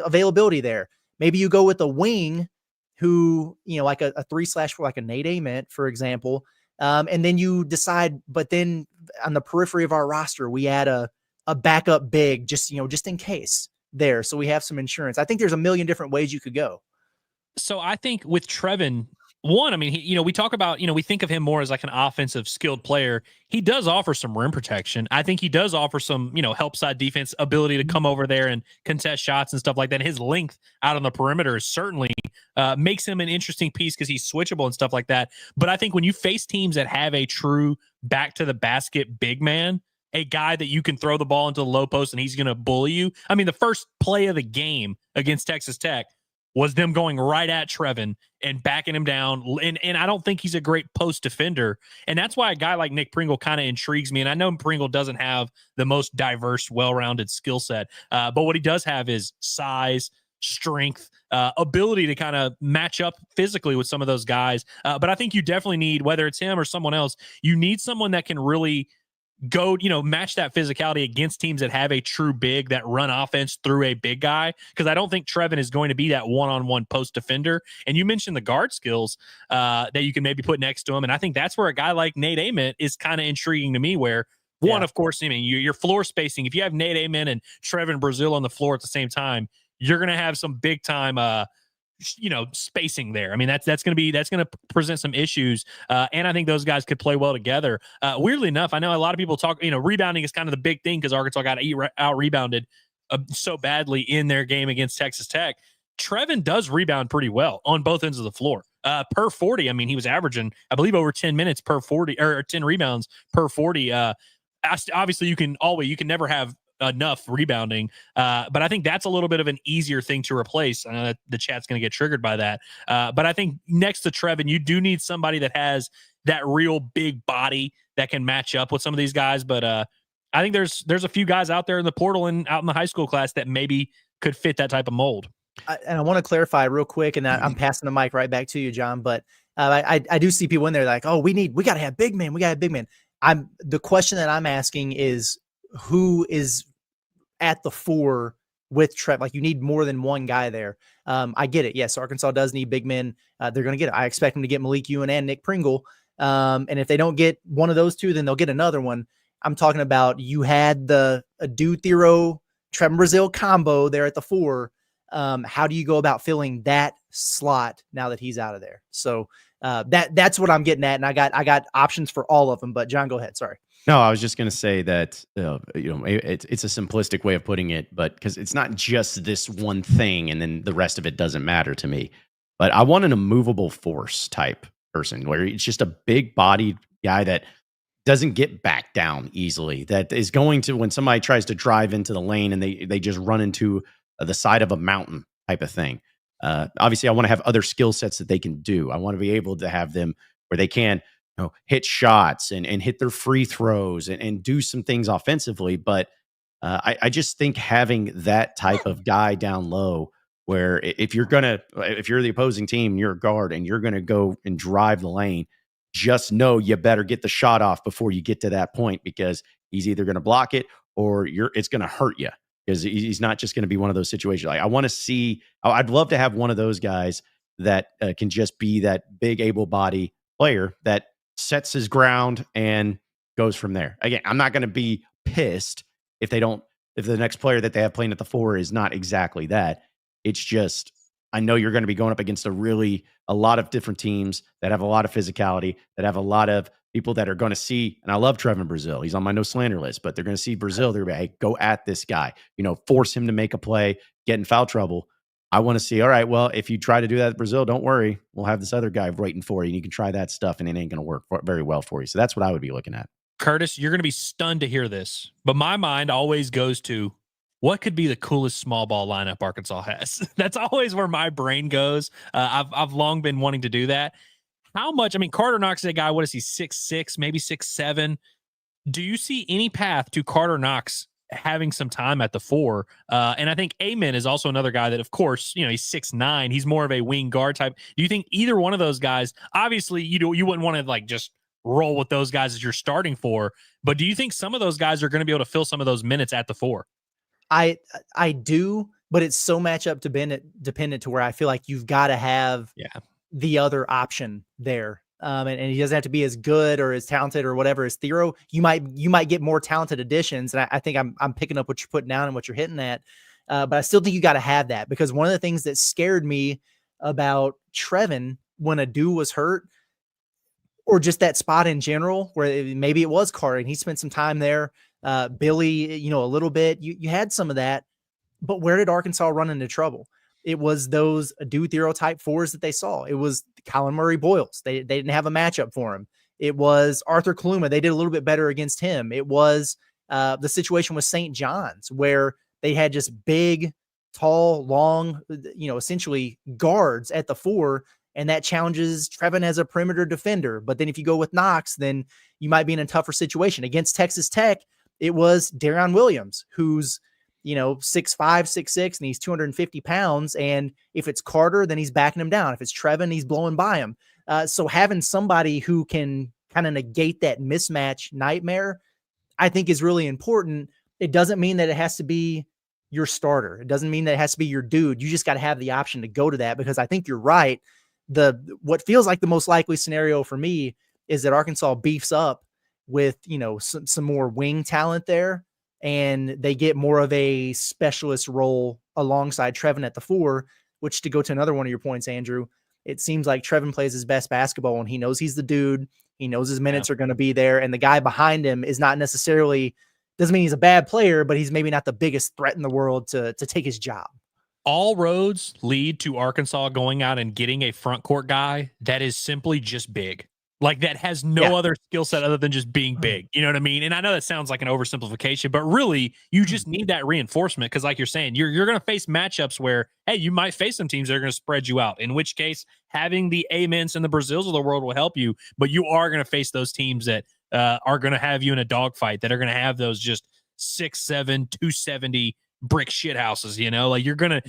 availability there. Maybe you go with a wing who, like a 3/4, like a Nate Ament, for example. And then you decide, but then on the periphery of our roster, we add a backup big, just in case there. So we have some insurance. I think there's a million different ways you could go. So I think with Trevin, one, I mean, we talk about, we think of him more as like an offensive skilled player. He does offer some rim protection. I think he does offer some, help side defense ability to come over there and contest shots and stuff like that. His length out on the perimeter is certainly makes him an interesting piece because he's switchable and stuff like that. But I think when you face teams that have a true back to the basket big man, a guy that you can throw the ball into the low post and he's going to bully you. I mean, the first play of the game against Texas Tech was them going right at Trevin and backing him down. And I don't think he's a great post defender. And that's why a guy like Nick Pringle kind of intrigues me. And I know Pringle doesn't have the most diverse, well-rounded skill set. But what he does have is size, strength, ability to kind of match up physically with some of those guys. But I think you definitely need, whether it's him or someone else, you need someone that can really go, match that physicality against teams that have a true big that run offense through a big guy. Because I don't think Trevin is going to be that one-on-one post defender. And you mentioned the guard skills that you can maybe put next to him. And I think that's where a guy like Nate Ament is kind of intriguing to me, where one, of course, I mean, your floor spacing, if you have Nate Ament and Trevin Brazil on the floor at the same time, you're going to have some big time, spacing there. I mean, that's going to present some issues. And I think those guys could play well together. Weirdly enough, I know a lot of people talk, rebounding is kind of the big thing because Arkansas got out rebounded so badly in their game against Texas Tech. Trevin does rebound pretty well on both ends of the floor. Per 40, I mean, he was averaging, I believe, over 10 minutes per 40 or 10 rebounds per 40. Obviously, you can never have enough rebounding, but I think that's a little bit of an easier thing to replace. I know that the chat's going to get triggered by that, but I think next to Trevin, you do need somebody that has that real big body that can match up with some of these guys. But I think there's a few guys out there in the portal and out in the high school class that maybe could fit that type of mold. And I want to clarify real quick, and I'm passing the mic right back to you, John. But I do see people in there like, oh, we got to have big men. We got to have big men. The question that I'm asking is, who is at the 4 with Trev? Like, you need more than one guy there. I get it. Yes, Arkansas does need big men. They're going to get it. I expect them to get Malik Ewan and Nick Pringle. And if they don't get one of those two, then they'll get another one. I'm talking about, you had the Adu Thero, Trevin Brazil combo there at the 4. How do you go about filling that slot now that he's out of there? So that's what I'm getting at. And I got options for all of them, but John, go ahead. Sorry. No, I was just going to say that, it's a simplistic way of putting it, but because it's not just this one thing and then the rest of it doesn't matter to me. But I want an immovable force type person where it's just a big bodied guy that doesn't get back down easily, that is going to, when somebody tries to drive into the lane and they just run into the side of a mountain type of thing. Obviously, I want to have other skill sets that they can do. I want to be able to have them where they can hit shots and hit their free throws and do some things offensively. But I just think having that type of guy down low, where if you're the opposing team, you're a guard and you're going to go and drive the lane, just know you better get the shot off before you get to that point, because he's either going to block it or it's going to hurt you, because he's not just going to be one of those situations. Like, I'd love to have one of those guys that can just be that big, able-bodied player that sets his ground and goes from there. Again, I'm not going to be pissed if the next player that they have playing at the 4 is not exactly that. It's just, I know you're going to be going up against a lot of different teams that have a lot of physicality, that have a lot of people that are going to see, and I love Trevin Brazil. He's on my no slander list, but they're going to see Brazil. They're going to be, hey, go at this guy, force him to make a play, get in foul trouble. I want to see, all right, well, if you try to do that at Brazil, don't worry. We'll have this other guy waiting for you, and you can try that stuff, and it ain't going to work very well for you. So that's what I would be looking at. Curtis, you're going to be stunned to hear this, but my mind always goes to, what could be the coolest small ball lineup Arkansas has? That's always where my brain goes. I've long been wanting to do that. How much? I mean, Carter Knox is a guy, what is he, 6'6", maybe 6'7"? Do you see any path to Carter Knox having some time at the 4. And I think Amen is also another guy that, of course, he's 6'9". He's more of a wing guard type. Do you think either one of those guys, obviously, you wouldn't want to like just roll with those guys as you're starting 4, but do you think some of those guys are going to be able to fill some of those minutes at the 4? I do, but it's so matchup dependent to where I feel like you've got to have the other option there. And he doesn't have to be as good or as talented or whatever as Thero. You might get more talented additions. And I think I'm picking up what you're putting down and what you're hitting at. But I still think you got to have that, because one of the things that scared me about Trevin when Adu was hurt, or just that spot in general, where maybe it was Carter and he spent some time there. Billy, a little bit, you had some of that, but where did Arkansas run into trouble? It was those Adu Thero type 4s that they saw. It was Colin Murray Boyles. They didn't have a matchup for him. It was Arthur Kaluma. They did a little bit better against him. It was the situation with St. John's, where they had just big, tall, long, essentially guards at the 4, and that challenges Trevin as a perimeter defender. But then if you go with Knox, then you might be in a tougher situation. Against Texas Tech, it was Darion Williams, who's 6'5", 6'6", and he's 250 pounds. And if it's Carter, then he's backing him down. If it's Trevin, he's blowing by him. So having somebody who can kind of negate that mismatch nightmare, I think is really important. It doesn't mean that it has to be your starter. It doesn't mean that it has to be your dude. You just got to have the option to go to that, because I think you're right. What feels like the most likely scenario for me is that Arkansas beefs up with, some more wing talent there, and they get more of a specialist role alongside Trevin at the 4, which, to go to another one of your points, Andrew, it seems like Trevin plays his best basketball when he knows he's the dude. He knows his minutes are going to be there, and the guy behind him is not necessarily, doesn't mean he's a bad player, but he's maybe not the biggest threat in the world to take his job. All roads lead to Arkansas going out and getting a front court guy that is simply just big. Like, that has no other skill set other than just being big. You know what I mean? And I know that sounds like an oversimplification, but really, you just need that reinforcement, because like you're saying, you're going to face matchups where, hey, you might face some teams that are going to spread you out, in which case having the Amens and the Brazils of the world will help you, but you are going to face those teams that are going to have you in a dogfight, that are going to have those just 6'7", 270 brick shit houses, like you're gonna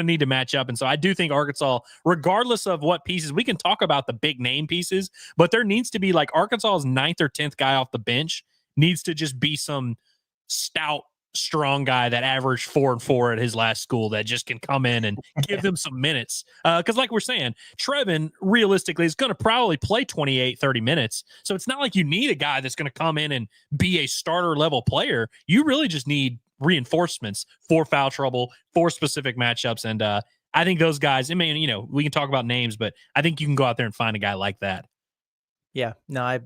need to match up. And so I do think Arkansas, regardless of what pieces, we can talk about the big name pieces, but there needs to be, like, Arkansas's 9th or 10th guy off the bench needs to just be some stout, strong guy that averaged 4 and 4 at his last school, that just can come in and give them some minutes. Because like we're saying, Trevin realistically is going to probably play 28, 30 minutes. So it's not like you need a guy that's going to come in and be a starter level player. You really just need reinforcements for foul trouble, for specific matchups. And I think those guys, I mean, we can talk about names, but I think you can go out there and find a guy like that. Yeah, no, I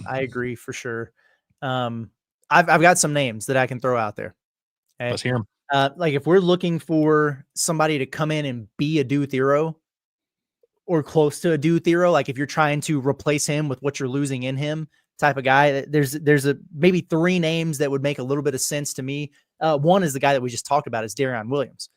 agree for sure. I've got some names that I can throw out there. Okay? Let's hear them. Like, if we're looking for somebody to come in and be a Adu Thero or close to a Adu Thero, like if you're trying to replace him with what you're losing in him type of guy, there's maybe 3 names that would make a little bit of sense to me. One is the guy that we just talked about, is Darion Williams.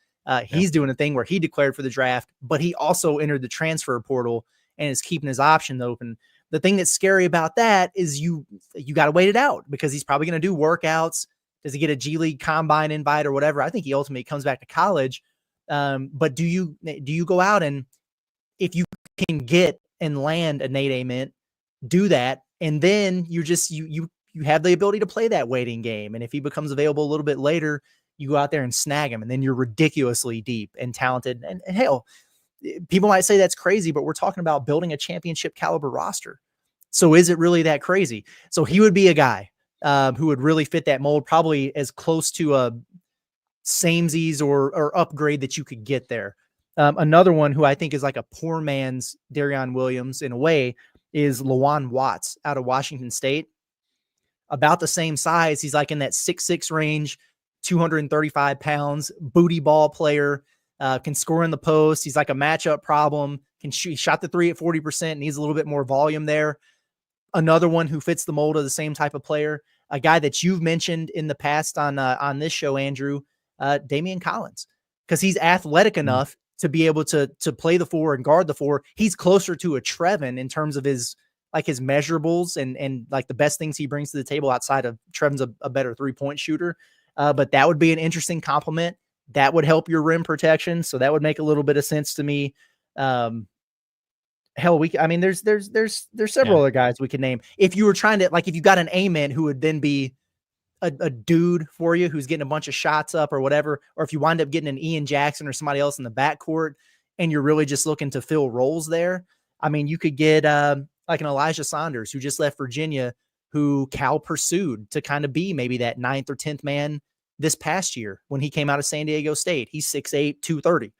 He's doing a thing where he declared for the draft, but he also entered the transfer portal and is keeping his options open. The thing that's scary about that is you got to wait it out, because he's probably going to do workouts. Does he get a G League combine invite or whatever? I think he ultimately comes back to college. But do you go out, and if you can get and land a Nate Ament, do that, and then you have the ability to play that waiting game. And if he becomes available a little bit later, you go out there and snag him, and then you're ridiculously deep and talented. And hell, people might say that's crazy, but we're talking about building a championship caliber roster. So is it really that crazy? So he would be a guy who would really fit that mold, probably as close to a samesies or upgrade that you could get there. Another one who I think is like a poor man's Darion Williams in a way is Lawan Watts out of Washington State. About the same size. He's like in that 6'6" range, 235 pounds, booty ball player, can score in the post. He's like a matchup problem. He shot the 3 at 40%, needs a little bit more volume there. Another one who fits the mold of the same type of player, a guy that you've mentioned in the past on this show, Andrew, Damian Collins, because he's athletic enough to be able to play the 4 and guard the 4. He's closer to a Trevin in terms of his measurables and like the best things he brings to the table outside of Trevin's a better 3-point shooter. But that would be an interesting compliment. That would help your rim protection. So that would make a little bit of sense to me. Hell, there's several other guys we could name. If you were trying to, like, if you got an amen who would then be a dude for you who's getting a bunch of shots up or whatever, or if you wind up getting an Ian Jackson or somebody else in the backcourt and you're really just looking to fill roles there. I mean, you could get like an Elijah Saunders who just left Virginia, who Cal pursued to kind of be maybe that 9th or 10th man this past year when he came out of San Diego State. He's 6'8", 230.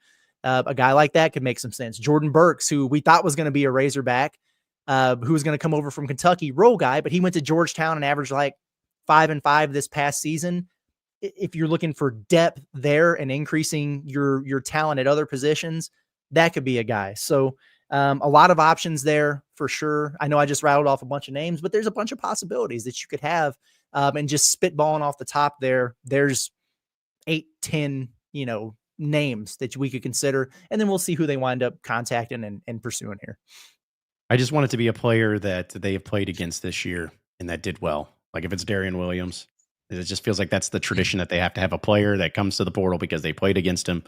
A guy like that could make some sense. Jordan Burks, who we thought was going to be a Razorback, who was going to come over from Kentucky, role guy, but he went to Georgetown and averaged like 5 and 5 this past season. If you're looking for depth there and increasing your talent at other positions, that could be a guy. So a lot of options there for sure. I know I just rattled off a bunch of names, but there's a bunch of possibilities that you could have. And just spitballing off the top there's 8, 10, names that we could consider. And then we'll see who they wind up contacting and pursuing here. I just want it to be a player that they have played against this year and that did well. Like if it's Darian Williams, it just feels like that's the tradition that they have to have a player that comes to the portal because they played against him.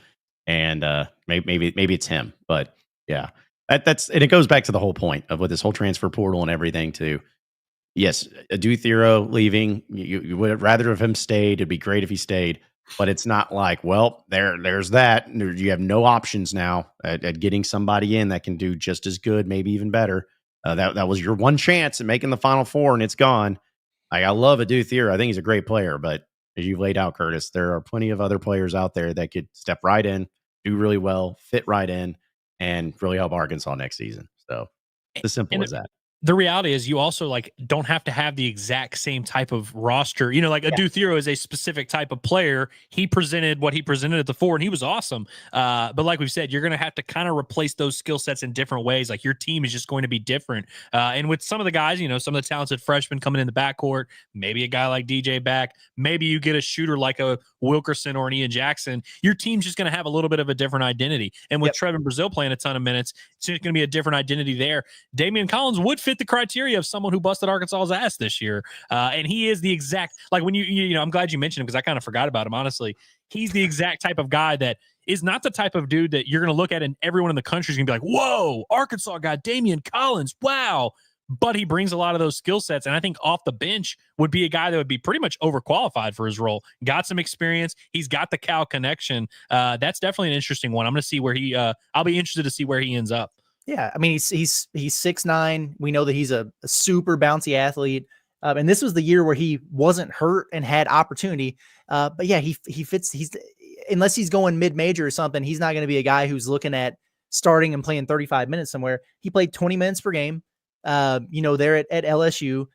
And maybe it's him. But yeah, that's and it goes back to the whole point of with this whole transfer portal and everything too. Yes, Adu Thero leaving, you would rather have him stayed. It'd be great if he stayed. But it's not like, well, there's that. You have no options now at getting somebody in that can do just as good, maybe even better. That was your one chance at making the Final Four, and it's gone. I love Adu Thero. I think he's a great player, but as you've laid out, Curtis, there are plenty of other players out there that could step right in, do really well, fit right in, and really help Arkansas next season. So it's as simple as that. The reality is you also don't have to have the exact same type of roster. Adu Thero is a specific type of player. He presented what he presented at the 4 and he was awesome. But like we've said, you're going to have to kind of replace those skill sets in different ways. Like your team is just going to be different. And with some of the guys, some of the talented freshmen coming in the backcourt, maybe a guy like DJ back, maybe you get a shooter like a Wilkerson or an Ian Jackson, your team's just going to have a little bit of a different identity. And with Trevin Brazile playing a ton of minutes, it's just going to be a different identity there. Damian Collins would fit the criteria of someone who busted Arkansas's ass this year. And he is the exact, like when I'm glad you mentioned him because I kind of forgot about him, honestly. He's the exact type of guy that is not the type of dude that you're going to look at and everyone in the country is going to be like, whoa, Arkansas got Damian Collins. Wow. But he brings a lot of those skill sets. And I think off the bench would be a guy that would be pretty much overqualified for his role. Got some experience. He's got the Cal connection. That's definitely an interesting one. I'm going to see where I'll be interested to see where he ends up. Yeah, I mean, he's 6'9". We know that he's a super bouncy athlete. And this was the year where he wasn't hurt and had opportunity. But yeah, he fits. Unless he's going mid-major or something, he's not going to be a guy who's looking at starting and playing 35 minutes somewhere. He played 20 minutes per game. There at LSU,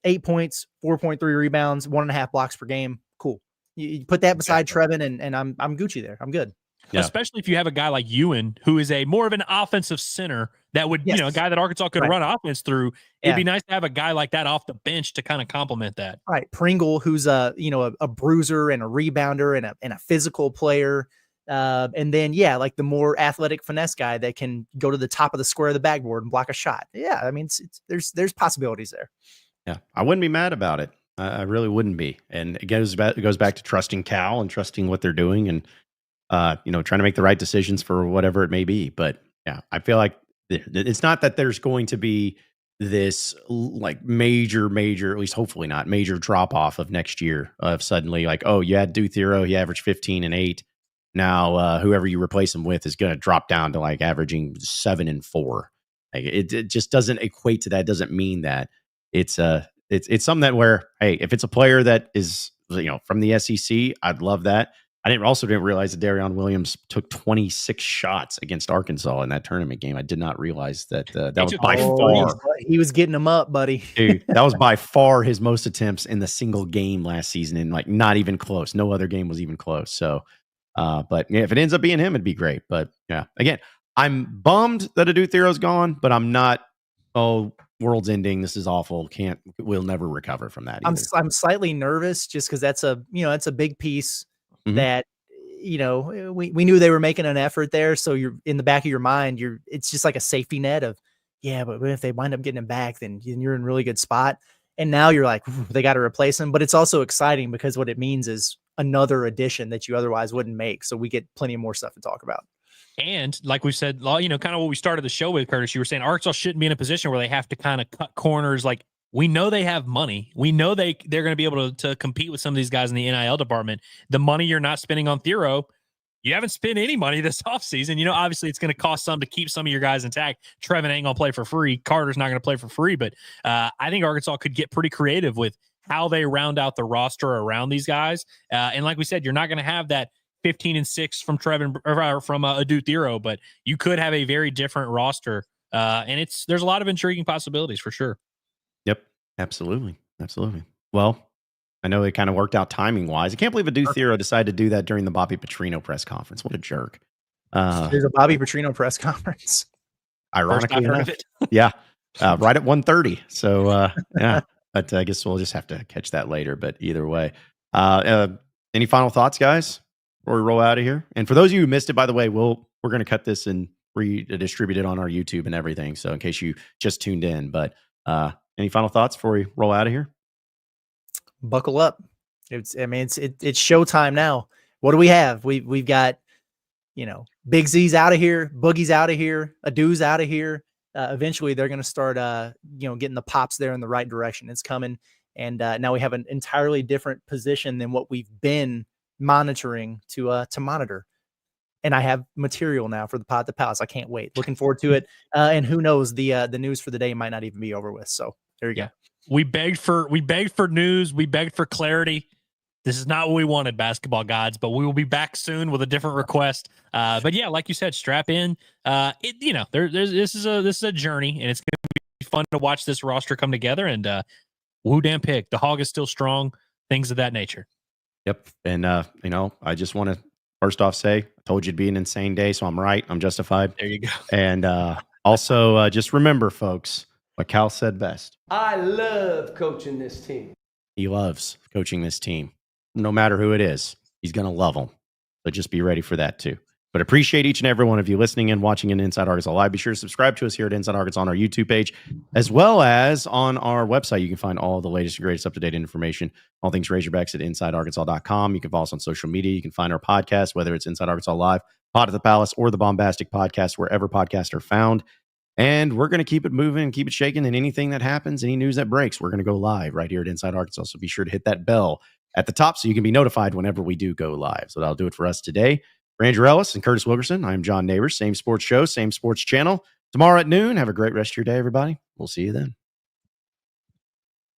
8 points, 4.3 rebounds, 1.5 blocks per game. Cool. You put that beside Trevin, and I'm Gucci there. I'm good. Yeah. Especially if you have a guy like Ewan, who is a more of an offensive center that would, a guy that Arkansas could run offense through. It'd be nice to have a guy like that off the bench to kind of complement that. Right. Pringle, who's a bruiser and a rebounder and a physical player. And then, like the more athletic finesse guy that can go to the top of the square of the backboard and block a shot. Yeah. I mean, there's possibilities there. Yeah. I wouldn't be mad about it. I really wouldn't be. And it goes back to trusting Cal and trusting what they're doing and, trying to make the right decisions for whatever it may be. But yeah, I feel like it's not that there's going to be this like major, at least hopefully not major drop off of next year of suddenly like, oh, you had Adu Thero, he averaged 15 and 8. Now, whoever you replace him with is going to drop down to like averaging 7 and 4. Like it just doesn't equate to that. It doesn't mean that it's something that where, hey, if it's a player that is, from the SEC, I'd love that. I didn't realize that Darian Williams took 26 shots against Arkansas in that tournament game. I did not realize that that was by far. He was getting them up, buddy. Dude, that was by far his most attempts in the single game last season, and like not even close. No other game was even close. So, but yeah, if it ends up being him, it'd be great. But yeah, again, I'm bummed that Adu Thero's gone, but I'm not. Oh, world's ending. This is awful. We'll never recover from that. I'm slightly nervous just because that's a big piece. Mm-hmm. That, we knew they were making an effort there. So you're in the back of your mind, it's just like a safety net of, but if they wind up getting him back, then you're in a really good spot. And now you're like, they got to replace him. But it's also exciting because what it means is another addition that you otherwise wouldn't make. So we get plenty more stuff to talk about. And like we said, kind of what we started the show with, Curtis, you were saying Arkansas shouldn't be in a position where they have to kind of cut corners. Like, we know they have money. We know they're going to be able to compete with some of these guys in the NIL department. The money you're not spending on Thero, you haven't spent any money this offseason. Obviously it's going to cost some to keep some of your guys intact. Trevin ain't going to play for free. Carter's not going to play for free. But I think Arkansas could get pretty creative with how they round out the roster around these guys. And like we said, you're not going to have that 15-6 from Trevin or from Adu Thero, but you could have a very different roster. And there's a lot of intriguing possibilities for sure. Yep, absolutely. Well, I know it kind of worked out timing wise. I can't believe Adu Thero decided to do that during the Bobby Petrino press conference. What a jerk. There's a Bobby Petrino press conference. Ironically enough. Yeah. Right at 1:30. So yeah, but I guess we'll just have to catch that later. But either way, any final thoughts, guys, before we roll out of here? And for those of you who missed it, by the way, we're going to cut this and redistribute it on our YouTube and everything. So in case you just tuned in, but any final thoughts before we roll out of here? Buckle up. It's showtime now. What do we have? We've got, Big Z's out of here, Boogie's out of here, Adu's out of here. Eventually they're going to start, getting the pops there in the right direction. It's coming. And now we have an entirely different position than what we've been monitoring to monitor. And I have material now for the Pod the Palace. I can't wait. Looking forward to it. And who knows, the news for the day might not even be over with. So there you go. We begged for news. We begged for clarity. This is not what we wanted, basketball gods, but we will be back soon with a different request. But yeah, like you said, strap in. This is a journey, and it's going to be fun to watch this roster come together. And woo damn pick, the Hog is still strong. Things of that nature. Yep. And I just want to first off say, I told you it'd be an insane day, so I'm right. I'm justified. There you go. And also, just remember, folks, what Cal said best. I love coaching this team. He loves coaching this team. No matter who it is, he's going to love them. So just be ready for that too. But appreciate each and every one of you listening and watching in Inside Arkansas Live. Be sure to subscribe to us here at Inside Arkansas on our YouTube page, as well as on our website. You can find all the latest and greatest up-to-date information, all things Razorbacks at InsideArkansas.com. You can follow us on social media. You can find our podcast, whether it's Inside Arkansas Live, Pod at the Palace, or the Bombastic Podcast, wherever podcasts are found. And we're going to keep it moving, keep it shaking, and anything that happens, any news that breaks, we're going to go live right here at Inside Arkansas. So be sure to hit that bell at the top so you can be notified whenever we do go live. So that'll do it for us today. For Andrew Ellis and Curtis Wilkerson, I am John Neighbors. Same sports show, same sports channel. Tomorrow at noon. Have a great rest of your day, everybody. We'll see you then.